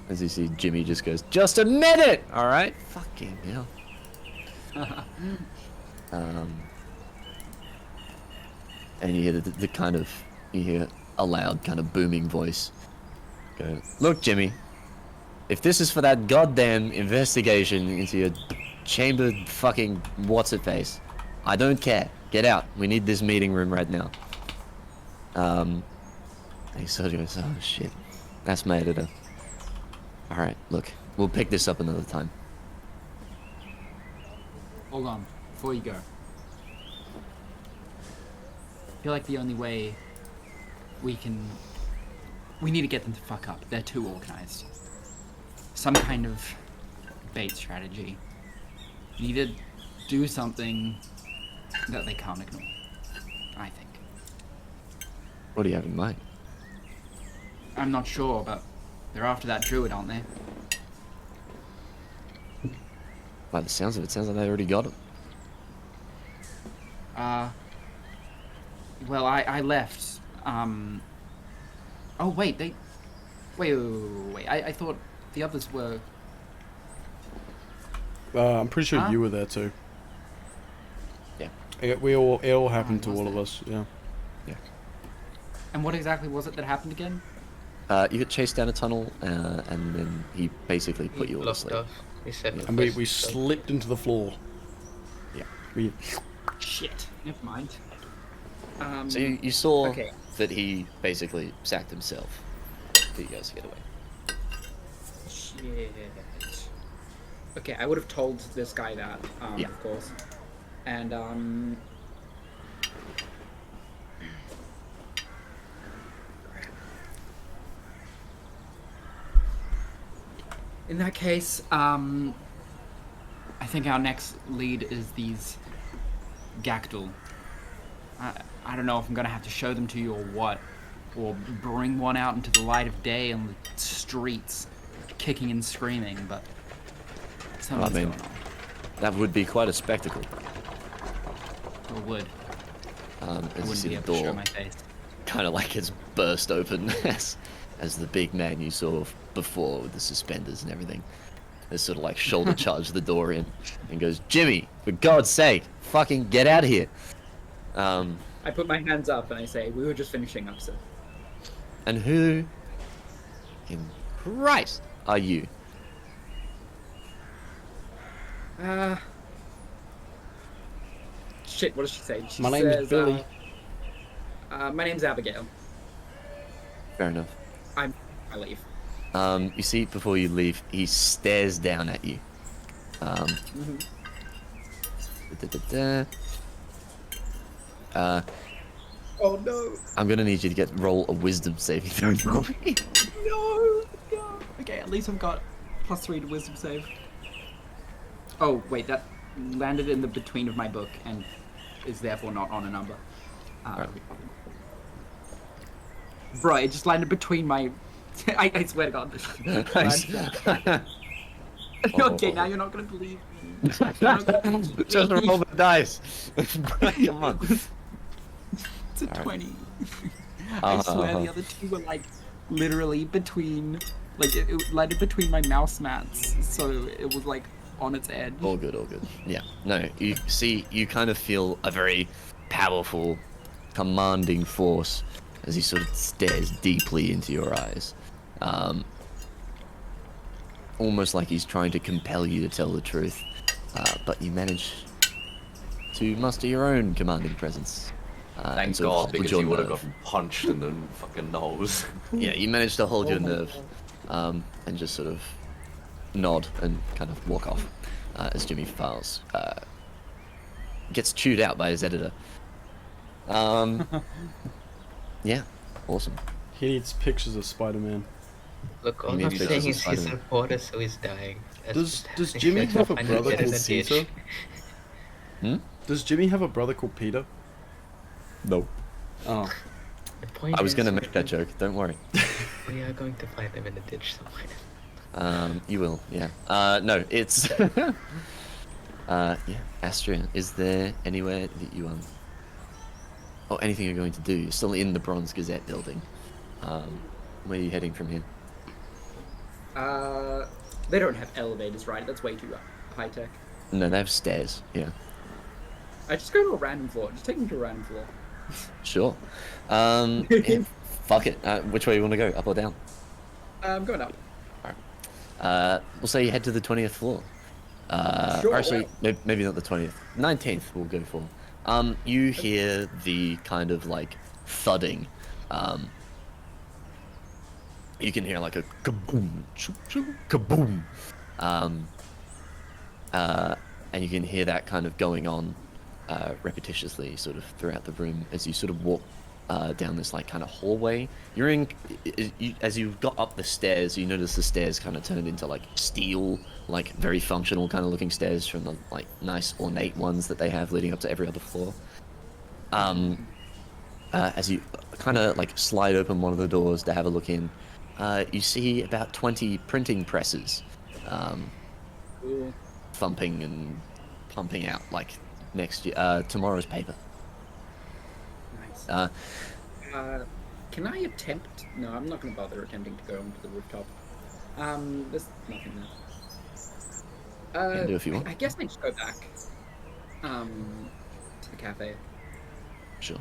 As you see Jimmy just goes, just a minute! Alright? Fucking hell. And you hear the kind of, you hear a loud kind of booming voice go, look Jimmy, if this is for that goddamn investigation into your chamber fucking what's-it-face, I don't care. Get out. We need this meeting room right now. And he sort of goes, oh shit, that's my editor. Alright, look, we'll pick this up another time. Hold on, before you go. I feel like the only way we need to get them to fuck up. They're too organized. Some kind of bait strategy. We need to do something that they can't ignore, I think. What do you have in mind? I'm not sure, but they're after that druid, aren't they? By the sounds of it, sounds like they already got it. Well, I left. Oh wait, they. Wait. I thought the others were. I'm pretty sure Huh? you were there too. Yeah. It all happened to was all of there? us. Yeah. And what exactly was it that happened again? You got chased down a tunnel, and then he basically put you all to Blocked sleep. off. He said And we slipped into the floor. Yeah. We Shit. Never mind. So you saw Okay. that he basically sacked himself for you guys to get away. Shit. Okay, I would have told this guy that, Yeah. of course. And, in that case, I think our next lead is these Gactyl. I don't know if I'm gonna have to show them to you or what, or bring one out into the light of day on the streets, kicking and screaming, but something's mean, going on. That would be quite a spectacle. Or would. As I you wouldn't see be the able to show door my face. kind of like it's burst open as the big man you saw before with the suspenders and everything has sort of like shoulder charged the door in and goes, "Jimmy, for God's sake, fucking get out of here." I put my hands up and I say, "We were just finishing up, sir." And who in Christ are you? Shit, what does she say? She My name's says, Billy. My name's Abigail. Fair enough. I leave. You see, before you leave, he stares down at you. Oh no! I'm gonna need you to roll a wisdom saving throw for me. No! Okay, at least I've got +3 to wisdom save. Oh, wait, that landed in the between of my book and is therefore not on a number. Right. Bro, it just landed between my... I swear to God. Okay, now you're not going to believe me. Just roll the dice. Come on. It's a 20. I swear the other two were like literally between... Like it landed between my mouse mats, so it was like on its edge. All good, all good. Yeah. No, you see, you kind of feel a very powerful, commanding force as he sort of stares deeply into your eyes. Almost like he's trying to compel you to tell the truth. But you manage to muster your own commanding presence. Thank and sort of God, hold because your you would have nerve. gotten punched in the fucking nose. Yeah, you manage to hold your nerve, and just sort of nod and kind of walk off as Jimmy Files gets chewed out by his editor. Yeah, awesome. He needs pictures of Spider-Man. Look, all He I'm needs saying pictures is of he's Spider-Man. reporter, so he's dying. Does Jimmy have a brother called Peter? Does Jimmy have a brother called Peter? No. Oh. The point I was is, gonna make that joke, don't worry. we are going to find him in the ditch somewhere. You will, yeah. No, it's... yeah, Astria, is there anywhere that you, or anything you're going to do? You're still in the Bronze Gazette building. Where are you heading from here? They don't have elevators, right? That's way too high tech. No, they have stairs, yeah. I just go to a random floor. Just take me to a random floor. Sure. Yeah, fuck it. Which way you want to go, up or down? I'm going up. We'll say you head to the 20th floor. Sure, Or actually, wow. maybe not the 20th. 19th we'll go for. You hear the kind of like thudding. You can hear like a kaboom, choo, choo, kaboom. And you can hear that kind of going on repetitiously sort of throughout the room as you sort of walk down this like kind of hallway. You're in, as you got up the stairs, you notice the stairs kind of turned into like steel, like very functional kind of looking stairs from the like nice ornate ones that they have leading up to every other floor. as you kind of like slide open one of the doors to have a look in, you see about 20 printing presses, Cool. thumping and pumping out like tomorrow's paper. Nice. Can I attempt? No, I'm not going to bother attempting to go onto the rooftop. There's nothing there. You can do if you want. I guess I just go back. To the cafe. Sure.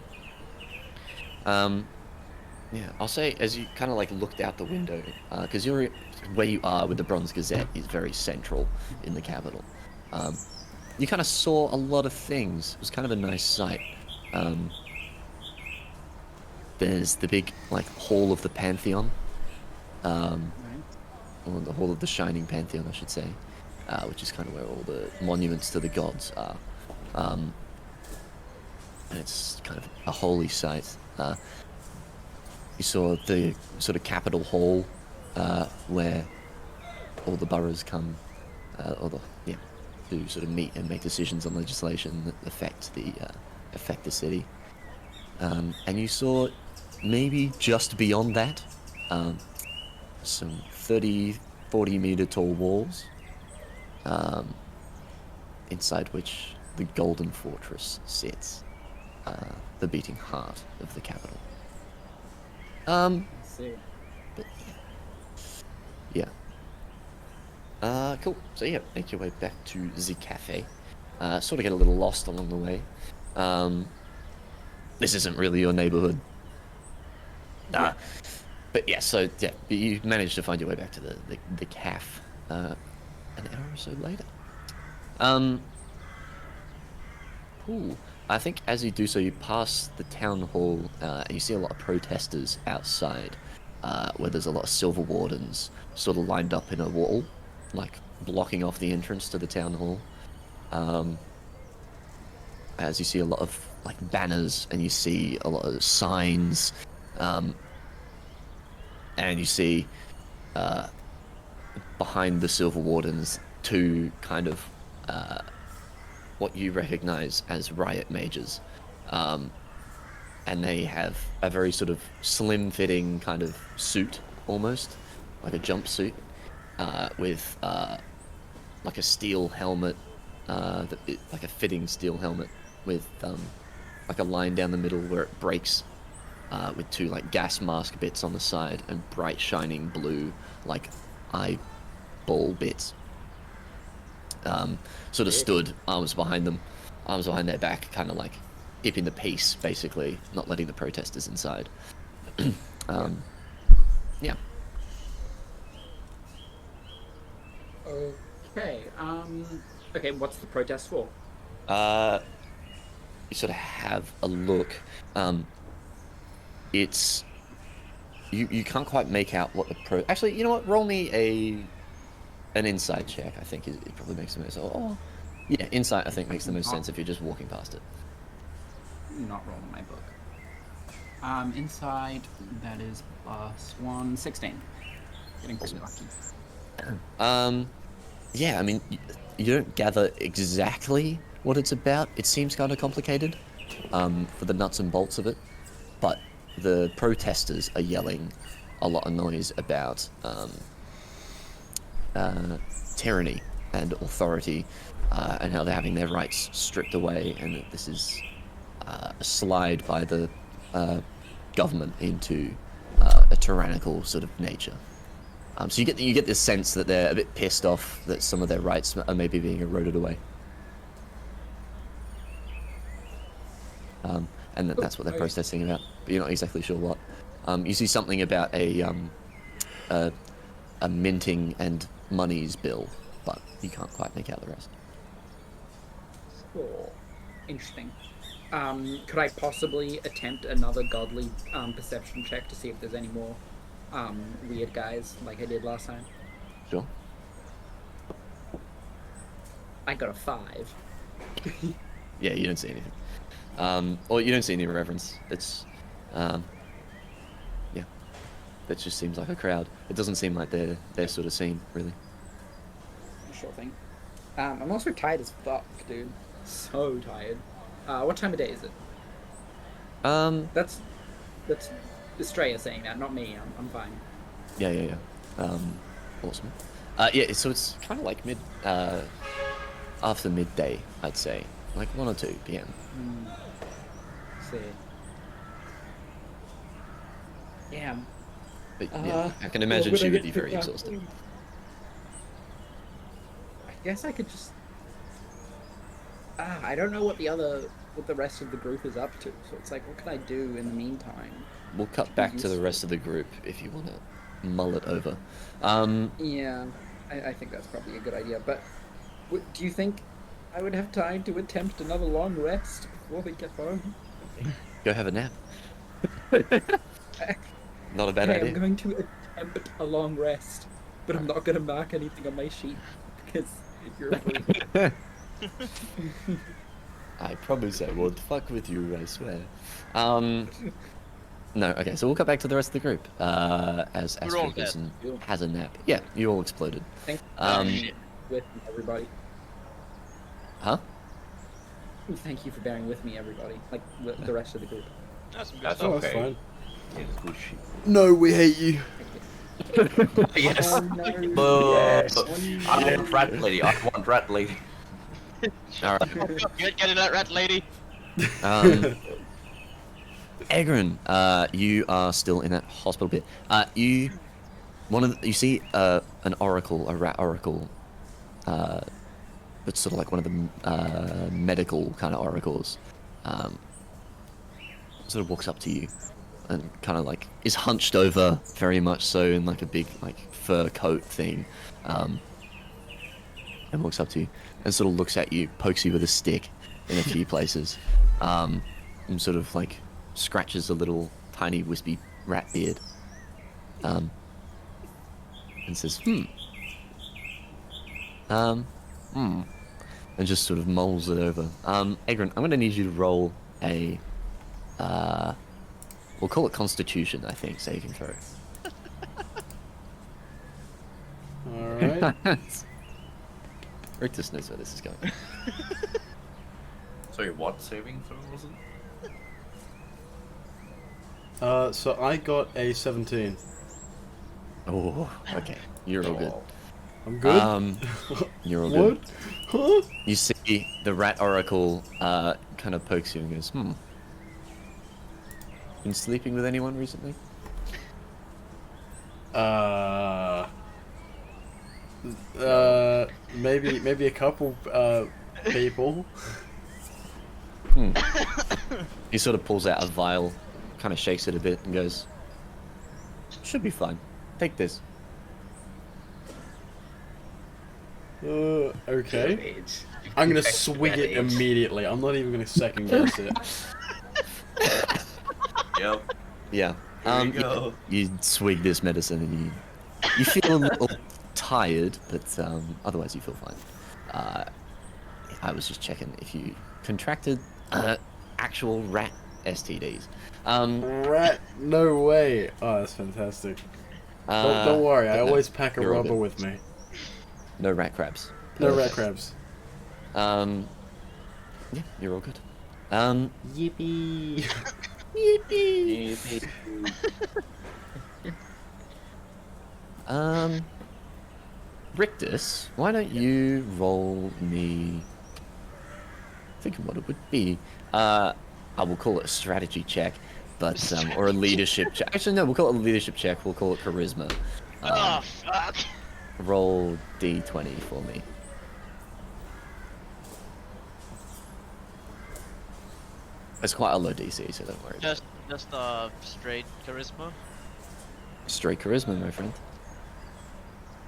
Yeah, I'll say as you kind of like looked out the window, because you're where you are with the Bronze Gazette is very central in the capital. You kind of saw a lot of things. It was kind of a nice sight. There's the big like hall of the Pantheon, or the hall of the Shining Pantheon, I should say, which is kind of where all the monuments to the gods are. And it's kind of a holy site. You saw the sort of Capitol Hall, where all the boroughs come, to sort of meet and make decisions on legislation that affect the city. And you saw maybe just beyond that, some 30, 40 meter tall walls, inside which the Golden Fortress sits, the beating heart of the capital. I see. But yeah. Cool. So yeah, make your way back to the cafe. Sort of get a little lost along the way. This isn't really your neighborhood. But yeah, so yeah, you managed to find your way back to the caf an hour or so later. Cool. I think as you do so, you pass the town hall, and you see a lot of protesters outside, where there's a lot of silver wardens sort of lined up in a wall, like blocking off the entrance to the town hall. As you see a lot of like banners, and you see a lot of signs, and you see behind the silver wardens two kind of what you recognize as riot mages, and they have a very sort of slim-fitting kind of suit, almost like a jumpsuit, with like a steel helmet, like a fitting steel helmet with like a line down the middle where it breaks, with two like gas mask bits on the side and bright shining blue like eyeball bits. Sort of stood, arms behind their back, kind of like keeping the peace, basically, not letting the protesters inside. Yeah. Okay. Okay. What's the protest for? You sort of have a look. It's you can't quite make out what the Actually, you know what? Roll me an insight check. I think it probably makes the most. Oh, yeah, insight. I think makes the most sense if you're just walking past it. Not rolling my book. Inside, that is +1, 16. Getting pretty lucky. Yeah, I mean, you don't gather exactly what it's about. It seems kind of complicated, for the nuts and bolts of it, but the protesters are yelling a lot of noise about tyranny and authority, and how they're having their rights stripped away, and that this is a slide by the government into a tyrannical sort of nature. So you get this sense that they're a bit pissed off that some of their rights are maybe being eroded away, and that's what they're protesting about. But you're not exactly sure what. You see something about a minting and monies bill, but you can't quite make out the rest. Cool. Interesting. Could I possibly attempt another godly perception check to see if there's any more weird guys like I did last time? Sure. I got a 5. Yeah, you don't see anything. Or you don't see any reverence. It's, yeah. That just seems like a crowd. It doesn't seem like they're sort of seen, really. Sure thing. I'm also tired as fuck, dude. So tired. What time of day is it? That's Estrella saying that, not me. I'm fine. Yeah. Awesome. Yeah, so it's kind of like after midday, I'd say, like 1 or 2 p.m. See. Yeah. But yeah, I can imagine she would be very exhausted. I guess I could just. I don't know what the rest of the group is up to. So it's like, what can I do in the meantime? We'll cut back to the rest of the group if you want to mull it over. Yeah, I think that's probably a good idea. But do you think I would have time to attempt another long rest before we get home? Go have a nap. Not a bad idea. I'm going to attempt a long rest, but I'm not going to mark anything on my sheet because you're a I promise I won't fuck with you, I swear. No, okay, so we'll cut back to the rest of the group. As We're all Astrid has a nap. Yeah, you all exploded. Thanks with me, everybody. Huh? Thank you for bearing with me, everybody. Like the rest of the group. That's some good That's stuff. Oh, that's okay. fine. It's good shit. No, we hate you. Yes. Oh, no. Yes. Oh, I no. want rat lady. I want rat lady. All right. Get in that rat lady. Egrin, you are still in that hospital bit. You see an oracle, a rat oracle. It's sort of like one of the medical kind of oracles. Sort of walks up to you and kind of like is hunched over very much so in like a big like fur coat thing, and walks up to you and sort of looks at you, pokes you with a stick in a few places, and sort of like scratches a little tiny wispy rat beard, and says and just sort of mulls it over. Egrin, I'm going to need you to roll a, we'll call it Constitution, I think, saving throw. Alright. Rictus knows where this is going. Sorry, what saving throw was it? So I got a 17. Oh, okay. You're all good. I'm good? You're all good. What? Huh? You see the rat oracle kind of pokes you and goes, been sleeping with anyone recently? Maybe a couple people. He sort of pulls out a vial, kind of shakes it a bit and goes, should be fine. Take this. Okay. I'm gonna swig it immediately. I'm not even gonna second guess it. Yep. Yeah. Here we go. You swig this medicine and you feel a little tired, but otherwise you feel fine. I was just checking if you contracted actual rat STDs. Rat? No way. Oh, that's fantastic. Don't worry, I always pack a you're all rubber good. with me. No rat crabs. No rat crabs. Yeah, you're all good. Yippee. Yippee. Rictus, why don't you roll me? Thinking what it would be. I will call it a strategy check, but or a leadership check. Actually, no, we'll call it a leadership check. We'll call it charisma. Oh fuck. Roll d20 for me. It's quite a low DC, so don't worry. Just straight charisma. Straight charisma, my friend.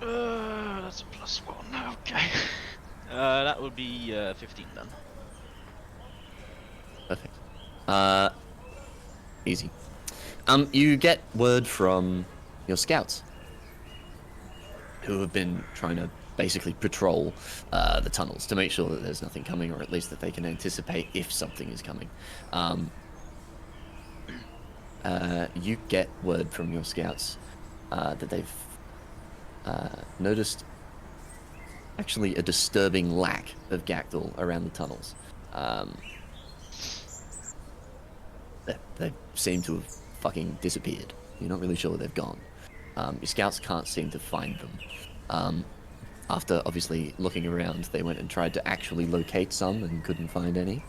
That's a +1. Okay. That would be 15 then. Perfect. Easy. You get word from your scouts, who have been trying to basically patrol the tunnels to make sure that there's nothing coming, or at least that they can anticipate if something is coming. You get word from your scouts that they've noticed actually a disturbing lack of Gactyl around the tunnels. they seem to have fucking disappeared. You're not really sure where they've gone. Your scouts can't seem to find them. After obviously looking around, they went and tried to actually locate some and couldn't find any.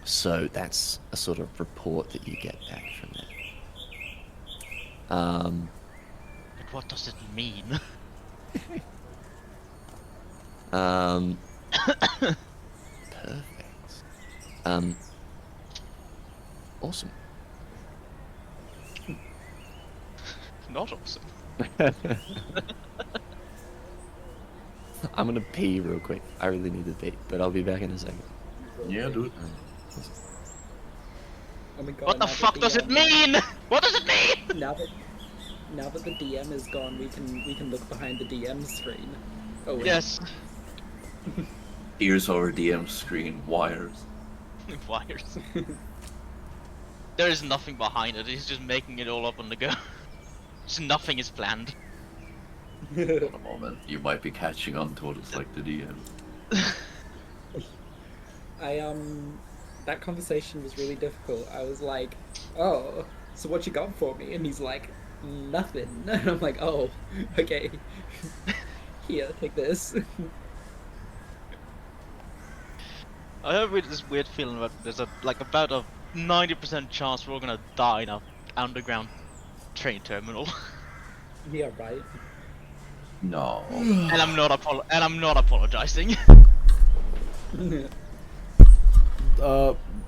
So that's a sort of report that you get back from there. But what does it mean? Perfect. Awesome. Not awesome. I'm gonna pee real quick. I really need to pee, but I'll be back in a second. Yeah, dude. Oh my god, What the now that fuck does it mean? What does it mean? Now that the DM is gone, we can look behind the DM screen. Oh wait. Yes. Ears over DM screen, wires. Wires. There is nothing behind it. He's just making it all up on the go. Just nothing is planned. For a moment, you might be catching on to what it's like to DM. That conversation was really difficult. I was like, oh, so what you got for me? And he's like, nothing. And I'm like, oh, okay. Here, take this. I have this weird feeling that there's about a 90% chance we're all gonna die in a underground train terminal. Yeah, right. No. and I'm not apologizing.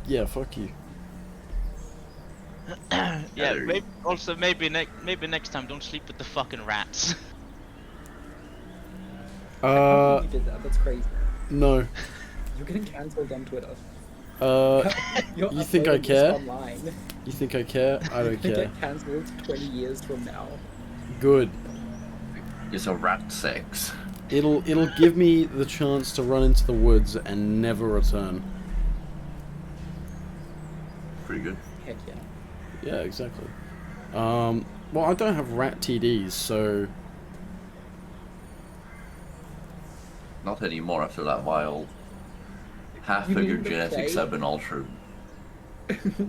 Yeah, fuck you. Yeah, maybe next time don't sleep with the fucking rats. You did that. That's crazy. No. You're getting cancelled on Twitter. You think I uploading this care? Online. You think I care? I don't You care. get cancelled 20 years from now. Good. It's a rat sex. It'll give me the chance to run into the woods and never return. Pretty good. Heck yeah. Yeah, exactly. Well, I don't have rat TDs, so Not anymore after that while half You of your mean the genetics plague? have been altered.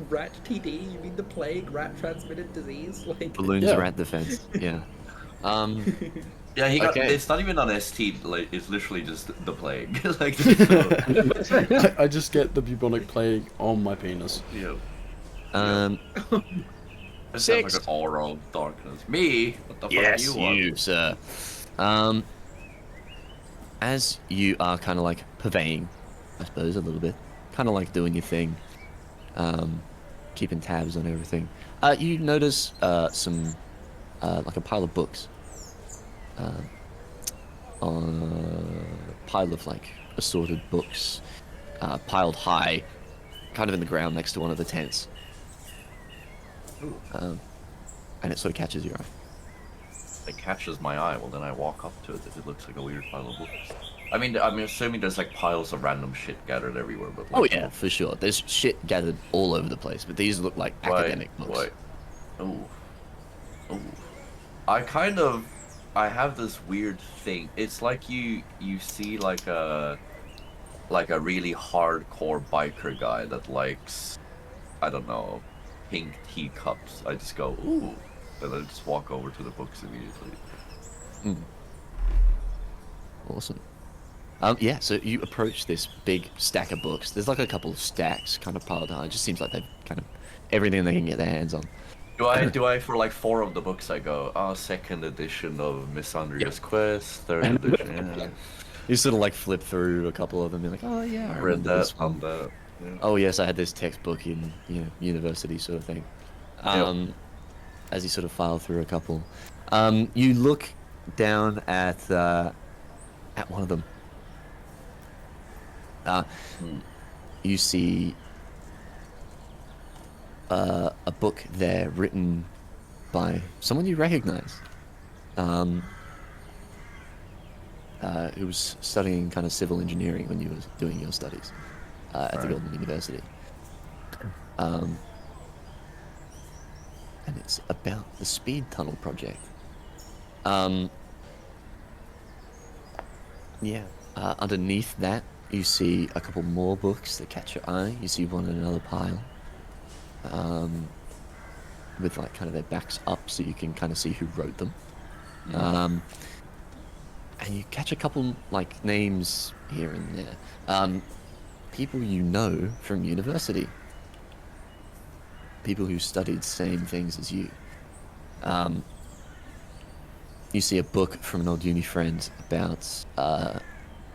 Rat TD? You mean the plague? Rat transmitted disease? Like. Balloons Yeah. rat defense. Yeah. Yeah, he got. Okay. It's not even on ST. Like, it's literally just the plague. Like, I just get the bubonic plague on my penis. yeah. It's like Six. an aura of darkness. Me? What the Yes, fuck are you you, on? sir. As you are kind of like purveying, I suppose, a little bit, kind of like doing your thing, keeping tabs on everything, you notice some, like a pile of books, on a pile of like assorted books, piled high, kind of in the ground next to one of the tents. And it sort of catches your eye. It catches my eye. Well, then I walk up to it if it looks like a weird pile of books. I mean, I'm assuming there's like piles of random shit gathered everywhere, but Oh like, yeah, for sure. There's shit gathered all over the place, but these look like academic books. Right. Oh. Oh. I have this weird thing. It's like you see like a really hardcore biker guy that likes, I don't know, pink teacups. I just go, ooh, and I just walk over to the books immediately. Awesome. Yeah, so you approach this big stack of books. There's like a couple of stacks kind of piled high. It just seems like they've kind of everything they can get their hands on. Do I for like 4 of the books I go, second edition of Miss Andrea's Quest, third edition, yeah. You sort of like flip through a couple of them and you're like, oh yeah, I I read remember this that one. on the. Yeah. Oh yes, I had this textbook in university sort of thing. As you sort of file through a couple, you look down at one of them. You see a book there written by someone you recognize, who was studying kind of civil engineering when you were doing your studies at the Golden University. And it's about the speed tunnel project. Yeah. Underneath that, you see a couple more books that catch your eye. You see one in another pile, with like kind of their backs up, so you can kind of see who wrote them. And you catch a couple like names here and there. People you know from university. People who studied same things as you. You see a book from an old uni friend about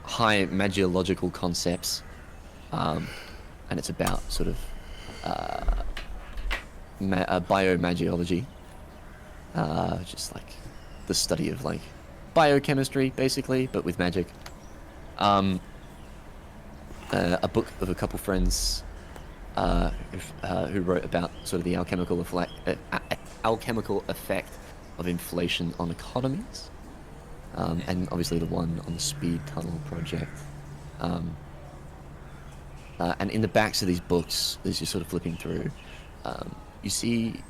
high magiological concepts, and it's about sort of biomagiology, just like the study of like biochemistry, basically, but with magic. A book of a couple friends who wrote about sort of the alchemical effect of inflation on economies, and obviously the one on the speed tunnel project. And in the backs of these books, as you're sort of flipping through, you see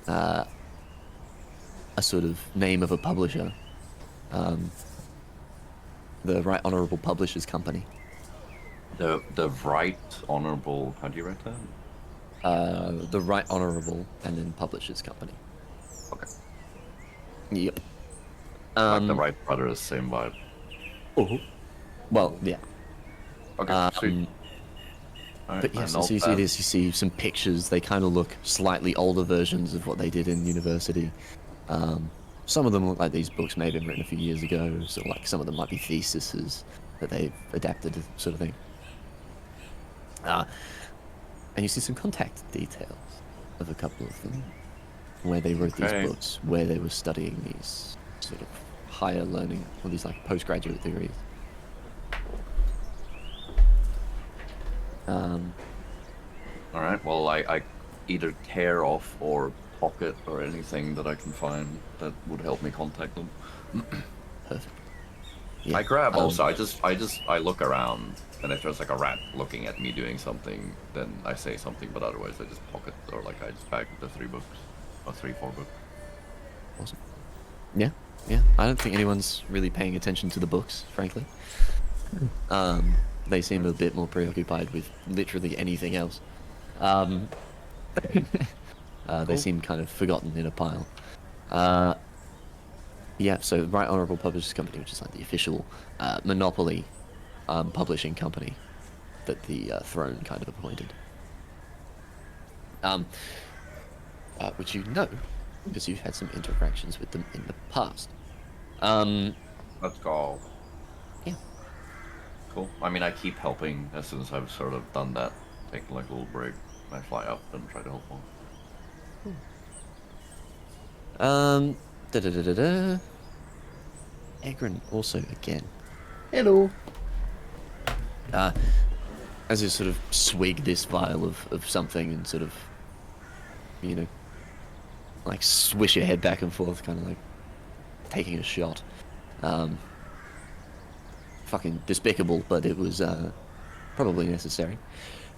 a sort of name of a publisher, the Right Honourable Publishers Company. The Right Honourable, how do you write that? The Right Honourable and then Publishers Company. Okay. Yep. Like the Wright brothers, same vibe. Oh. Well, yeah. Okay, sweet. Alright, But yes, so you see this, you see some pictures. They kind of look slightly older versions of what they did in university. Some of them look like these books may have been written a few years ago, so like some of them might be theses that they've adapted, sort of thing. And you see some contact details of a couple of them, where they wrote these books, where they were studying these sort of higher learning, or these like postgraduate degrees. Alright, well, I either tear off or pocket or anything that I can find that would help me contact them. Perfect. Yeah, I grab also, I look around, and if there's like a rat looking at me doing something, then I say something, but otherwise I just pocket, or like I just bag the 3 books, or 4 books. Awesome. Yeah. I don't think anyone's really paying attention to the books, frankly. They seem a bit more preoccupied with literally anything else. They seem kind of forgotten in a pile. Yeah, so Right Honourable Publishers Company, which is like the official monopoly publishing company that the throne kind of appointed. Which you know, because you've had some interactions with them in the past. Let's go. Yeah. Cool. I mean, I keep helping as soon as I've sort of done that. Take like a little break. I fly up and try to help more. Egrin also again. Hello. As you sort of swig this vial of something and sort of, you know, like swish your head back and forth, kind of like taking a shot. Fucking despicable, but it was probably necessary.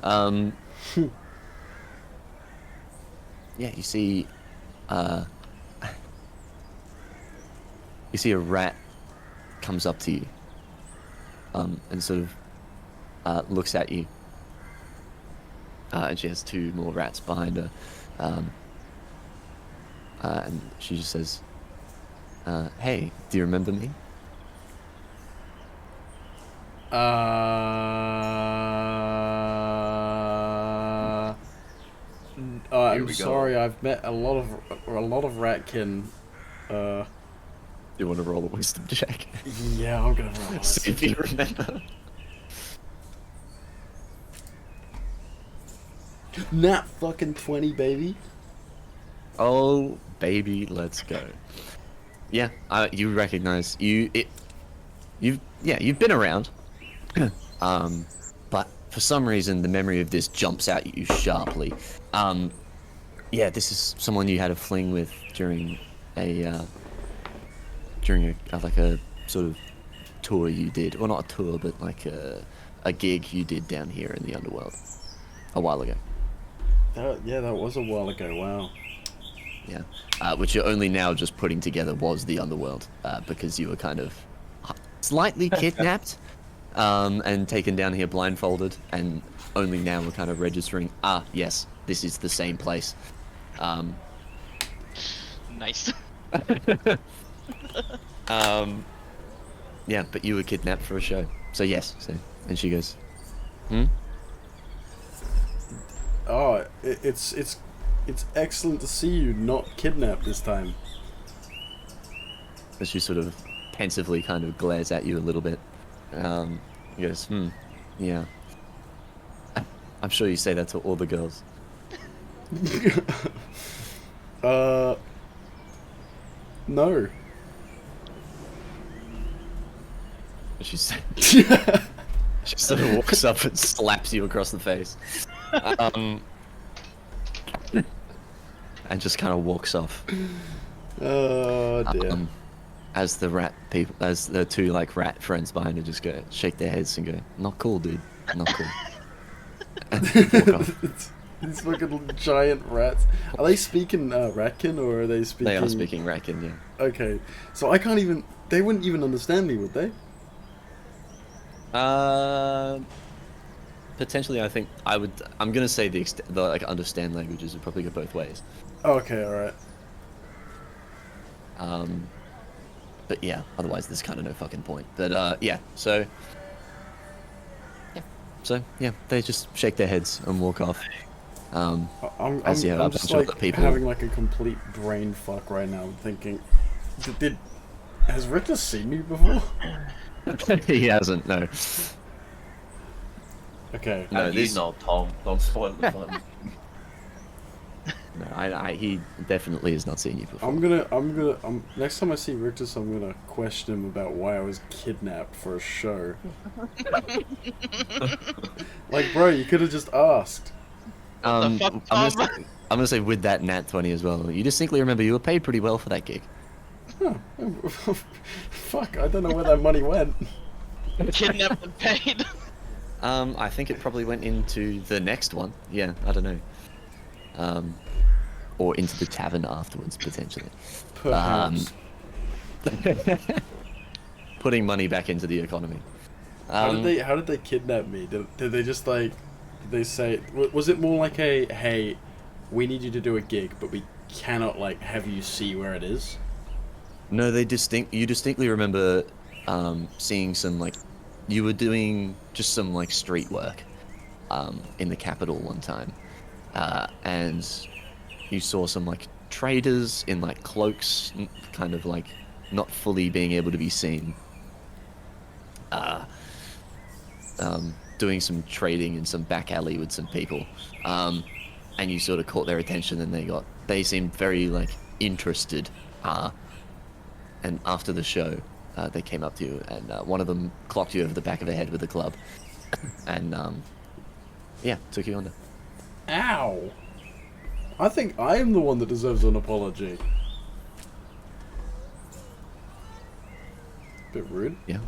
Yeah, you see a rat comes up to you, and sort of looks at you, and she has 2 more rats behind her, and she just says, "Hey, do you remember me?" I'm sorry. I've met a lot of ratkin. Do you want to roll a wisdom check? Yeah, I'm gonna roll. See if you remember. Nat fucking 20, baby. Oh, baby, let's go. Yeah, you recognize you've been around, but for some reason the memory of this jumps out at you sharply. Yeah, this is someone you had a fling with during a like a sort of tour you did, well, not a tour, but like a gig you did down here in the underworld a while ago. Yeah, that was a while ago. Wow. Yeah, which you're only now just putting together was the underworld, because you were kind of slightly kidnapped, and taken down here blindfolded, and only now we're kind of registering. Ah, yes, this is the same place. Nice. Yeah, but you were kidnapped for a show, so yes. So, and she goes, Oh, it's excellent to see you not kidnapped this time. As she sort of pensively kind of glares at you a little bit. He goes, yeah. I'm sure you say that to all the girls. No. She she sort of walks up and slaps you across the face. And just kind of walks off. Oh dear. As the two like rat friends behind her just go shake their heads and go, not cool, dude, not cool. And walk off. These fucking giant rats. Are they speaking Ratkin, or are they speaking? They are speaking Ratkin, yeah. Okay, so I can't even. They wouldn't even understand me, would they? Potentially, I think I would. I'm gonna say the like understand languages would probably go both ways. Okay, all right. But yeah, otherwise there's kind of no fucking point. But yeah, so yeah, they just shake their heads and walk off. I'm just like having like a complete brain fuck right now, thinking, has Richter seen me before? He hasn't, no. Okay. No, Tom, don't spoil the fun. No, he definitely has not seen you before. Next time I see Rictus, I'm gonna question him about why I was kidnapped for a show. Like, bro, you could have just asked. I'm gonna say with that nat 20 as well. You distinctly remember you were paid pretty well for that gig. Huh. Fuck, I don't know where that money went. Kidnapped and paid. I think it probably went into the next one. Yeah, I don't know. Or into the tavern afterwards, potentially. Perhaps. Putting money back into the economy. How did they kidnap me? Did they just like? Did they say? Was it more like a hey, we need you to do a gig, but we cannot like have you see where it is? No, you distinctly remember seeing some like you were doing just some like street work in the capital one time, and you saw some like traders in like cloaks, kind of like not fully being able to be seen, doing some trading in some back alley with some people, and you sort of caught their attention, and they seemed very like interested, and after the show, they came up to you, and one of them clocked you over the back of the head with a club, and yeah, took you under. Ow! I think I am the one that deserves an apology. Bit rude. Yeah.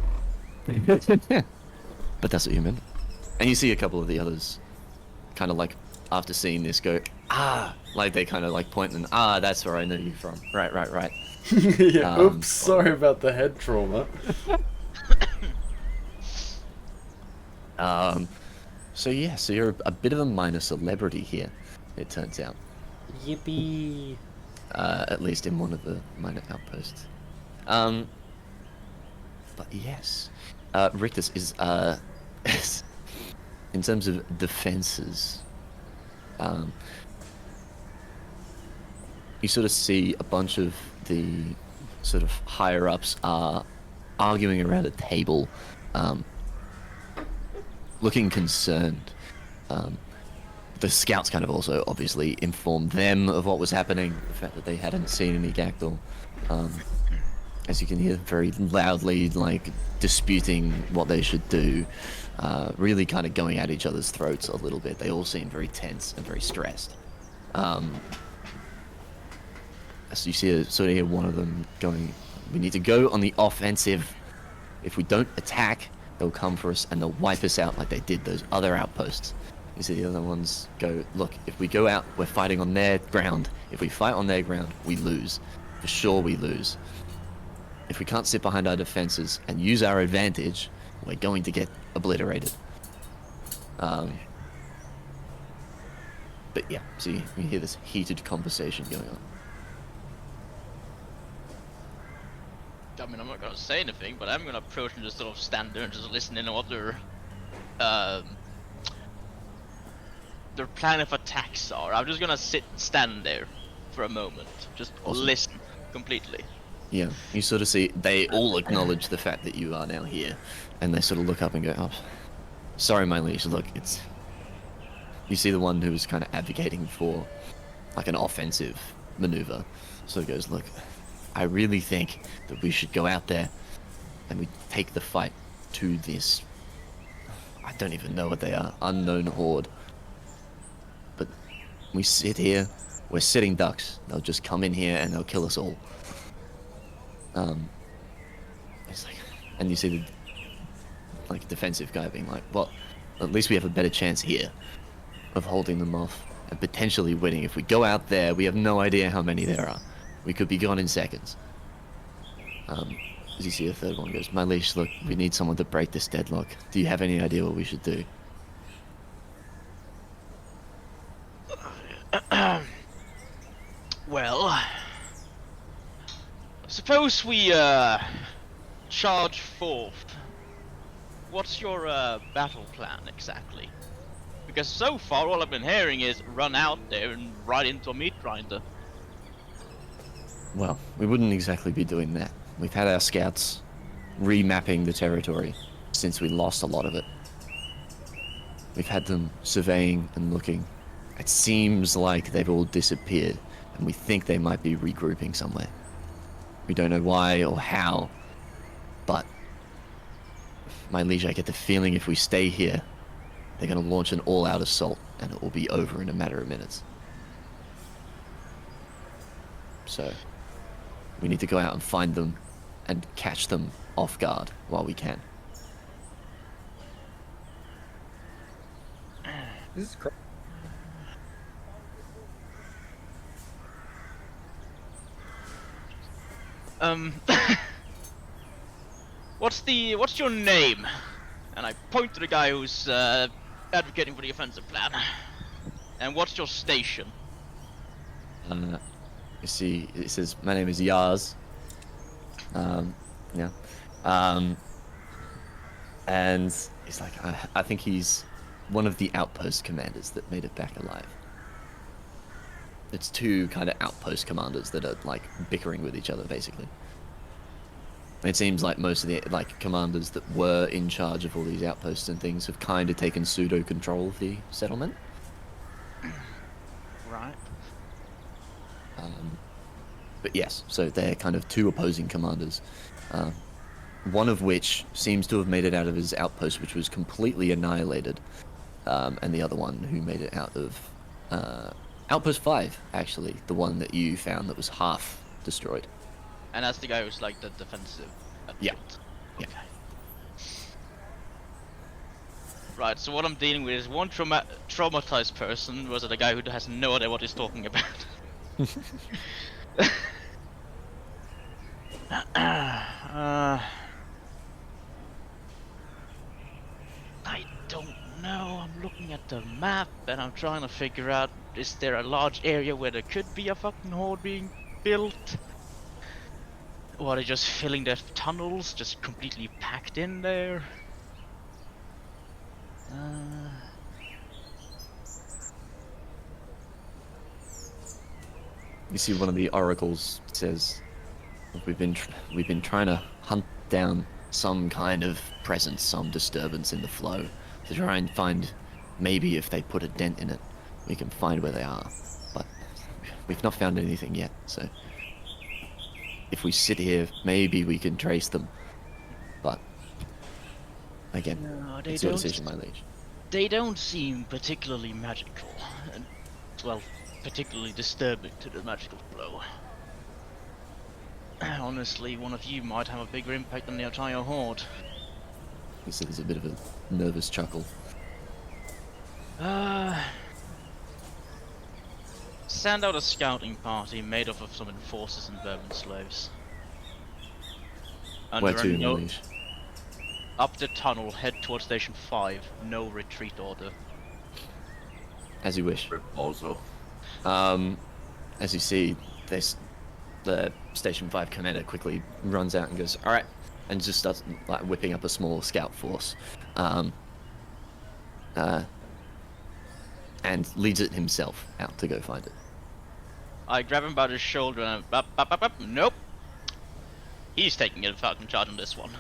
But that's what you remember. And you see a couple of the others kind of like, after seeing this, go, like they kind of like point and, that's where I know you from. Right. Yeah, oops, sorry about the head trauma. So yeah, so you're a bit of a minor celebrity here, it turns out. Yippee. At least in one of the minor outposts. But yes, Rictus is, in terms of defenses, you sort of see a bunch of the sort of higher ups are arguing around a table, looking concerned. The scouts kind of also obviously informed them of what was happening, the fact that they hadn't seen any Gakdor. As you can hear, very loudly, like, disputing what they should do, really kind of going at each other's throats a little bit. They all seem very tense and very stressed. So you sort of hear one of them going, we need to go on the offensive. If we don't attack, they'll come for us and they'll wipe us out like they did those other outposts. You see the other ones go, look, if we go out, we're fighting on their ground. If we fight on their ground, we lose. For sure we lose. If we can't sit behind our defenses and use our advantage, we're going to get obliterated. But yeah, so you hear this heated conversation going on. I mean, I'm not gonna say anything, but I'm gonna approach and just sort of stand there and just listen in on what their plan of attacks are. I'm just gonna stand there for a moment, just listen completely. Yeah, you sort of see they all acknowledge the fact that you are now here, and they sort of look up and go, "Oh, sorry, my liege. Look, it's." You see the one who was kind of advocating for, like, an offensive maneuver. So he goes, "Look, I really think that we should go out there, and we take the fight to this. I don't even know what they are, unknown horde. But we sit here, we're sitting ducks. They'll just come in here and they'll kill us all." It's like, and you see the defensive guy being like, "Well, at least we have a better chance here of holding them off and potentially winning. If we go out there, we have no idea how many there are. We could be gone in seconds." As you see, the third one goes, "My liege, look, we need someone to break this deadlock. Do you have any idea what we should do?" Well, suppose we charge forth. What's your battle plan exactly? Because so far all I've been hearing is run out there and ride into a meat grinder. Well, we wouldn't exactly be doing that. We've had our scouts remapping the territory since we lost a lot of it. We've had them surveying and looking. It seems like they've all disappeared, and we think they might be regrouping somewhere. We don't know why or how, but my liege, I get the feeling if we stay here, they're going to launch an all-out assault, and it will be over in a matter of minutes. So, we need to go out and find them and catch them off guard while we can. This is crazy. What's your name? And I point to the guy who's advocating for the offensive plan. And what's your station? You see, it says, "My name is Yaz." Yeah. And he's like, I think he's one of the outpost commanders that made it back alive. It's two kind of outpost commanders that are, like, bickering with each other, basically. It seems like most of the, like, commanders that were in charge of all these outposts and things have kind of taken pseudo control of the settlement. Right. But yes, so they're kind of two opposing commanders. One of which seems to have made it out of his outpost, which was completely annihilated. And the other one who made it out of Outpost 5, actually, the one that you found that was half destroyed. And that's the guy who's like the defensive. Yeah. Okay. Right, so what I'm dealing with is one traumatized person versus a guy who has no idea what he's talking about. I don't know. I'm looking at the map and I'm trying to figure out, is there a large area where there could be a fucking horde being built? Or are they just filling their tunnels, just completely packed in there? You see one of the oracles says, we've been trying to hunt down some kind of presence, some disturbance in the flow, to try and find, maybe if they put a dent in it, we can find where they are. But we've not found anything yet, so if we sit here, maybe we can trace them. But again, no, it's your decision, my liege. They don't seem particularly magical, and, well, particularly disturbing to the magical flow. Honestly, one of you might have a bigger impact on the entire horde. You see there's a bit of a nervous chuckle. Send out a scouting party made up of some enforcers and vermin slaves. Where to, my liege? up the tunnel, head towards Station 5. No retreat order. As you wish. Proposal. As you see, the Station 5 commander quickly runs out and goes, alright, and just starts like whipping up a small scout force. And leads it himself out to go find it. I grab him by the shoulder and up. Nope. He's taking a fucking charge on this one.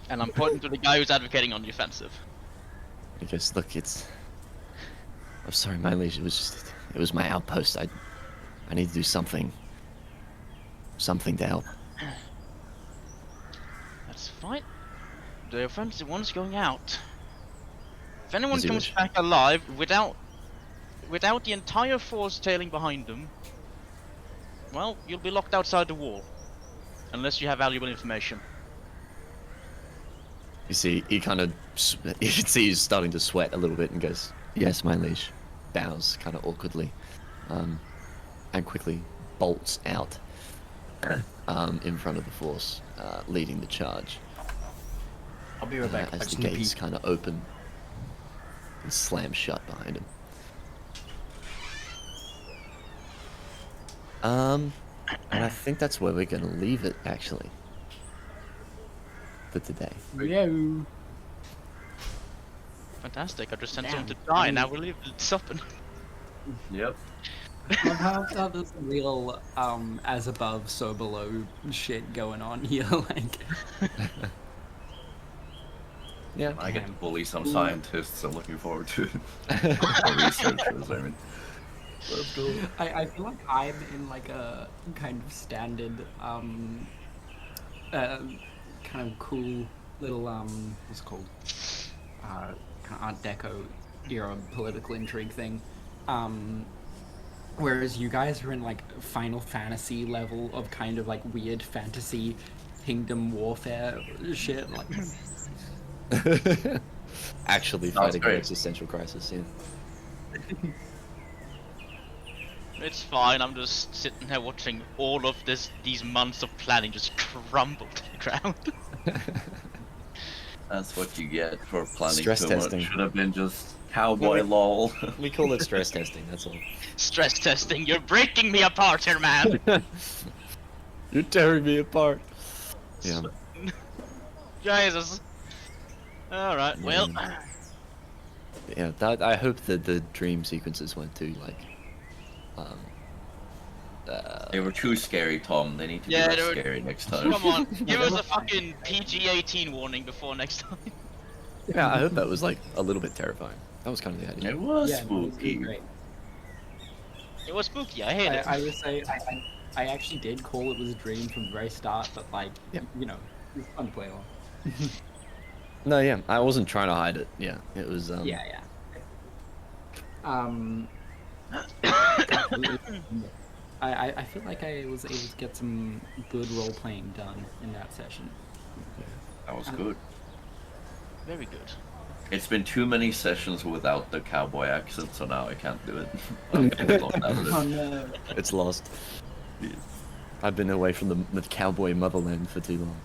And I'm pointing to the guy who's advocating on the offensive. He goes, look, I'm sorry, my liege, it was my outpost. I need to do something to help. That's fine. The offensive one's going out. If anyone As you comes wish. back alive without the entire force tailing behind them, well, you'll be locked outside the wall. Unless you have valuable information. You see, he kind of, you can see he's starting to sweat a little bit and goes, yes, my liege. Bows kind of awkwardly, and quickly bolts out in front of the force, leading the charge. I'll be right back. As the gates kind of open and slam shut behind him. And I think that's where we're gonna leave it, actually, for today. Yo. Fantastic, I just sent Damn. someone to die, now we'll leave it stopping. Yep. How there's real as above, so below shit going on here, like. Yeah. I get to bully some scientists. I'm looking forward to it. Or researchers, I mean. Let's go. I feel like I'm in like a kind of standard kind of cool little what's it called? Kind of Art Deco era political intrigue thing. Whereas you guys are in like Final Fantasy level of kind of like weird fantasy kingdom warfare shit, like. Actually Sounds fighting great. an existential crisis, yeah. It's fine, I'm just sitting here watching all of these months of planning just crumble to the ground. That's what you get for planning Stress too testing. much. Should have been just cowboy lol. We call it stress testing, that's all. Stress testing, you're breaking me apart here, man! You're tearing me apart. Yeah. Jesus. Alright, well. Yeah, I hope that the dream sequences weren't too, like, They were too scary, Tom. They need to Yeah, be they less were- scary next time. Come on, give us a fucking PG-18 warning before next time. yeah, I hope that was, like, a little bit terrifying. That was kind of the idea. It was Yeah, no, it's spooky. great. It was spooky, I hate it. I would say I actually did call it was a dream from the very start, but like, Yeah. you know, it was fun to play on. No, yeah, I wasn't trying to hide it. Yeah, it was, Yeah. I feel like I was able to get some good role playing done in that session. That was good. Very good. It's been too many sessions without the cowboy accent, so now I can't do it. I'm getting locked out of Oh it. no. It's lost. I've been away from the cowboy motherland for too long.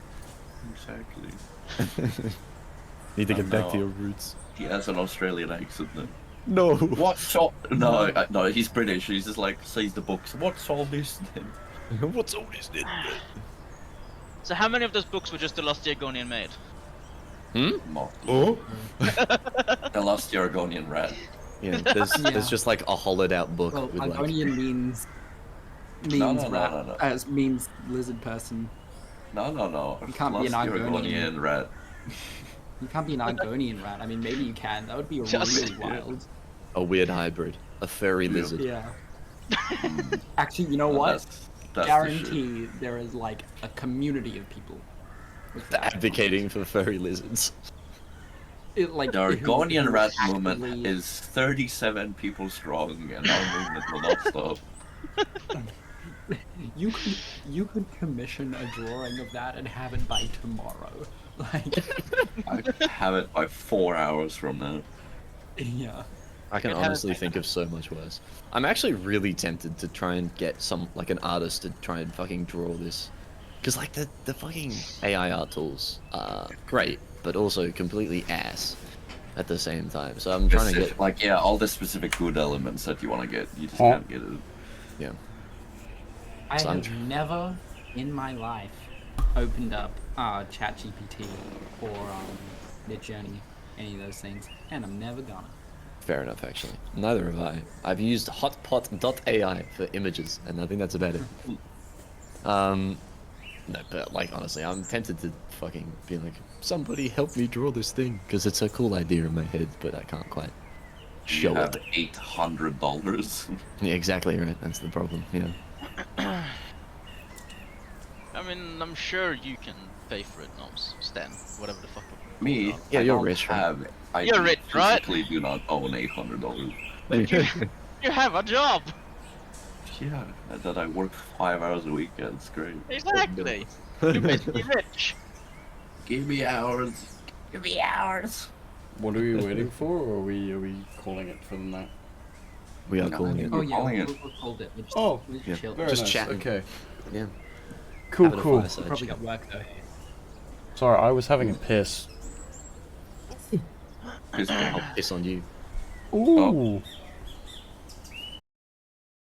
Exactly. Need to get back to no. your roots. He has an Australian accent then. No. What's all... No, he's British. He's just like, says the books. What's all this then? What's all this then? So how many of those books were just the Lost Argonian made? Mock. Oh? The Lost Argonian Rat. Yeah, there's just like a hollowed out book Well, with like... Argonian means No, rat, means lizard person. No. You can't be an Lost Argonian. Argonian Rat. You can't be an Argonian rat. I mean, maybe you can. That would be Just- really wild. A weird hybrid. A furry Yeah. lizard. Yeah. Actually, you know Well, what? That's the shit. Guarantee there is like a community of people with that. Advocating for furry lizards. It, like, The Argonian who Rat actively- movement is 37 people strong, and our movement will not stop. You could commission a drawing of that and have it by tomorrow. Like, I have it by 4 hours from now. yeah. I can It has- honestly think of so much worse. I'm actually really tempted to try and get an artist to try and fucking draw this Because like the fucking AI art tools are great, but also completely ass at the same time. So I'm trying to get like all the specific good elements that you want to get, you just can't get it. yeah. I So have never in my life opened up ChatGPT or Midjourney, any of those things, and I'm never gonna. Fair enough, actually. Neither have I. I've used hotpot.ai for images, and I think that's about it. No, but like honestly, I'm tempted to fucking be like, somebody help me draw this thing, because it's a cool idea in my head, but I can't quite show You have it. $800. Yeah, exactly right. That's the problem. Yeah. I mean, I'm sure you can pay for it now, Stan. Whatever the fuck. Me? Yeah, I you're don't rich, right? have, I You're rich, right? physically do not own $800. You have a job. Yeah, that I work 5 hours a week. Yeah, it's great. Exactly. You're basically rich. Give me hours. Give me hours. What are we waiting for, or are we calling it for the night? We are No, calling I it. mean- Oh yeah, calling it. we'll hold it. We'll just, Oh, we'll just yeah. chill. Very Just nice. chatting. Okay. Yeah. Cool, Having a cool. fireside Probably chat. got work though. Sorry, I was having a piss. Just I'll piss on you. Ooh.